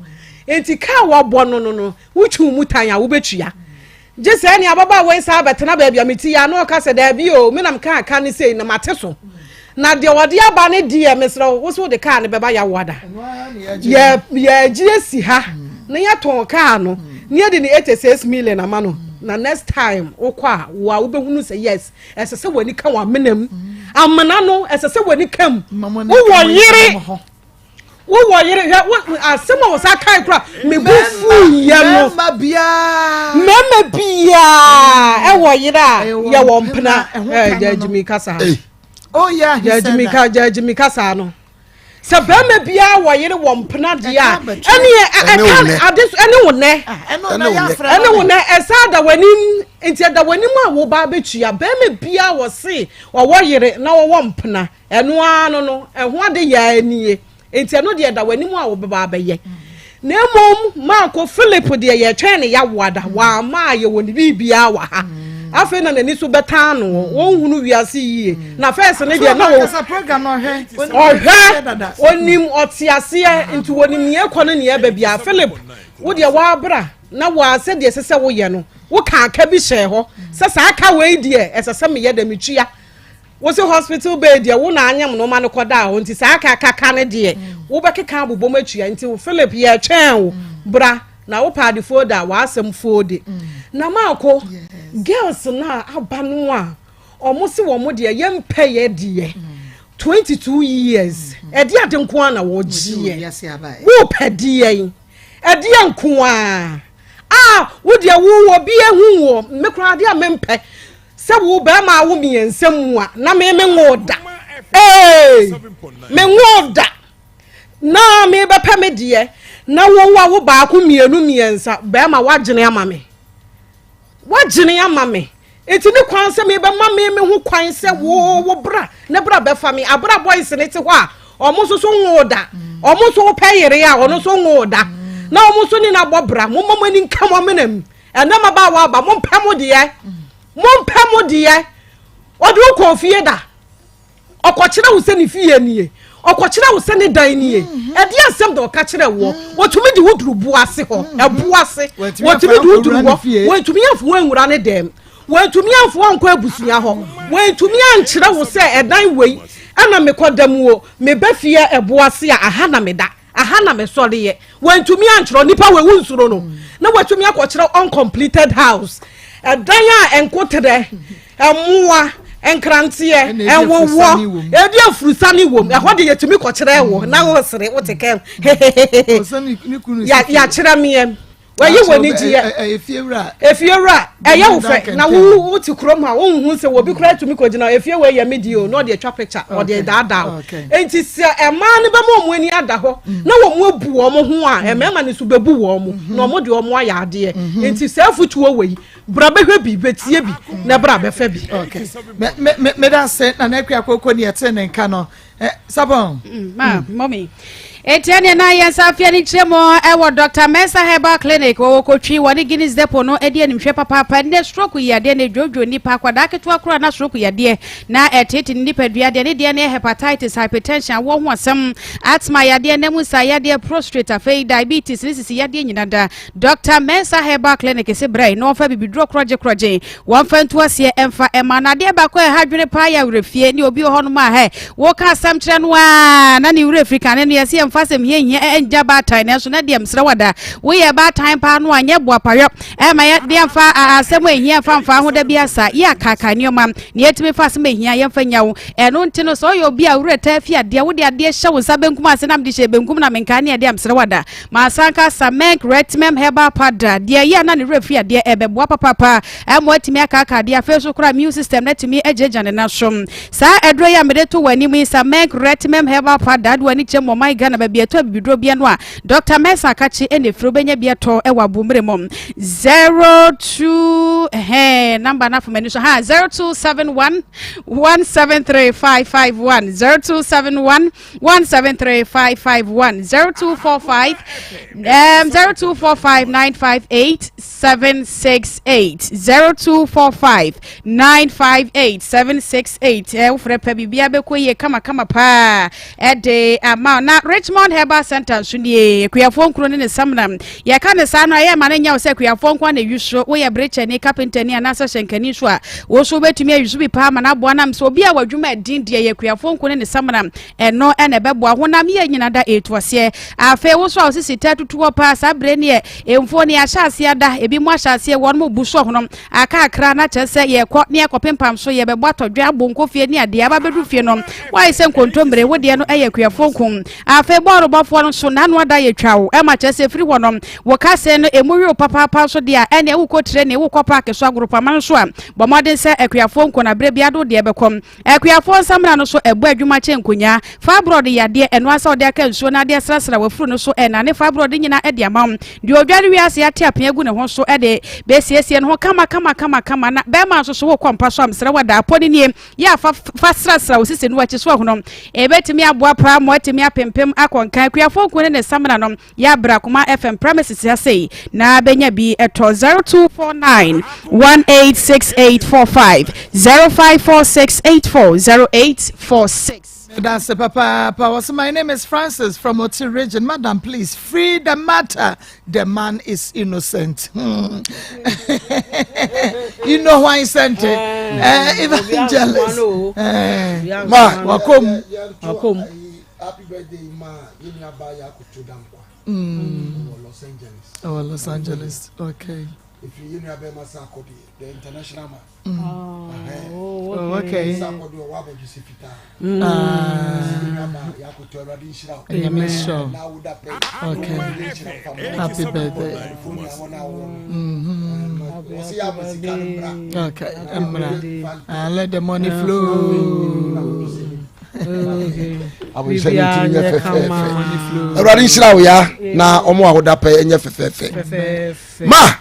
enti ka wabo no wuchu mutan ya wo betua je se ni ababa we sa betena ba bia meti ya no ka se da bi o menam ka ni sei na mate so na de wode aba ne die mesra wo so de ka ne beba ya wada ya jire si ha na ya ton ka no ne de ni 86 million ama no na next time okwa wa wo behunu say yes esese wani ka wa menam amana no esese wani kam wo yire asema wo sa kai kra me bufu ye no mama bia e wo yire ye wo mpena jajimi kasa oh yeah jajimi kasa no se bema bia wo yire wo mpena dia ene wo ne esada wanim enti da wanim a wo ba betua bema bia wo se wo yire na wo mpena eno ano no eho ade ya anie enti no de da wanim a wo ba abaye na mom Marco Philip de ye twen ne ya wada wa ma ye woni bibia wa ha afi na nani so beta no won hunu wiase yie na first ne de na wo program no he onim otiase enti wonim ye kono ne ye ba bia Philip wo de wa bra na wa se de sese wo ye no wo ka aka bi hye ho se sa aka we de esese me ye da metwia wo se hospital bed de wo na anyam no ma ne koda ho nti sa aka ne de wo be keka abobom atwia nti Philip ye twen wo bra na wo pa de folder wa asem folder na Marco girls na abanu a omusi wo mo de yempe ye de 22 years e de ade nko ana wo gie wo pedi yen e de nko wo de wo bi ehu wo me kra de amempe se wo ba ma wo mi ensem a na me ngoda me ngoda na me be pa me de na wo ba ko mienu miensa ba ma wagene ama me enti ne kwan se me be ma me hu kwan se wo bra ne bra be fa me abra boys ne te ho a omo so ngoda omo so pay yere ya ono so ngo da na omo so ni na bobra mo mama ni nka mo menam ena maba wa ba mo pɛ mo de ye odu ko fie da okokyere wo se ni fie nie okokyere wo se ni dan nie e de asem da okakyere wo wotumi di woduru buase ho ebuase wotumi di woduru wo wotumi afu anwura ne dem wotumi afu anko abusunya ho wotumi ankyere wo se edan wei ana mekodam wo me ba fie ebuase a aha na meda aha na me sori ye wotumi ankyere nipa we wunsuro no na wotumi akokyere uncompleted house edan a enkotere emuwa enkrantie enwowo edi afurusani wom ehwo de yetumi kokyere wo na wo sere wo tekem ya kyere miem wayi woni ji efiewra eya wo fe na wo ti krom ha wo hu se wo bi kra tumi kogina efiewe ya medio no de twa picture o de daada enti se ema ne be mo ani ada ho na wo mo abu wo mo ho a emema ne so bebu wo mo na mo de wo mo aya ade enti se afutu wo wei bra behwe bi betie bi na bra befa bi me da se na na kwa kokko ne yete ne nka no sabon mommy Etienne na yensa afia ni tremo ewo Dr. Mensa Herbal Clinic wo kotwi woni Guinness Depot no edi animhwe papa ne stroke yade ne jojo nipa kwada keto akura na stroke yade na etete nipa duade ne de ne hepatitis hypertension wo ho asem asthma yade ne musa yade prostate afei diabetes ne sisi yade nyinada Dr. Mensa Herbal Clinic se brai no fa bibidro kroje won fa nto ase emfa emanade ba ko hadwene pa ya wrefie ne obi ho no ma he wo ka asem kire no a na ne wure Africa ne yase fasem ye enja ba time na so na dem sre wada we ye ba time pa no anye boa payo ma ye dem fa asem ehia fa ho da biasa ye akaka ne oma ne yetime fa asem ehia ye fa nyawo eno ntino so ye obi a wure ta fia de wo de ade hye wo sa benkum ase nam de hye benkum na menka ne dem sre wada ma sanka samek retmem herbal powder de ye na ne refia de ebeboa papa mo atime akaka de afa so kura immune system na timi ejejane na som sa edro ya mede to wani mu samek retmem herbal powder wani chemo my Ghana bieto bibidro bia no a Dr. Mensa kachi ene fro benya bieto ewa bumre mom 02 number na for menu so 0271 173551 0271 173551 0245 958 768 0245 958 768 ufre pe bibia be koye kama pa ede ama na Richmond Herbal Center suni kuyafo nkro ne samna ya ka ne sa no ya ma ne nya se kuyafo nkwa na yuso wo ya breche ne carpenter ne anasa shenkani so a wo so betumi ayuso bi pa ma na bo na so obi a wadwuma din de ya kuyafo nkro ne samna eno ene bebo honam ye nyina da etuase afa wo so a osisi tatutuo pa sa bre ne emfo ne ahyase ada ebi mu ahyase won mo buso honom aka akra na chese ye ko ne ekopempam so ye bebo atodwa bonko fie ne ade aba bedu fie no why se nkontombre wo de no eye kuyafo nkon afa boro bofo no so nanu ada ye twawo e ma chese firi honom wo ka se no emuri papa so de a ene wo ko tire ne wo ko park so agrupa man so a bomodin se ekuyafo nkon na bre biado de bekom ekuyafo samra no so ebu adwuma che nkonya fibroid yade eno asa ode aka nsuo na de srasra wafuru no so ena ne fibroid nyina e de amam de odware wiase ate apia gu ne ho so e de besiesie no kama na be ma so wo kompa so amsra wada aponi nie ya fa srasra osisi no wachi so honom e betimi aboa pa mo atimi apempem akonkan kuyafo nkon ne samra no ya bra kuma FM premises ya sei na benya bi eto 0249 186845 0546840846. That's Papa. My name is Francis from Oti region. Madam, please, free the matter. The man is innocent. You know why he sent it? Evangelist. Ma, welcome. Happy birthday, Ma. Los Angeles. Oh, Los Angeles. Okay. If you know about Masakodi, the international man. Okay. Okay. Happy birthday. Okay. And let the money flow. I will send you to your running slow, ya. Now, Omo would up pay in your fefe. Ma,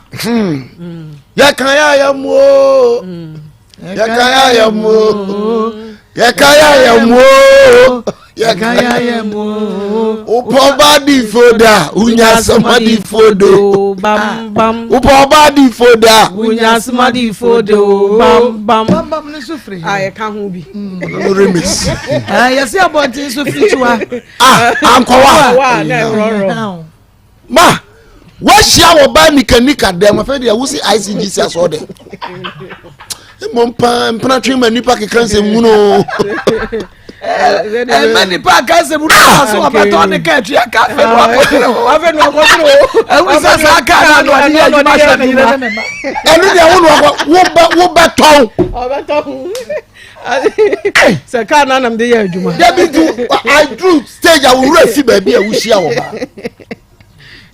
Yakaya mo, Yakaya mo, Yakaya mo. Yakaya yemo. Upoba di foda, unya somebody fodo. Bam bam. Upoba di foda, Unya somebody fodo. Bam bam. Bam bam ni sufri. I can't be. No remix. Yesi abonti sufri chwa. Ankowa. Wa na roro. Ma, what shall buy nika dem afraid they will see ICGC as order. Mompa mpana mani pa kekan se muno. Mani pa kan se muno so abato de ka twa ka fe no Ave no kontro. Ewu sa ka no adi aduma sha ni na. Enu de wo ba ton. Obato. Se ka na nam de ya aduma. David do I drew stage I will refi baby a wushia wo ba.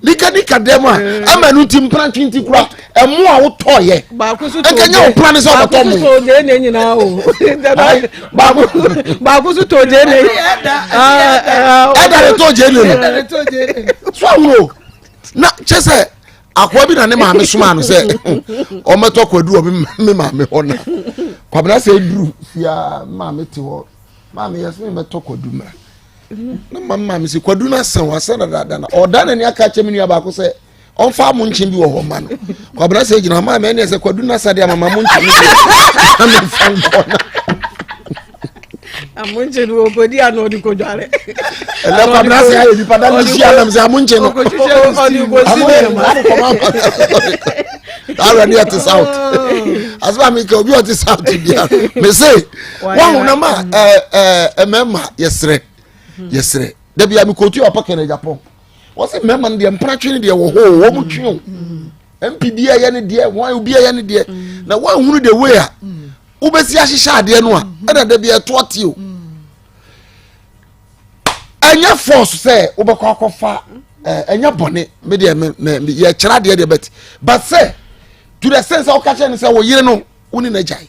Nika dem a amanu tim plantwin ti kura emu a wo toye. Ba ko so to. Enkanya wo plan so abato mu. So de na nyina o. Ba ko so to de na. Ada to je ne. So wo. Na chese akwa bi na ne ma me soma no se o meto kwadu o me ma me hona. Kwabna se duru ya ma me ti ho. Ma me yes me meto kwadu mra. Na mama mi se kwadu na san wasa dada na oda na ni aka chemi nua ba ko se on fa mu nchen bi wo ho ma no kwabra se gina mama me ne se kwadu na sa de mama mu nchen bi na me fan ko na amunche no godi ano di ko jare ele kwabra se ayi di pada mi sia na me se amunche no ko di ko si ara ni at south asba mi ke obi at south dia me say wa na ma mema yesre da bia mi kotu apaka na Japan wo se mema de mpratwe ne de wo ho wo mu twe MPB ya ne de wan obi ya ne de na wan hunu de way a wo besi ahihya ade no a na da bia to ate o anya force say wo be kwa kofa anya bone me de me ye kira de bet but say to the sense of catch and say wo yire no woni na jai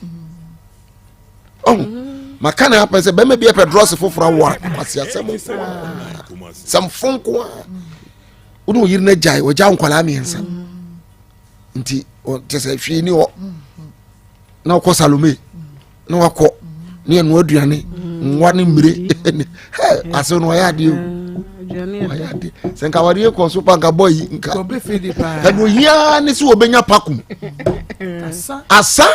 makana happen say be me be pedros foforo wo kwase asem sam fonko woni yire na jai wo ja nkwala miensa nti o tese hwe ni o na ko Salome na wako ne enu aduane nwa ne mire aso no ya de o senka wari ko so panka boy nka Obe fidi pa. eno hia ne si obenya pakum asa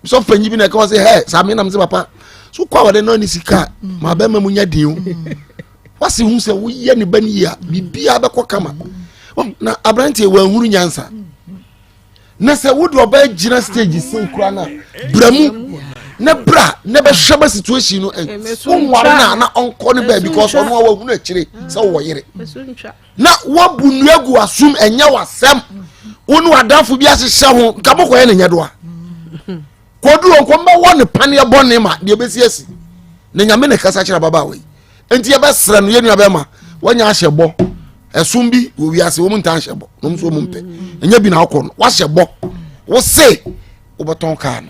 so fanyi bi na ka say hey sami na mse papa so kwa wade no ni sika ma ba mamu nya din o wasi hu se wo ye ne bani ya bibia be ko kama na abrantie wa huru nyansa na se wo do ba gina stage sin kura na bramu na bra na be hweba situation no wo nware na onko ne ba because ono wa hunu akire se wo yire na wo bunuagu asum enya wasem wonu adanfo bi asehye ho kaboko ye ne nyedoa kodu onko mba won pane bone ma de obesi asi ne nyame ne kasa kira baba we enti ye be sra no ye nua be ma wanya ahyebo esum bi wo wi ase wo mu ntan hyebo no mso mu mpe enya bi na akọ no wa hyebo wo se wo beton ka no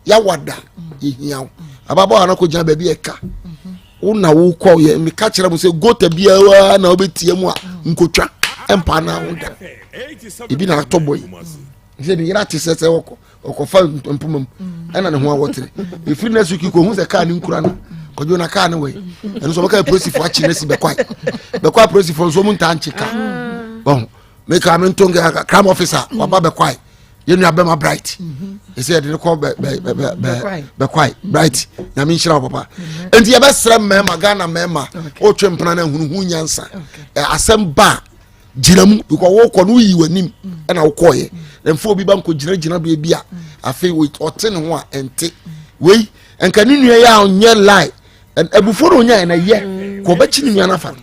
ya wada ihia ababa ana ko gina ba bi eka wo na wo kọ ye mi ka kira mu se gota bia wa na obetie mu a nkotwa empa na wo da ibi na atoboy nje ni yira tisese woko okofa mpumam ana ne ho awotere ifiri na suki ko hu se ka ni nkura na kojo na ka ne we eno so baka prosifo achi na si bekwai prosifo so mu nta nchika bon me ka me ntonga crime officer waba bekwai yenu abema bright ese de ko bekwai bright na me nshira papa enti ye besra mema Ghana mema o twempena na hunu hu nyansa asem ba ginamu because wo ko no yi wanim na wo koye emfo bi ba nko gina bia afi we otene ho a ente we enka ni nua ya onye lie ebufo no nya na ye ko ba chini nua na fa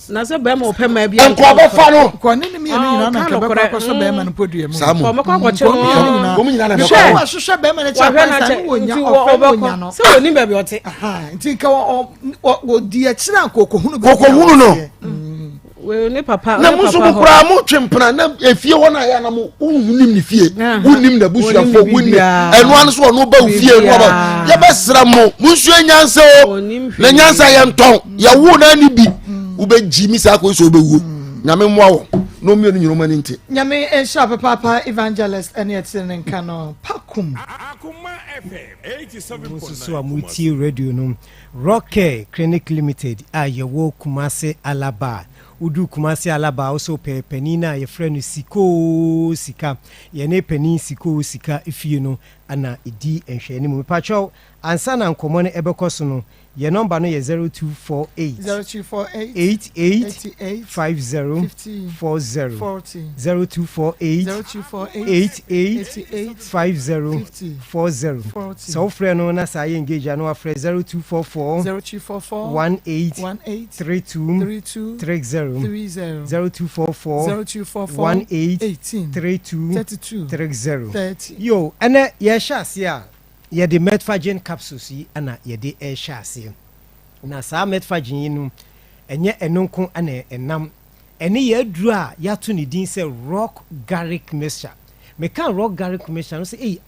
na se be ma opema bia enko ba fa no Ko ni mi enu nyina na ka ba ko so be ma no podua mu. Samo ko mako che no ko nyina na be Ko wa hwehwe be ma na cha pa san wonya ofa no. se woni be bi ote Nti nka wo di a kira kokko hunu be. Kokko hunu no. we ni papa na musu kura mu twempena na efie wona ya na mu unim ni fie unim na busuafo unim enu an so no ba fie no ba ya besra mu musu nyansa o na nyansa ye nton ya wu na ni bi ube jimi sa ko so be wu nyame mo awo no me no man nti nyame ensha papa evangelist ene etene nka no pakum Akoma FM 87.9 so amuti radio no Rocket Clinic Limited ayewo Kumase Alaba udu Kumase Alaba also penina ye friend siko sika ye ne penin siko sika ifie no ana edi enhwani mu pacho ansa na nkomo ne ebekoso no ye number no ye 0248 88 50 40 0248 50 40 so friend no na say engage no afre 0244 18 32 30 0244 18 32 30 yo ene ye shase a ye de metfagen capsules yi ana ye de e shase na sa metfagen yi no enye enonko ana enam ene ye aduru a ya to ne din say rock garlic mixture me kan rock garlic mixture no say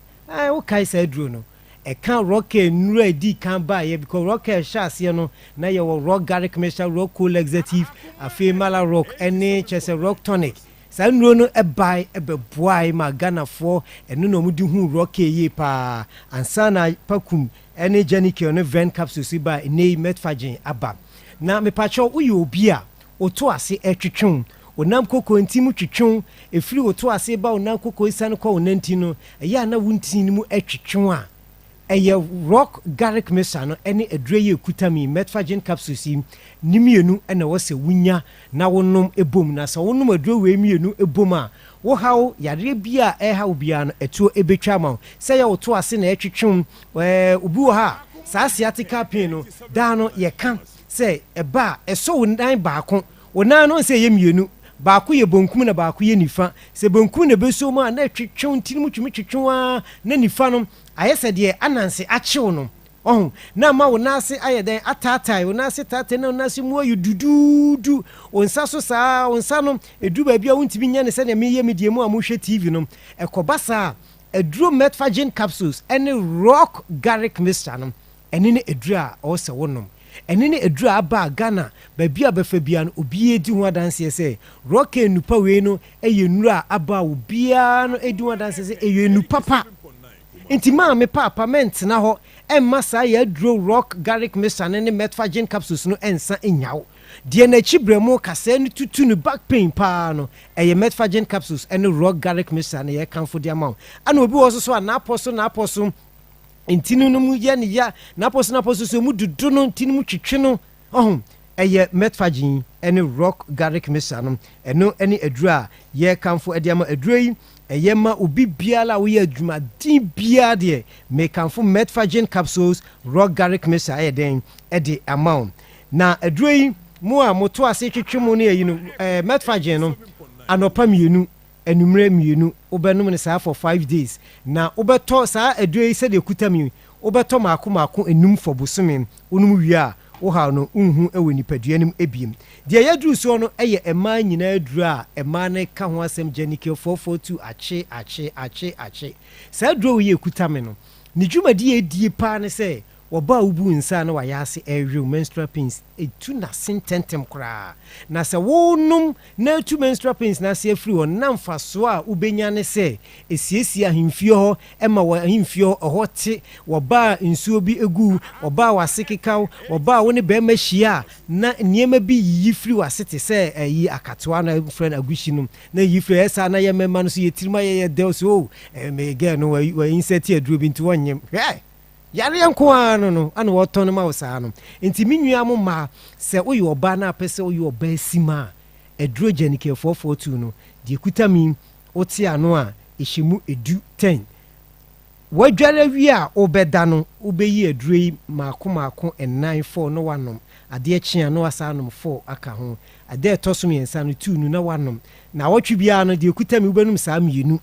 o kai say aduru no e kan rock enuru adi kan ba ye because rock shase no na ye rock garlic mixture rock cool executive afemala rock ene chese rock tonic sa nuro no ebai ebeboai ma Ghana for eno no mudi hu rock ye pa ansa na pakum ene janike no ven capsules ba ene metfagen aba na me pacho uyi obi a oto ase etwetwon onam koko ntimu twetwon efiri oto ase ba onam koko isan ko onanti no eya na wuntin mu etwetwon a eye rock garlic mixture no ene edreye kutami metfagen capsules nimienu ene wo se wunya na wonom ebom na so wonom adro we mienu ebom a wo haw yare bia haw bia no eto ebetwa ma se ya oto ase na etwetwon obi wo ha sa asiatica pain no da no ye kan se eba eso wonan baako wonan no se ye mienu baako ye bonkum na baako ye nifa se bonkum na beso ma na etwetwon tinimu twetwon na nifa no ayese de ananse achew no na ma wonase ayeden atatai wonase tate na wonase mu ayu dududu onsa so saa onsa no edu ba bia wontimi nya ne se na meye medie mu amuhwe TV no ekobasa eduro metfagen capsules ene rock garlic mixture no ene ne edura o se wonom ene ne edura aba Ghana ba bia befa bia no obi edi ho adanse se rock enupa we no eyenura aba obia no edi ho adanse se eyenupa pa intima me pa apartment na ho emma sa ya dro rock garlic mixture ne metfagen capsules no ensa enyawo de na chibremu kase no tutu no back pain pa no eye metfagen capsules and rock garlic mixture ne ye kanfo de amount ana obi wo so na aposo intinu no mu ye ne ya na aposo so mu dudu no intinu mu twetwe no eye metfagen and rock garlic mixture no eno ene adura ye kanfo de amount adura yi eyema obi biala wo ye adwuma din bia de me kanfo metfagen capsules rock garlic mixture ayeden e de amount na aduro yi mu a moto ase twetwemu ne yi no metfagen no anopa mienu enumre mienu obenum ne saa for 5 days na obeto saa aduro yi se de kutami obeto maako enum for bosome onum wi a wo ha no unhu ewe nipaduanim ebiem de yaduru so no eye ema nyina aduru a ema ne ka ho asem janike 442 ache sa aduru ye kutame no ni dwumadi edie pa ne se woba ubu nsa na wayase ewe menstrual pains etu na sententem kra na se wonum na etu menstrual pains na se afri won na mfaso a ubenya ne se esiesie ahemfie ho ema wa ahemfie ho te woba nsuo bi egu woba wasekekaw woba woni be mahia na niema bi yifri wasete se yi akatoa na friend agushi no na yifri esa na ye mema no so yetirima ye de so me ge no wa insert aduro bi nti wonyem yare yanko ano no ana woton ma wosa no enti minua mo ma se oyi oba na pese oyi oba sima edrogenike 442 no de kutami oti ano a ehyimu edu 10 wadware wi a obeda no obeyi edroi maako enan 4 no wanom ade akye no wasa anom 4 aka ho ade etosom yensa no 2 no na wanom na wotwe bia no de kutami ubenum saa mienu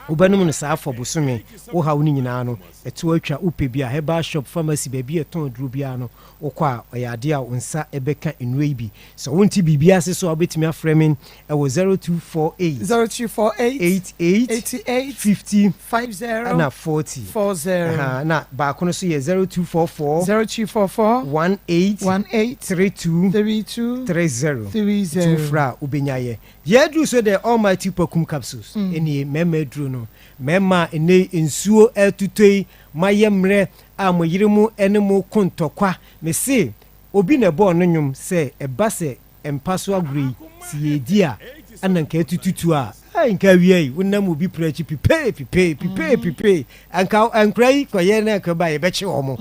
Ubanum no saa for bosome wo ha wo nyina no eto atwa upe bia heba shop pharmacy ba bia ton duru bia no wokwa oyade a unsa ebeka enwe bi so wonti bibia se so obetimi afremin e wo 0248 50 na 40 na ba kono so ye 0244 18 32 fra ubenyaye ye dru so the almighty pakum capsules eni mema dru no mema ene ensuo etutoi mayemre amoyiremu enemu kontokwa me se obi na bo no nwum se ebase empaso agri si edi a ananka etututu a nka wiei wonam obi prachi pipe anka ankrai koye na ka ba ye beche omo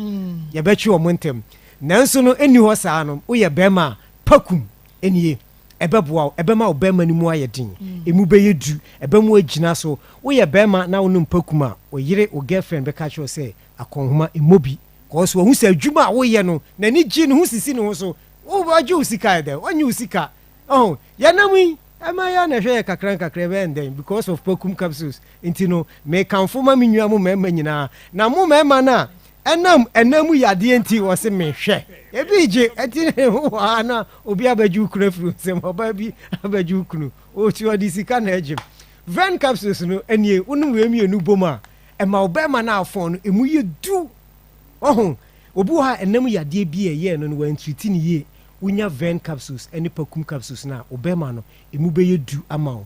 ye beche omo ntem nanso no eni ho saa no wo ye bema pakum enie ebeboa ebema obema ni mu ayedin emu beyedu ebemu agina so wo ye bema na wonu mpakuma oyire o girlfriend be catch you say akonhoma emobi cause wo hu se adwuma wo ye no na ni gi no hu sisi no so wo ba ju usika de onyu usika oh ya namu ama ya na hwe kakran be enden because of pakum capsules intino me kanfoma menua mu mema nyina na mu mema na enamu yade enti wo se me hwe ebi je eti wa na obi abaju kunu fru se oba bi abaju kunu o ti odi sika na ejem ven capsules no enie unu we mienu boma ema obema na afon no emu ye du ohun obi ha enamu yade bi eye no wan treat ni ye unya ven capsules eni pakum capsules na obema no emu be ye du ama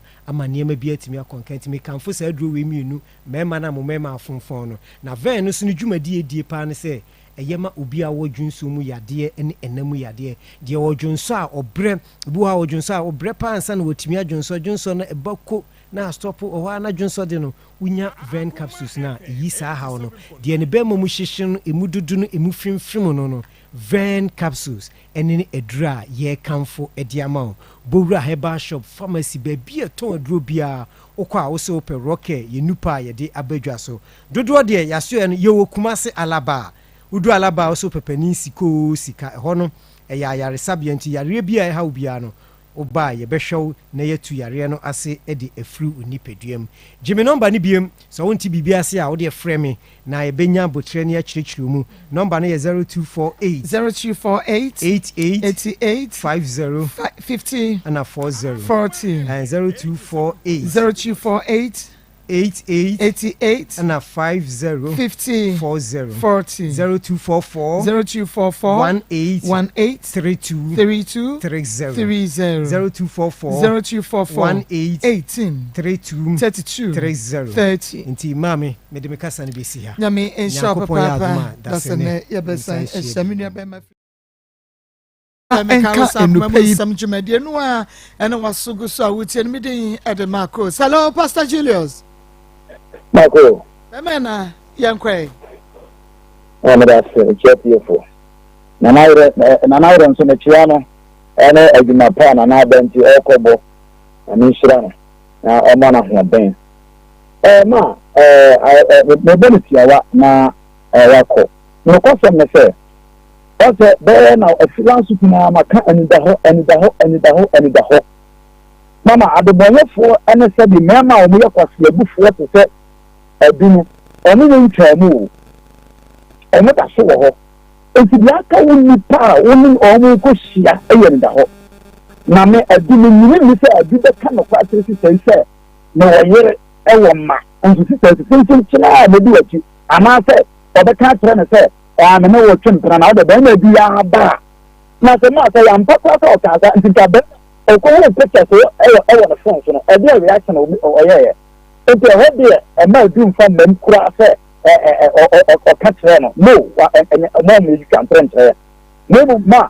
niema bi atimi akonkant me kanfo sa aduro we mienu mema na mo mema afonfon no na ven no so ni dwumadi edie pa ne se eyema obi a wodwunso mu yade ene enamu yade de wodwunso a obre bu ha wodwunso a obre pa ansa na wotimi adwunso na ebako na stop o na dwunso de no unya ven capsules na yi sa ha no de ne be mu hyehye emu dudu no emu frimfrim no ven capsules ene edura ye kanfo ediama bowura heba shop pharmacy ba bia ton aduro bia okwa wo se ope rocket ye nupa ye de abadwa so dodo de yaso ye wo kumase alaba udu alaba wo se pepani sika ho no ya yare sabia nti yare bia ha obia no oba ye behwew na yetu yare no ase edi efru onipeduam jimi number ni biem so wonti bibia ase a wo de frame na ye benya botre ne akirikiru mu number no ye 0248 50 and 40 and 0248 88 and 50 40 0244 18 32 0244 18 30 inti mami me de mekasa ne besi ha nyame ensha papa dasene yebesa eshaminu abema enka enupe sam jumade no a ene wasogo so awutie ne medin Maa Akos. Hello Pastor Julius Mako. Emena yankwe. That's beautiful. Nanaire nso ne chiano ene adwuma pa na na benti okobo ani shira na omo na ho ben. Me benefit awa na wako. No kwasem ne se. Ose be na afilance kuna maka anidaho. Mama adobonyefo ene se bi mema omo yakwase abufuo te se adunu onu ne ntwamu eno ta so wo ho enti bia ka woni pa woni omo ko hia eyere da ho na me adunu ni se adu be ka no kwa sisi se na wo yere ewo ma onso sisi china na bi wachi ama se obeka tere ne se me na wo twempra na wo be na bi ya ba na se ma se ya mpa kwa ka o ka za enti ka be o ko wo picture so ewo na phone so no e dey reaction o ye enti ho de e ma du mfa mem kura se o katre no no ma me you can print no ma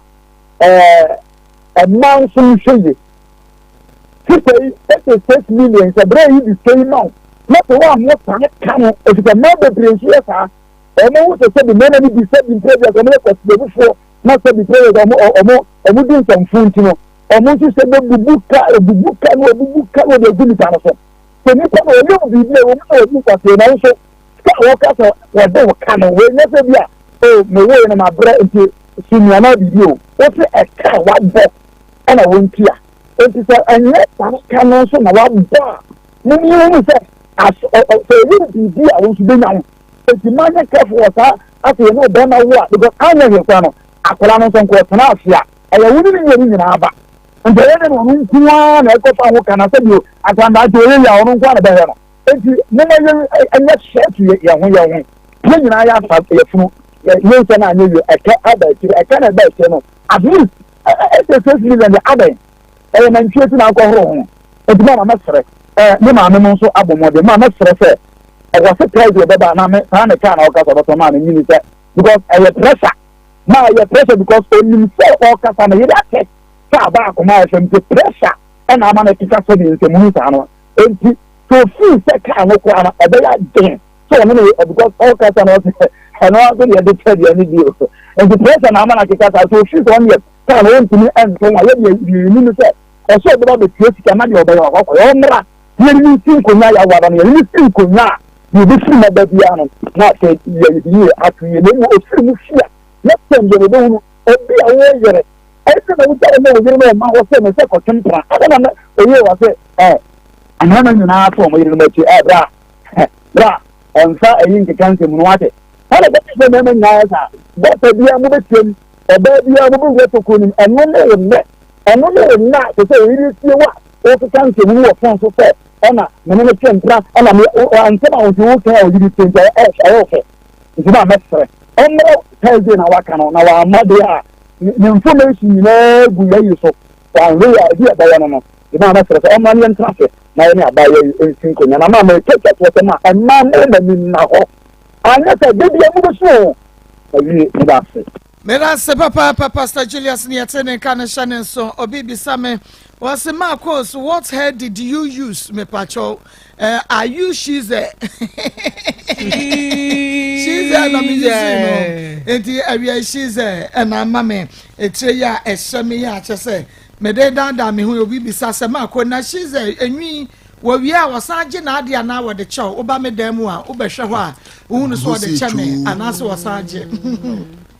man so shey 6 million se bra yi di say now not one more time can if the member brain here sa e mo wo se be mena ni di se bi previous o mo ko se before na se bi previous o mo do some funti no o mo se be bubuka no de guni ta no so ni pa no ni o bi le o mo ko se na so ka wo ka so wo do ka no we ne se bia o me we na ma bra nti sinu na bi o se e ka wa bo ana won tia enti se anye pa ka no so na wa bo ni se as you be I want to be now. If you mind careful what I say no be na wo because I know you kwano akola no son ko tena afia e ya wuni ni ni na aba nde ene no nkuwa na ko fa ho kana se bio atanda de ye ya ono kwa na be he no enti me na ye anya share ya ho ye nyina ya fa ye funu ye se na anya ye eke aba ti eke na ba ti no at least e se ni na aba e na ntwe na ko ho ho enti na mesere ne ma me nso abomode ma mesere se I was surprised with that. I'm a kind of cast man in minister because I had pressure. Now I have pressure because when you say all cast and you that far back on my from the pressure and I'm on a kick up in the moon. And to feel that kind of a better thing. So anyway, because all cast and all the other tell you any deal. And the pressure I'm on a kick up, so she's on yet. Can I to me and so I minister. I saw about the church can I obey or you think on my one, you think on that. You be free my baby and not say you after you know free fear. Let them do no be away. I said I know my was saying a second temper. I don't know was say I'm not now for my little bra and sa a yin can say Muate. I don't remember now that be a movie a baby a movie to coon and no not to say really see what also can say who are from so fair. Ona mene tenta ona me antena o ju ka o yiri tenta okay nti na mesre onno tell na waka no na wa amade a the information na gu yayi so wa we ya dia ba yana no na mesre so onno ni entrafe na ni abaye ensinko nya na ma me keke to se ma ma me ni na ho anya ka de bia mu so ayi ida se Mera se papa Pastor Julius ni atene kana shanen so obi bisame was Maa Akos, what hair did you use me pacho are you she's a na me no enti awia she's a na mama etre ya ehye ya chese me de dada me hu obi bisase Maa Akos na she's a enwi wo wi a wasanje na ade ana wo de chew oba me dan mu a wo behwe ho a wo nu so wo de cheme anase wasanje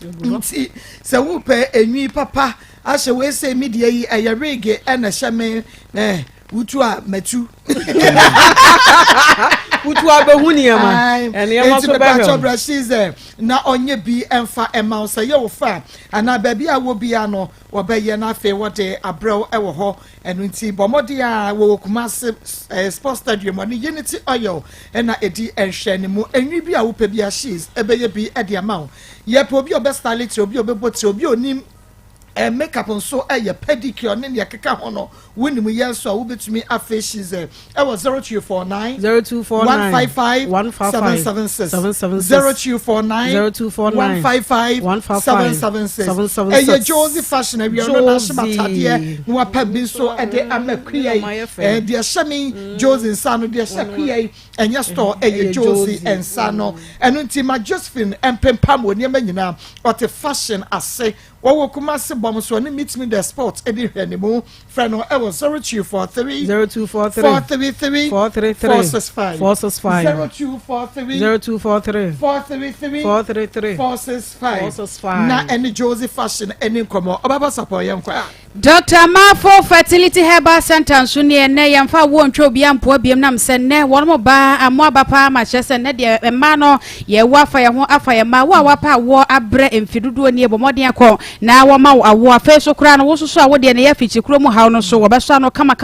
nti se wo pe enwi papa ashe we say media yi ayarege ena hyeme wutu a matu wutu abehuni ama ene ama so be she's na onye bi emfa ema so ye wo fa ana baby a wo bia no wo be ye na fe wo de abrew e wo ho enu nti bomodi a wo kuma sports stadium ani unity oil ena edi enhwe ne mu enwi bi a wo pe bia she's ebe ye bi e de ama ye po bi obe starlet obi obeboti obi onim makeup on so a pedicure ne ya keka hono wonimu yeso a wobetumi afa she's e was 0249 155 0249 e Josie fashion e no na shmatade no apa bi so e de amakuye e de shami Josie nsano de shakuye enya store e Josie ensano eno ntima Josephine empempam woni amanyina ote fashion ase wo kuma se bom so ne meet me the sports e de hwanimu friend no e was 0243 433 465 465 na any Josie fashion any komo obaba support yam kwa Dr. Mafo Fertility Herbal Center nso ne ne yamfa wo ntwo bia mpo biem nam se ne won mo ba amo abapa ma chese ne de ema no ye wafa ye ho afa ye ma wo awapa wo abre emfidudu oni ebomoden akọ na wo ma awo afa so kra no wo so a wo de ne ya fichi kro mu haw no so wo beso no kama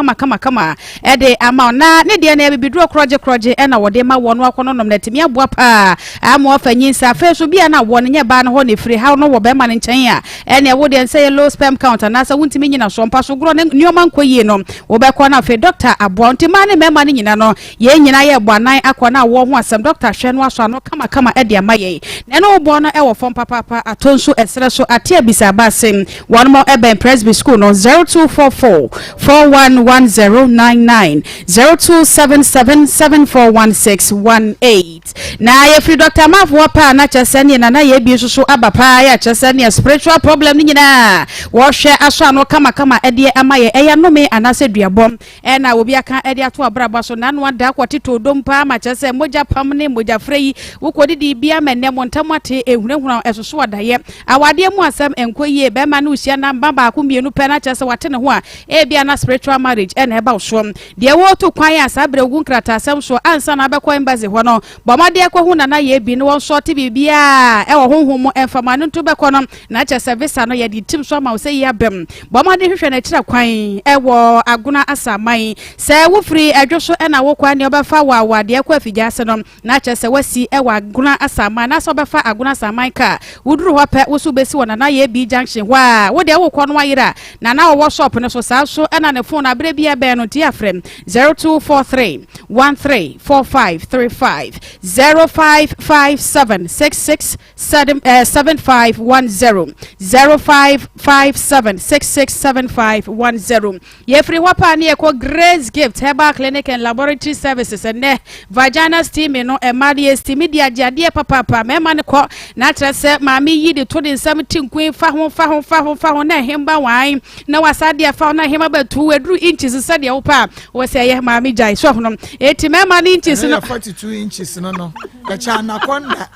e de ama na ne de ne bibidu kroje e na wo de ma wo no akọ no nom na timi aboa pa amo afa nyinsa afa so bia na wo ne nye ba no ho ne firi haw no wo be ma ne nchen a e ne wo de say low sperm count na sa wunti nyina so mpa so gro ne nyoma nkoyie no wo be ko na fe doctor aboa nti ma ne mema ne nyina no ye nyina ye boanan akọ na wo ho asem doctor hwe no aso no kama e de ama ye ne no bo no e wo fom papa atonso esere so atia bisa basem one more Eben Presby School no 0244 411099 0277741618 na ye free Dr. Mafo pa na chese ne na ye bi so abapa ya chese ne spiritual problem ni nyina wo hwe aso ano kama ɛde ama ye ɛyɛ nome anase duabom ɛna obi aka ɛde ato abraba so na no ada kwatito dompa ma kyese moja pam ne moja frei wokodi bia menne montamate ehunehuna ɛsoso adaye awade mu asɛm enkoyie be ma no usia na mbaba ko mienu pɛ na kyese wate ne ho a bia na spiritual marriage ɛna ɛba so de wo to kwan ya sabre ogun krata asɛm so ansa na bɛkɔ embassy ho no bomade akɔ na ye bi no won so te bibia ɛwɔ honhom ɛmfama no to bɛkɔ no na kyese visa no ye di tim so ma wo sɛ ya bem bomade hwehwɛ na kyira kwan ɛwɔ aguna asaman sɛ wo free adwo so ɛna wo kwan ne obefa wa awade akɔ afigya ase no na kyese wasi ɛwɔ aguna asaman na so obefa aguna asaman ka wuduru ho pɛ wo so besi wona na ye bi junction ho a wo de wo kɔ no ayira na wo shop no so saa so ɛna ne phone abre bia bɛn no tia frem 0243 134535 0557 667510 0557 667510 ye free wapa ne ko Grace Gift Herbal Clinic and Laboratory Services and vagina steam no emadi steam dia jade papa mema ne ko na trese maami yi de to de nsam tinkun fa ho na hemba wan na wasade afa na hemba batu edru inches sade wo pa wo se ye maami jai so no eti mema ne inches no 42 inches no ka cha na konda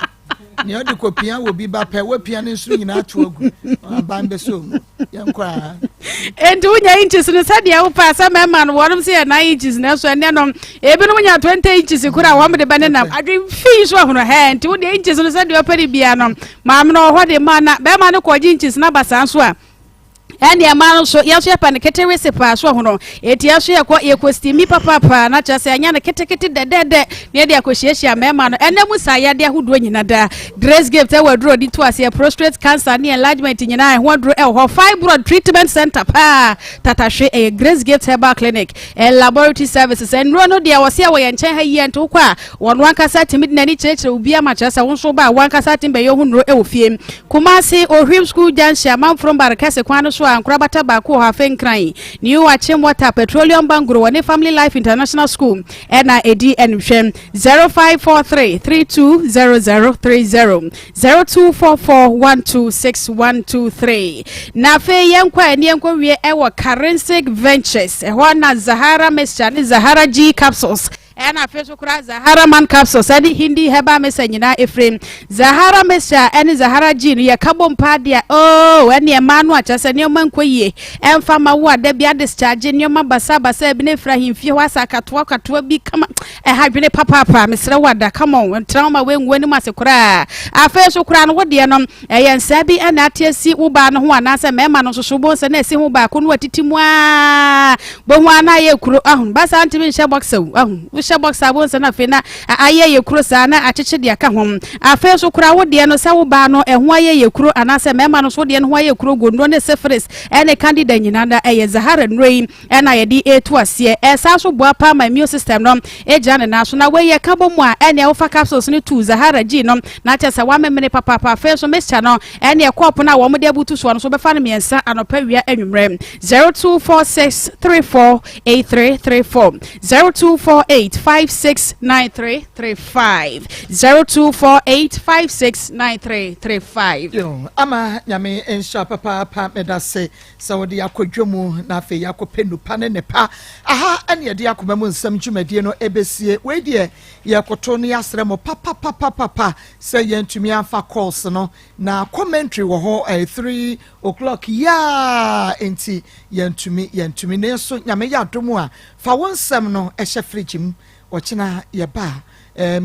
ni odi ko pia wo bi ba pe wo pia ne nsu nyina ato agu bambe so yankwa enti unya inches no sade wo pa sa mema no wonum se 9 inches na so ene no ebi no unya 20 inches kura wo mde bane nam adwen fi so hono he enti wo de inches no sade wo pari bia no maam no ho de ma na be ma no ko inches na basa so a ene ama so yaso ya pan kete recipe so hono eti yaso ya ko ekostimi papa na kyase anya na kete dedede ne de akoshieshia mema no ene musa ya de ahodo nyina da Grace Gift e wadro di to ase prostate cancer ne enlargement nyina e hodro e ho fibroid treatment center pa tatahwe e Grace Gift Herbal Clinic and Laboratory Services and no dia wose ya wo yenchen ha yi ento kwa wono ankasa timid na ni kyerekere obi ama kyase won so ba wankasa timbe ye hunro e ofie Kumasi Ohrim School Junction man from Barakase kwano so ankrabata ba ko ha fenkran new achim water petroleum bangro one Family Life International School na edi enhwem 0543 320030 0244126123 na fe yenkwa ni yenkwa wie e wo Currency Ventures e ho na Zahara Mixture ni Zahara G capsules ena feso kura Zahara Man capsules adi hindi heba mesanyina Efrem Zahara Mixture eni Zahara G ye kabom padia eni emanu achase ni omankwaye emfa mawo da bia discharge ni omabasa basa bi ne frahim fie wasa katoa bi kama hadwene papa mesre wada come on trauma wengu ni masekura afeso kura no wode no yensa bi ena atiasi wo ba no ho anase mema no soso bo se na esi ho ba ko no watitimu a bo ho ana ye kuro ahun basa antimi hye boxer ahun hye boxer bo se na fe na aye ye kuro sa na akyekye de aka ho afeso kura wode no se wo ba no ho aye ye kuro anase mema no so de no ho aye kuro gondo ne sefres ene candidate nyina da Zahara Nrei ena ye di etu ase esa so boa pa my immune system no ejane na so na we ye ka bomu a ene wo fa capsules ne tu Zahara G no na kyesa wa memene papa feso mixture no ene ekop na wo mode abutu so no so be fa no miensa anopa wia anwumrem 0246348334 0248569335 0248569335 ama nyame ensha papa medase sawodi akodwomu na afi yakopenu pane ne pa aha ene ye de akomam nsam dwumadie no ebesie we de yakoto no yasremo papa say yentumi afa course no na commentary wo ho 3 o'clock ya enti yentumi ne so nyame ya domu a fa wonsam no ehye fridge mu ochina ye ba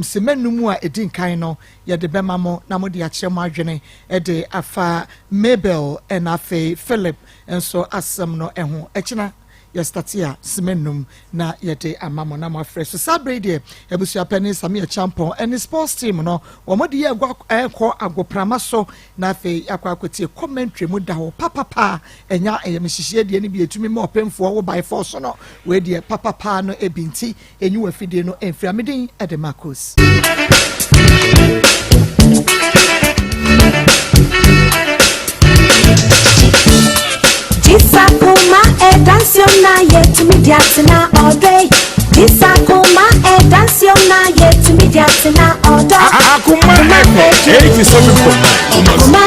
semenumu a edin kan no ye de bema mo na mo de akyem adwene e de afa Mabel and afa Philip enso asem no eho echina ye statia semenum na ye de amamo na mo fresh so sabrede ebusu apani same champon any sports team no wo mo de ye ko agoprama so na afa akwakotie commentary mu da ho papa enya eyemhihie de ne bi etumi mo opemfo wo by force no we de papa no ebinti enyu afide no enframedin e de Maa Akos Akoma danciona yet mediatina all day. Akoma danciona yet mediatina all day. Akoma FM 87.9. Akoma